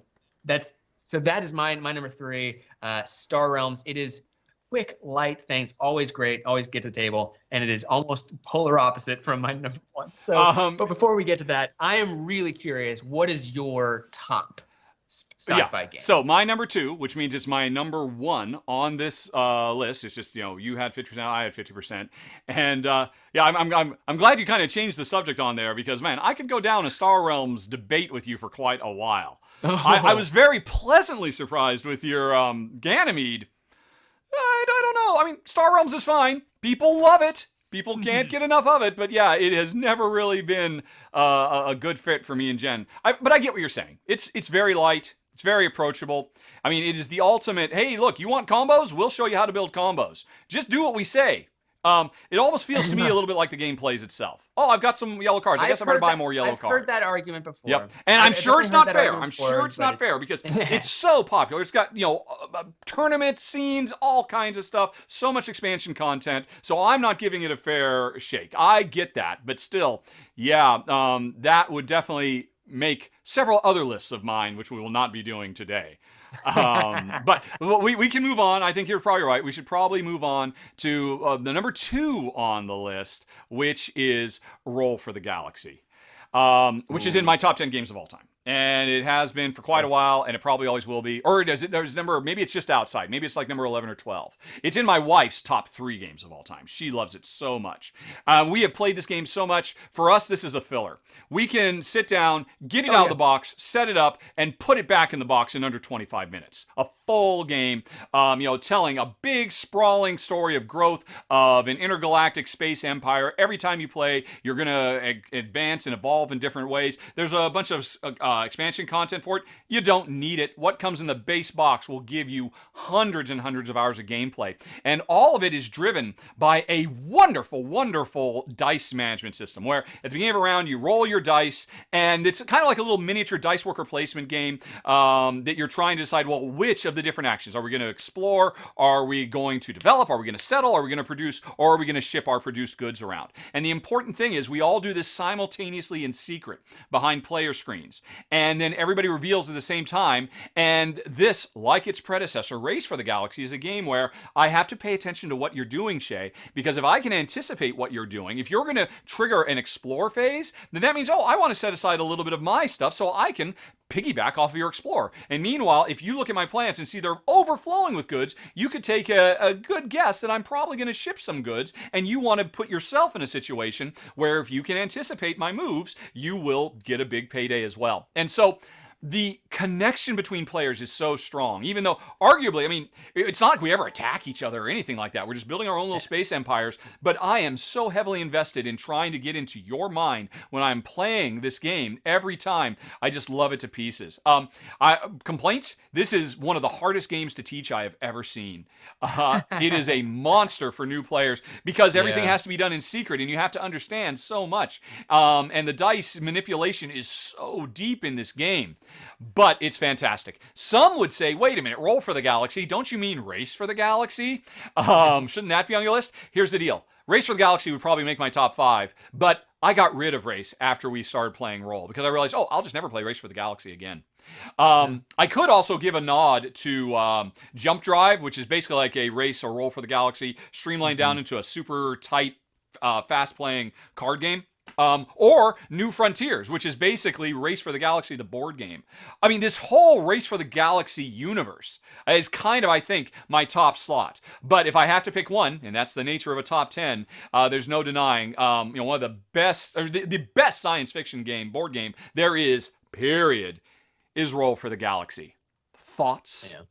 So that is my number 3, Star Realms. It is quick, light things, always great, always get to the table, and it is almost polar opposite from my number 1. So, but before we get to that, I am really curious. What is your top sci-fi game? So my number 2, which means it's my number 1 on this list. It's just you had 50%, I had 50%, and I'm glad you kind of changed the subject on there because man, I could go down a Star Realms debate with you for quite a while. I was very pleasantly surprised with your Ganymede. I don't know. I mean, Star Realms is fine. People love it. People can't get enough of it, but yeah, it has never really been a good fit for me and Jen. But I get what you're saying. It's very light. It's very approachable. I mean, it is the ultimate, hey, look, you want combos? We'll show you how to build combos. Just do what we say. It almost feels to me a little bit like the game plays itself. Oh, I've got some yellow cards. I guess I better buy more yellow cards. I've heard that argument before. Yep. And I'm sure it's not fair. I'm sure it's not fair because it's so popular. It's got, tournament scenes, all kinds of stuff, so much expansion content. So I'm not giving it a fair shake. I get that. But still, that would definitely make several other lists of mine, which we will not be doing today. But we can move on. I think you're probably right. We should probably move on to the number 2 on the list, which is Roll for the Galaxy, which is in my top 10 games of all time. And it has been for quite a while, and it probably always will be. Or maybe it's just outside. Maybe it's like number 11 or 12. It's in my wife's top 3 games of all time. She loves it so much. We have played this game so much. For us, this is a filler. We can sit down, get it out of the box, set it up, and put it back in the box in under 25 minutes. A full game, telling a big, sprawling story of growth of an intergalactic space empire. Every time you play, you're going to advance and evolve in different ways. There's a bunch of expansion content for it. You don't need it. What comes in the base box will give you hundreds and hundreds of hours of gameplay. And all of it is driven by a wonderful, wonderful dice management system where at the beginning of a round, you roll your dice, and it's kind of like a little miniature dice worker placement game that you're trying to decide, well, which of the different actions? Are we going to explore? Are we going to develop? Are we going to settle? Are we going to produce? Or are we going to ship our produced goods around? And the important thing is we all do this simultaneously in secret behind player screens. And then everybody reveals at the same time. And this, like its predecessor, Race for the Galaxy, is a game where I have to pay attention to what you're doing, Shea, because if I can anticipate what you're doing, if you're going to trigger an explore phase, then that means, I want to set aside a little bit of my stuff so I can piggyback off of your explorer. And meanwhile, if you look at my plants and see they're overflowing with goods, you could take a good guess that I'm probably going to ship some goods, and you want to put yourself in a situation where if you can anticipate my moves, you will get a big payday as well. And so the connection between players is so strong, even though arguably, I mean, it's not like we ever attack each other or anything like that. We're just building our own little space empires. But I am so heavily invested in trying to get into your mind when I'm playing this game every time. I just love it to pieces. Complaints? This is one of the hardest games to teach I have ever seen. It is a monster for new players because everything has to be done in secret and you have to understand so much. And the dice manipulation is so deep in this game. But it's fantastic. Some would say, wait a minute, roll for the galaxy. Don't you mean race for the galaxy? Shouldn't that be on your list? Here's the deal. Race for the Galaxy would probably make my top 5, but I got rid of Race after we started playing Roll because I realized, I'll just never play Race for the Galaxy again. I could also give a nod to Jump Drive, which is basically like a Race or Roll for the Galaxy streamlined down into a super tight, fast-playing card game. Or New Frontiers, which is basically Race for the Galaxy, the board game. I mean, this whole Race for the Galaxy universe is kind of, I think, my top slot. But if I have to pick one, and that's the nature of a top 10, there's no denying, one of the best, or the best science fiction game, board game there is, period, is Roll for the Galaxy. Thoughts? Yeah.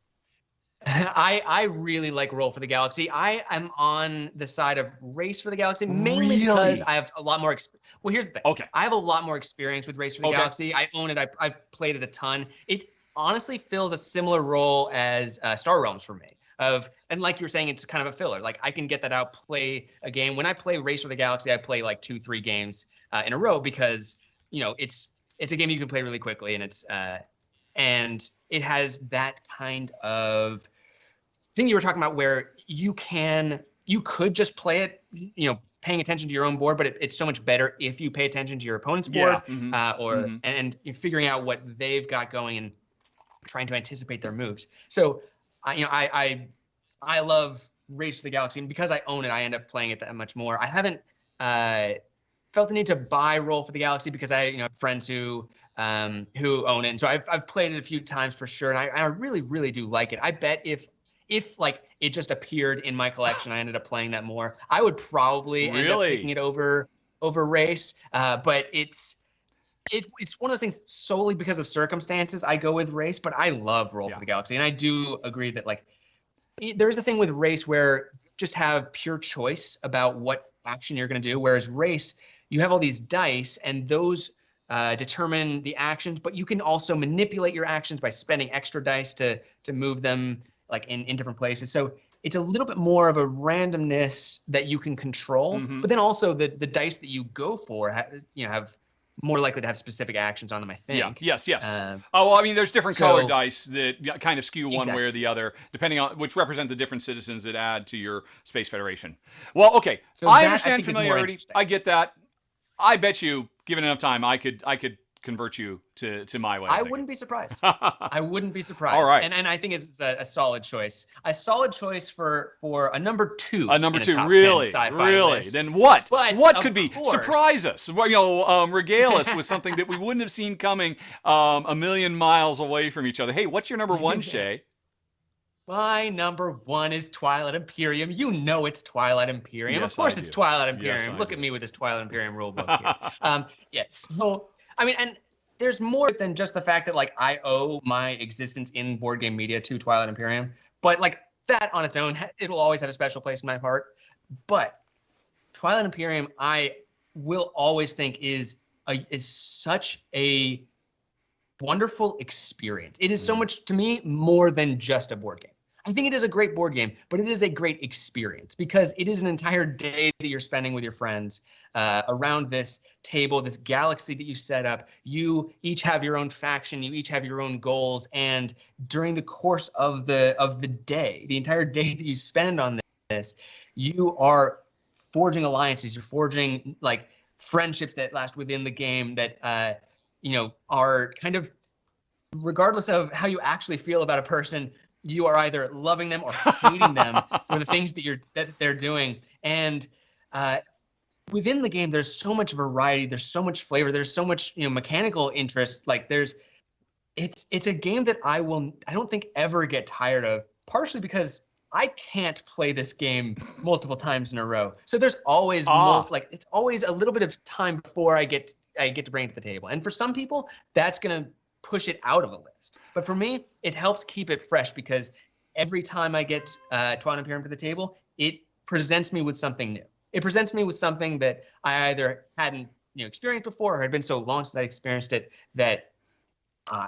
I really like Roll for the Galaxy. I am on the side of Race for the Galaxy mainly because I have a lot more. Well, here's the thing. Okay. I have a lot more experience with Race for the Galaxy. I own it. I've played it a ton. It honestly fills a similar role as Star Realms for me. And like you were saying, it's kind of a filler. Like I can get that out, play a game. When I play Race for the Galaxy, I play like 2-3 games in a row because it's a game you can play really quickly, and it has that kind of thing you were talking about where you could just play it, paying attention to your own board, but it's so much better if you pay attention to your opponent's board, and you're figuring out what they've got going and trying to anticipate their moves. So, I love Race for the Galaxy, and because I own it, I end up playing it that much more. I haven't felt the need to buy Roll for the Galaxy because I have friends who own it, and so I've played it a few times for sure, and I really, really do like it. I bet if like it just appeared in my collection, I ended up playing that more, I would probably end up picking it over Race. But it's one of those things solely because of circumstances. I go with Race, but I love Roll for the Galaxy, and I do agree that like there's the thing with Race where you just have pure choice about what action you're going to do, whereas Race, you have all these dice, and those determine the actions, but you can also manipulate your actions by spending extra dice to move them like in different places. So it's a little bit more of a randomness that you can control, but then also the dice that you go for have more likely to have specific actions on them, I think. Yeah. Yes. There's different colored dice that kind of skew one way or the other, depending on which represent the different citizens that add to your Space Federation. Well, okay. So I understand familiarity. I get that. I bet you, given enough time, I could convert you to my way. I wouldn't be surprised. I wouldn't be surprised. All right. And I think it's a solid choice. A solid choice for a number 2. A number 2, really? Really? List. Then what? But what could be? Surprise us. Regale us with something that we wouldn't have seen coming a million miles away from each other. Hey, what's your number 1, Shea? My number 1 is Twilight Imperium. You know it's Twilight Imperium. Yes, of course it's Twilight Imperium. Yes, Look at me with this Twilight Imperium rulebook here. Yes. So, and there's more than just the fact that like I owe my existence in board game media to Twilight Imperium, but like that on its own, it will always have a special place in my heart. But Twilight Imperium, I will always think is such a wonderful experience. It is so much to me more than just a board game. I think it is a great board game, but it is a great experience because it is an entire day that you're spending with your friends around this table, this galaxy that you set up. You each have your own faction, you each have your own goals, and during the course of the day, the entire day that you spend on this, you are forging alliances. You're forging like friendships that last within the game that are kind of regardless of how you actually feel about a person. You are either loving them or hating them for the things that they're doing. And within the game, there's so much variety. There's so much flavor. There's so much mechanical interest. Like there's it's a game that I don't think ever get tired of, partially because I can't play this game multiple times in a row. So there's always like it's always a little bit of time before I get to bring it to the table. And for some people, that's gonna push it out of a list. But for me, it helps keep it fresh because every time I get Twilight Imperium to the table, it presents me with something new. It presents me with something that I either hadn't experienced before or had been so long since I experienced it that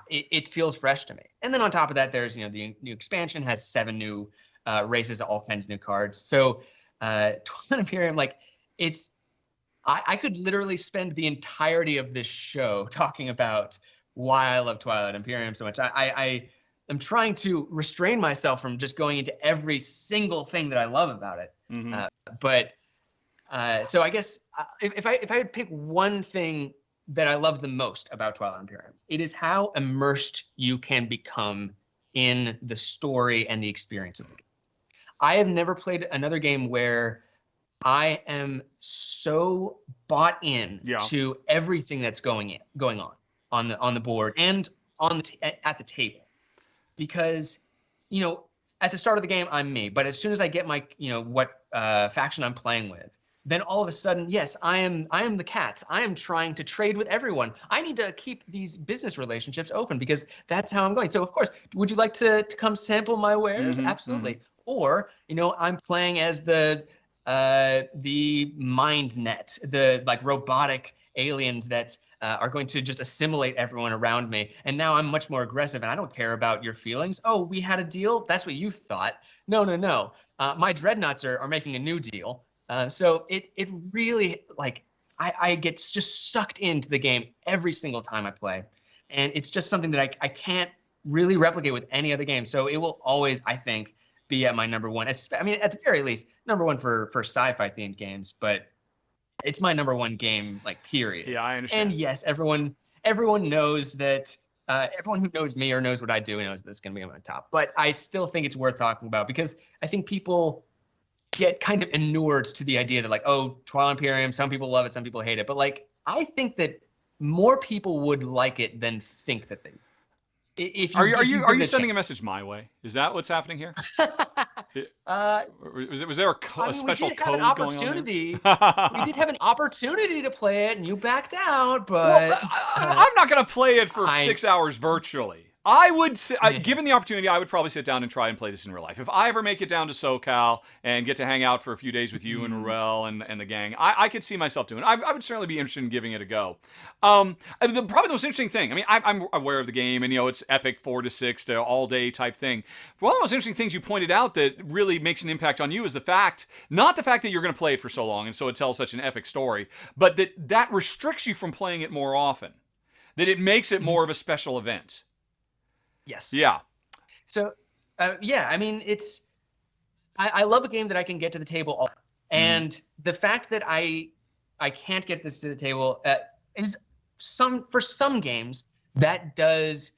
it feels fresh to me. And then on top of that, there's the new expansion has 7 new races, all kinds of new cards. So Twilight Imperium, like I could literally spend the entirety of this show talking about why I love Twilight Imperium so much. I am trying to restrain myself from just going into every single thing that I love about it. So I guess if I had to pick one thing that I love the most about Twilight Imperium, it is how immersed you can become in the story and the experience of the game. I have never played another game where I am so bought in to everything that's going on the board and at the table, because at the start of the game I'm me, but as soon as I get my what faction I'm playing with, then all of a sudden, yes, I am the cats. I am trying to trade with everyone. I need to keep these business relationships open because that's how I'm going. So of course, would you like to come sample my wares? Absolutely. Or I'm playing as the mind net, the robotic aliens that are going to just assimilate everyone around me. And now I'm much more aggressive and I don't care about your feelings. Oh, we had a deal? That's what you thought. No. My dreadnoughts are making a new deal. So it really, I get just sucked into the game every single time I play. And it's just something that I can't really replicate with any other game. So it will always, I think, be at my number one. I mean, at the very least, number one for sci-fi themed games, but it's my number one game, period. Yeah, I understand. And yes, everyone knows that, everyone who knows me or knows what I do knows that's going to be on my top. But I still think it's worth talking about because I think people get kind of inured to the idea that Twilight Imperium, some people love it, some people hate it. But I think that more people would like it than think that they would. Are you sending a message my way? Is that what's happening here? Was there a special code going on there? We did have an opportunity to play it, and you backed out. But I'm not going to play it for 6 hours virtually. I would, given the opportunity, I would probably sit down and try and play this in real life. If I ever make it down to SoCal and get to hang out for a few days with you and Rel and the gang, I could see myself doing it. I would certainly be interested in giving it a go. Probably the most interesting thing, I mean, I'm aware of the game, and it's epic 4 to 6 to all day type thing. One of the most interesting things you pointed out that really makes an impact on you is not the fact that you're going to play it for so long and so it tells such an epic story, but that restricts you from playing it more often. That it makes it more of a special event. Yes. Yeah. So, I mean, I love a game that I can get to the table all. And the fact that I can't get this to the table is for some games that does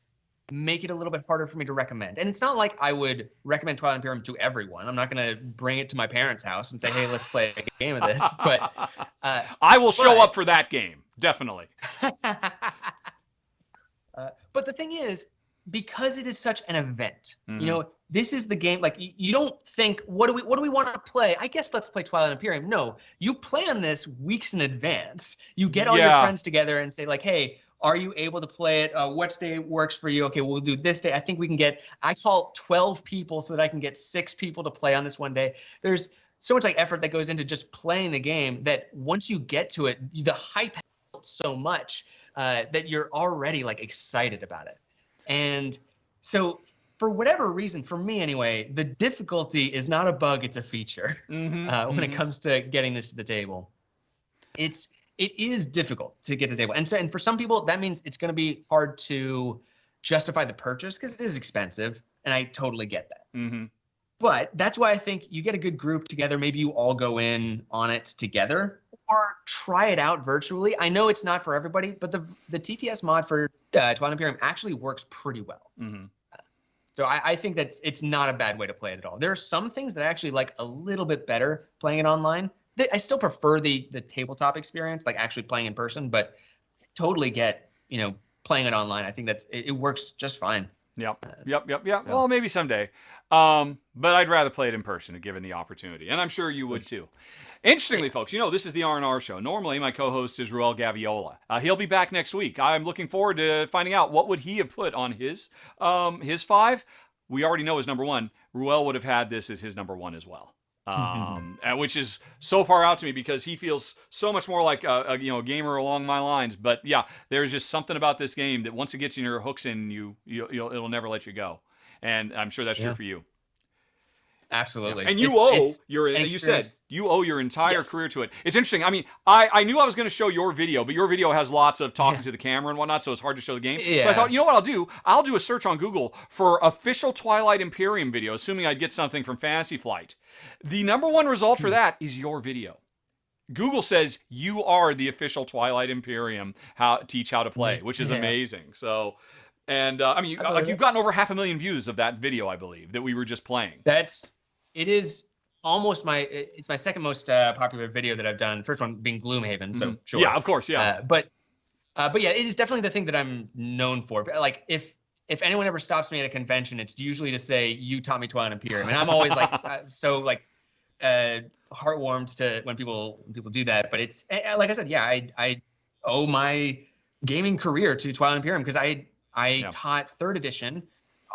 make it a little bit harder for me to recommend. And it's not like I would recommend Twilight Imperium to everyone. I'm not going to bring it to my parents' house and say, hey, let's play a game of this. But I will show up for that game. Definitely. But the thing is, because it is such an event, this is the game. You don't think, what do we want to play? I guess let's play Twilight Imperium. No, you plan this weeks in advance. You get all your friends together and say hey, are you able to play it? What day works for you? Okay, we'll do this day. I think we can I call 12 people so that I can get 6 people to play on this one day. There's so much effort that goes into just playing the game that once you get to it, the hype has built so much that you're already excited about it. And so for whatever reason, for me anyway, the difficulty is not a bug, it's a feature when it comes to getting this to the table. It is difficult to get to the table. And for some people, that means it's going to be hard to justify the purchase because it is expensive, and I totally get that. But that's why I think you get a good group together. Maybe you all go in on it together or try it out virtually. I know it's not for everybody, but the TTS mod for Twilight Imperium actually works pretty well. So I think that it's not a bad way to play it at all. There are some things that I actually like a little bit better playing it online. I still prefer the tabletop experience, actually playing in person, but totally get, playing it online. I think it works just fine. Yep. So. Well, maybe someday. But I'd rather play it in person, given the opportunity, and I'm sure you would too. Interestingly, folks, this is the R&R Show. Normally, my co-host is Ruel Gaviola. He'll be back next week. I'm looking forward to finding out what would he have put on his 5. We already know his number 1. Ruel would have had this as his number 1 as well. Which is so far out to me because he feels so much more like a gamer along my lines. But yeah, there's just something about this game that once it gets in your hooks in, it'll never let you go. And I'm sure that's true for you. Absolutely. And you owe your entire career to it. It's interesting. I mean, I knew I was going to show your video, but your video has lots of talking to the camera and whatnot, so it's hard to show the game. Yeah. So I thought, you know what I'll do? I'll do a search on Google for official Twilight Imperium video, assuming I'd get something from Fantasy Flight. The number 1 result for that is your video. Google says you are the official Twilight Imperium teach how to play, which is amazing. So, and you've gotten over 500,000 views of that video, I believe, that we were just playing. It is almost it's my second most popular video that I've done. First one being Gloomhaven, so sure. Yeah, of course, yeah. But yeah, it is definitely the thing that I'm known for. Like if anyone ever stops me at a convention, it's usually to say you taught me Twilight Imperium, and I'm always like heartwarmed to when people do that. But it's like I said, yeah, I owe my gaming career to Twilight Imperium because I taught 3rd edition.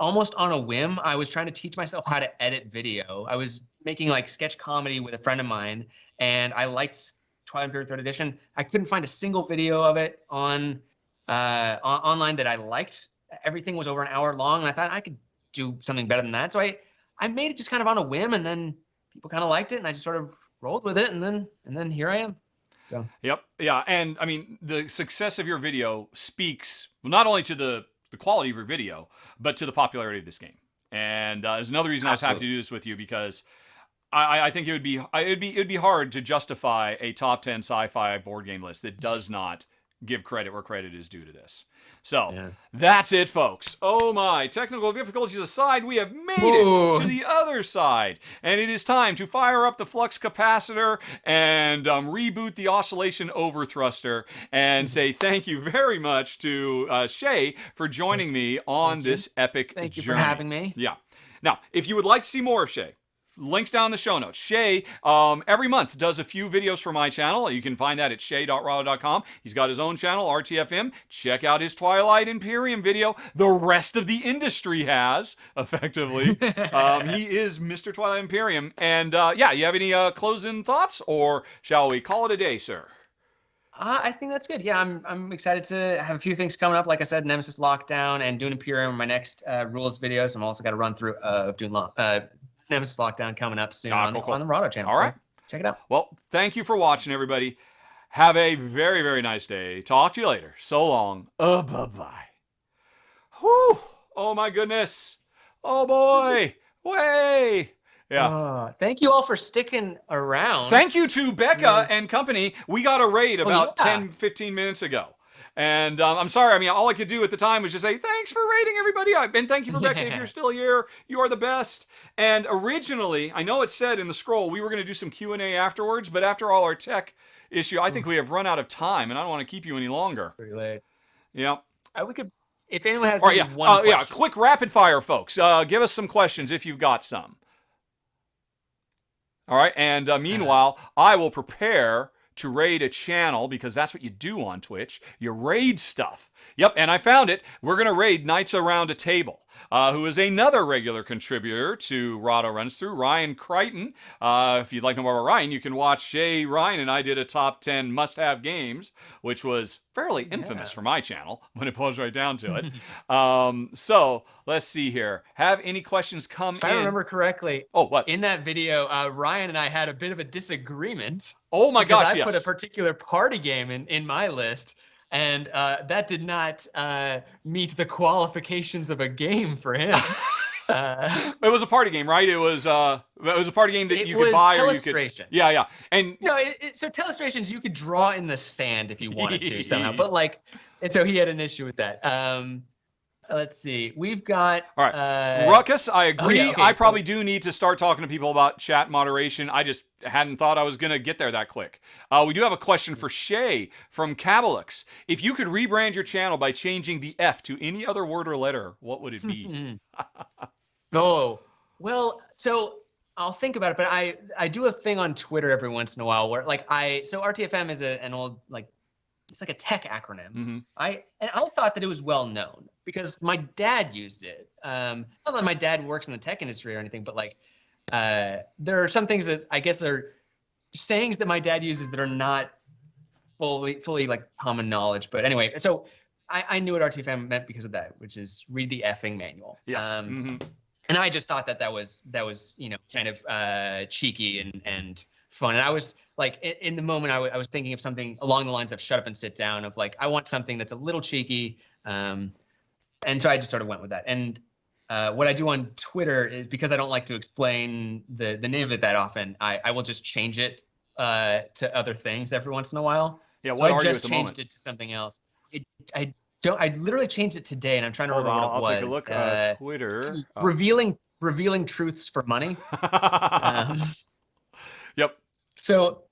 Almost on a whim, I was trying to teach myself how to edit video. I was making like sketch comedy with a friend of mine, and I liked Twilight Imperium 3rd edition. I couldn't find a single video of it on online that I liked. Everything was over an hour long, and I thought I could do something better than that. So I made it just kind of on a whim, and then people kind of liked it, and I just sort of rolled with it, and then here I am. So. Yep. Yeah, and I mean the success of your video speaks not only to the quality of your video, but to the popularity of this game. And there's another reason I was happy to do this with you because I think it'd be hard to justify a top 10 sci-fi board game list that does not give credit where credit is due to this. So that's it, folks. Oh my, technical difficulties aside, we have made it to the other side. And it is time to fire up the flux capacitor and reboot the oscillation overthruster and say thank you very much to Shea for joining me on this epic journey. Thank you for having me. Yeah. Now, if you would like to see more of Shea, links down in the show notes. Shea, every month, does a few videos for my channel. You can find that at shea.rahdo.com. He's got his own channel, RTFM. Check out his Twilight Imperium video. The rest of the industry has, effectively. He is Mr. Twilight Imperium. And, you have any closing thoughts? Or shall we call it a day, sir? I think that's good. Yeah, I'm excited to have a few things coming up. Like I said, Nemesis Lockdown and Dune Imperium are my next rules videos. I'm also got a run through of Dune Nemesis Lockdown coming up soon on the Rahdo channel. All right. So check it out. Well, thank you for watching, everybody. Have a very, very nice day. Talk to you later. So long. Bye-bye. Whew. Oh, my goodness. Oh, boy. Way. Yeah. Thank you all for sticking around. Thank you to Becca and company. We got a raid about 10, 15 minutes ago. And I'm sorry. I mean, all I could do at the time was just say, thanks for rating, everybody. And thank you, Rebecca, if you're still here. You are the best. And originally, I know it said in the scroll, we were going to do some Q&A afterwards. But after all our tech issue, I think we have run out of time. And I don't want to keep you any longer. Pretty late. Yeah. We could, if anyone has one question. Yeah, quick rapid fire, folks. Give us some questions if you've got some. All right. And meanwhile, I will prepare to raid a channel because that's what you do on Twitch. You raid stuff. Yep, and I found it. We're going to raid Knights Around a Table, who is another regular contributor to Rahdo Runs Through, Ryan Crichton. If you'd like to know more about Ryan, you can watch Shea, Ryan, and I did a top 10 must-have games, which was fairly infamous for my channel when it boils right down to it. So let's see here. Have any questions come in? If I remember correctly, what? In that video, Ryan and I had a bit of a disagreement. Oh my gosh, I put a particular party game in my list. And that did not meet the qualifications of a game for him. It was a party game, right? It was a party game that you could buy or you could. Yeah. And so Telestrations you could draw in the sand if you wanted to somehow, but and so he had an issue with that. let's see. We've got. All right. Ruckus, I agree. yeah, okay, I probably do need to start talking to people about chat moderation. I just hadn't thought I was going to get there that quick. We do have a question for Shea from Cabalix. If you could rebrand your channel by changing the F to any other word or letter, what would it be? Oh, well, so I'll think about it, but I do a thing on Twitter every once in a while where so RTFM is an old, like, it's like a tech acronym. Mm-hmm. I thought that it was well known because my dad used it. Not that my dad works in the tech industry or anything, but like there are some things that I guess are sayings that my dad uses that are not fully like common knowledge. But anyway, so I knew what RTFM meant because of that, which is read the effing manual. Yes. And I just thought that was kind of cheeky and fun. And I was like, in the moment, I was thinking of something along the lines of "shut up and sit down." Of like, I want something that's a little cheeky, and so I just sort of went with that. And what I do on Twitter is, because I don't like to explain the name of it that often, I will just change it to other things every once in a while. Yeah, so what I are you just at the changed moment? it to something else. I literally changed it today, and I'm trying to remember what it was. I'll take a look. Twitter. Revealing truths for money. Yep. So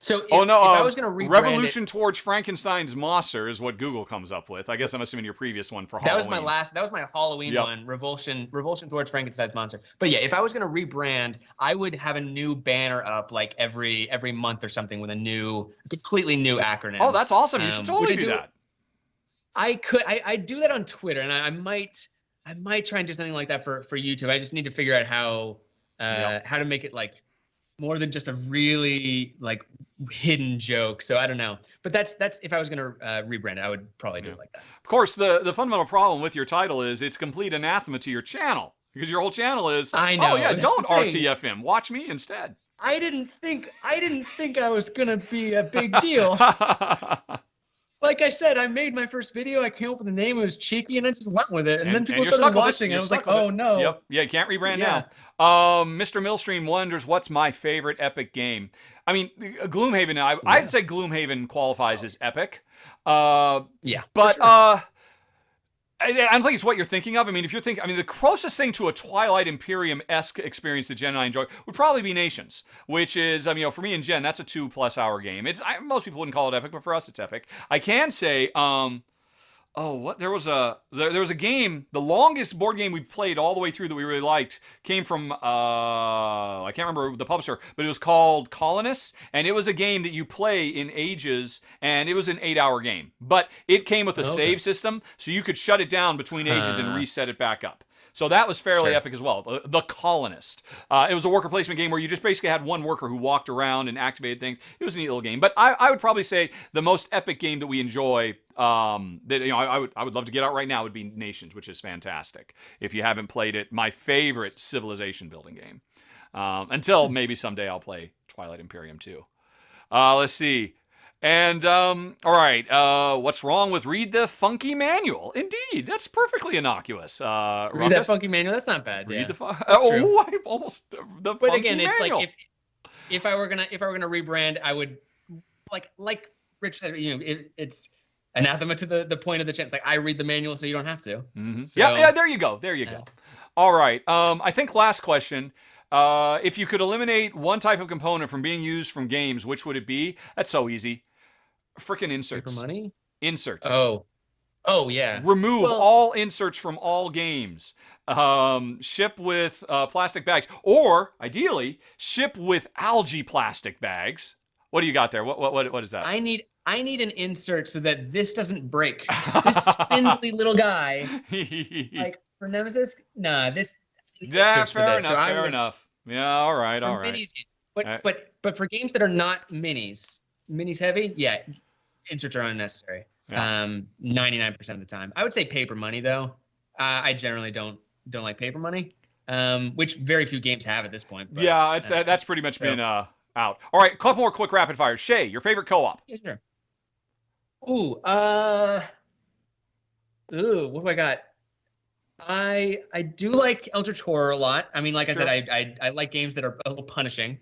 if I was going to rebrand Revolution Towards Frankenstein's Monster is what Google comes up with. I guess I'm assuming your previous one for Halloween. That was my Halloween one, Revolution Towards Frankenstein's Monster. But yeah, if I was going to rebrand, I would have a new banner up like every month or something with a completely new acronym. Oh, that's awesome. You should totally do that. I do that on Twitter, and I might try and do something like that for YouTube. I just need to figure out how to make it like more than just a really like hidden joke. So I don't know, but that's if I was going to rebrand it, I would probably do it like that. Of course, the fundamental problem with your title is it's complete anathema to your channel, because your whole channel is, I know, oh yeah, don't RTFM, watch me instead. I didn't think I was going to be a big deal. Like I said, I made my first video. I came up with a name. It was cheeky, and I just went with it. And then people started watching, and I was like, "Oh no!" Yep. Yeah, you can't rebrand now. Mr. Millstream wonders, what's my favorite epic game? I mean, Gloomhaven. I'd say Gloomhaven qualifies as epic. Yeah, but sure. I don't think it's what you're thinking of. I mean, if you're thinking, the closest thing to a Twilight Imperium-esque experience that Jen and I enjoy would probably be Nations, which is, for me and Jen, that's a 2+ hour game. Most people wouldn't call it epic, but for us, it's epic. I can say, there was a game, the longest board game we played all the way through that we really liked came from, I can't remember the publisher, but it was called Colonists, and it was a game that you play in ages, and it was an 8-hour game. But it came with a save system, so you could shut it down between ages and reset it back up. So that was fairly epic as well. The Colonist. It was a worker placement game where you just basically had one worker who walked around and activated things. It was a neat little game. But I would probably say the most epic game that we enjoy, that I would love to get out right now, would be Nations, which is fantastic. If you haven't played it, my favorite civilization building game. Until maybe someday I'll play Twilight Imperium too. Let's see. And, all right, what's wrong with read the funky manual? Indeed, that's perfectly innocuous. Read that funky manual, that's not bad. Read the I almost, the but funky again, it's manual. like, if I were gonna rebrand, I would, like Rich said, it's anathema to the point of the chance. Like, I read the manual so you don't have to. Mm-hmm. So, yeah, there you go. All right, I think last question. If you could eliminate one type of component from being used from games, which would it be? That's so easy. Freaking inserts. Paper money? Inserts. Oh yeah. Remove all inserts from all games. Ship with plastic bags, or ideally ship with algae plastic bags. What do you got there? What is that? I need an insert so that this doesn't break. This spindly little guy. Like for Nemesis, nah. Fair enough. Yeah. All right. Minis, but for games that are not minis heavy, yeah. Inserts are unnecessary. 99% of the time. I would say paper money though. I generally don't like paper money, which very few games have at this point. But, yeah, that's pretty much been out. All right, a couple more quick rapid fire. Shea, your favorite co-op? Yes, sir. Ooh, what do I got? I do like Eldritch Horror a lot. I mean, like I said, I like games that are a little punishing.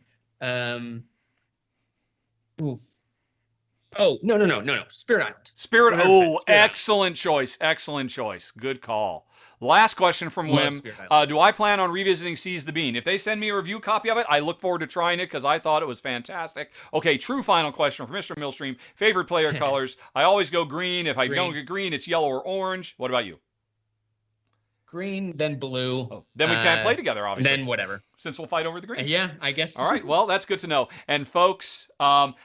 Oh, no. Spirit Island. Spirit. 100% Oh, Spirit Island. excellent choice. Excellent choice. Good call. Last question from Love Wim. Spirit Island. Do I plan on revisiting Seize the Bean? If they send me a review copy of it, I look forward to trying it because I thought it was fantastic. Okay, true final question from Mr. Millstream. Favorite player colors? I always go green. If I don't get green, it's yellow or orange. What about you? Green, then blue. Oh, then we can't play together, obviously. Then whatever. Since we'll fight over the green. Yeah, I guess. All right, well, that's good to know. And folks,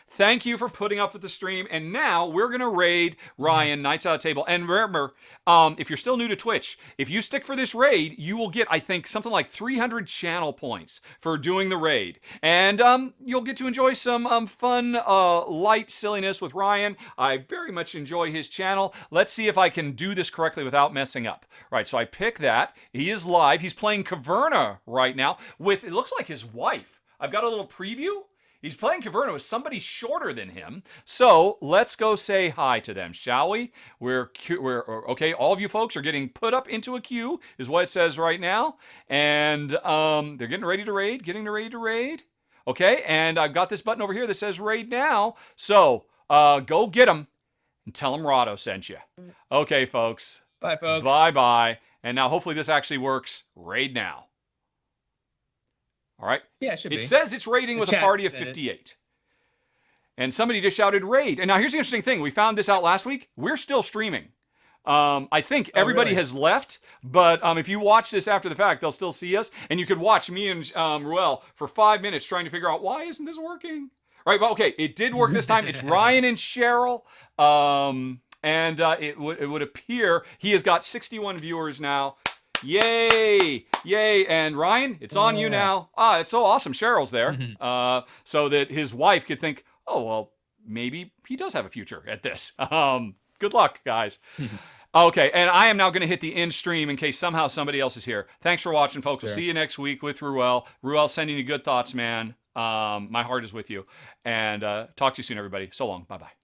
thank you for putting up with the stream. And now we're going to raid Ryan, Nights Out of Table. And remember, if you're still new to Twitch, if you stick for this raid, you will get, I think, something like 300 channel points for doing the raid. And you'll get to enjoy some fun, light silliness with Ryan. I very much enjoy his channel. Let's see if I can do this correctly without messing up. Right, so I pick that. He is live. He's playing Caverna right now with, it looks like his wife. I've got a little preview. He's playing Caverna with somebody shorter than him. So let's go say hi to them, shall we? We're okay. All of you folks are getting put up into a queue, is what it says right now. And they're getting ready to raid, Okay, and I've got this button over here that says raid now. So go get them and tell them Rahdo sent you. Okay, folks. Bye, folks. Bye-bye. And now hopefully this actually works. Raid now. All right? Yeah, it should be. It says it's raiding with a party of 58. And somebody just shouted raid. And now here's the interesting thing. We found this out last week. We're still streaming. I think everybody has left, but if you watch this after the fact, they'll still see us. And you could watch me and Ruel for 5 minutes trying to figure out why isn't this working? All right, well, okay, it did work this time. It's Ryan and Cheryl. And it would appear he has got 61 viewers now. Yay! Yay! And Ryan, it's on you now. It's so awesome. Cheryl's there, so that his wife could think, oh, well, maybe he does have a future at this. Good luck, guys. Okay, and I am now going to hit the end stream in case somehow somebody else is here. Thanks for watching, folks. We'll see you next week with Ruel. Ruel sending you good thoughts, man. My heart is with you. And talk to you soon, everybody. So long. Bye-bye.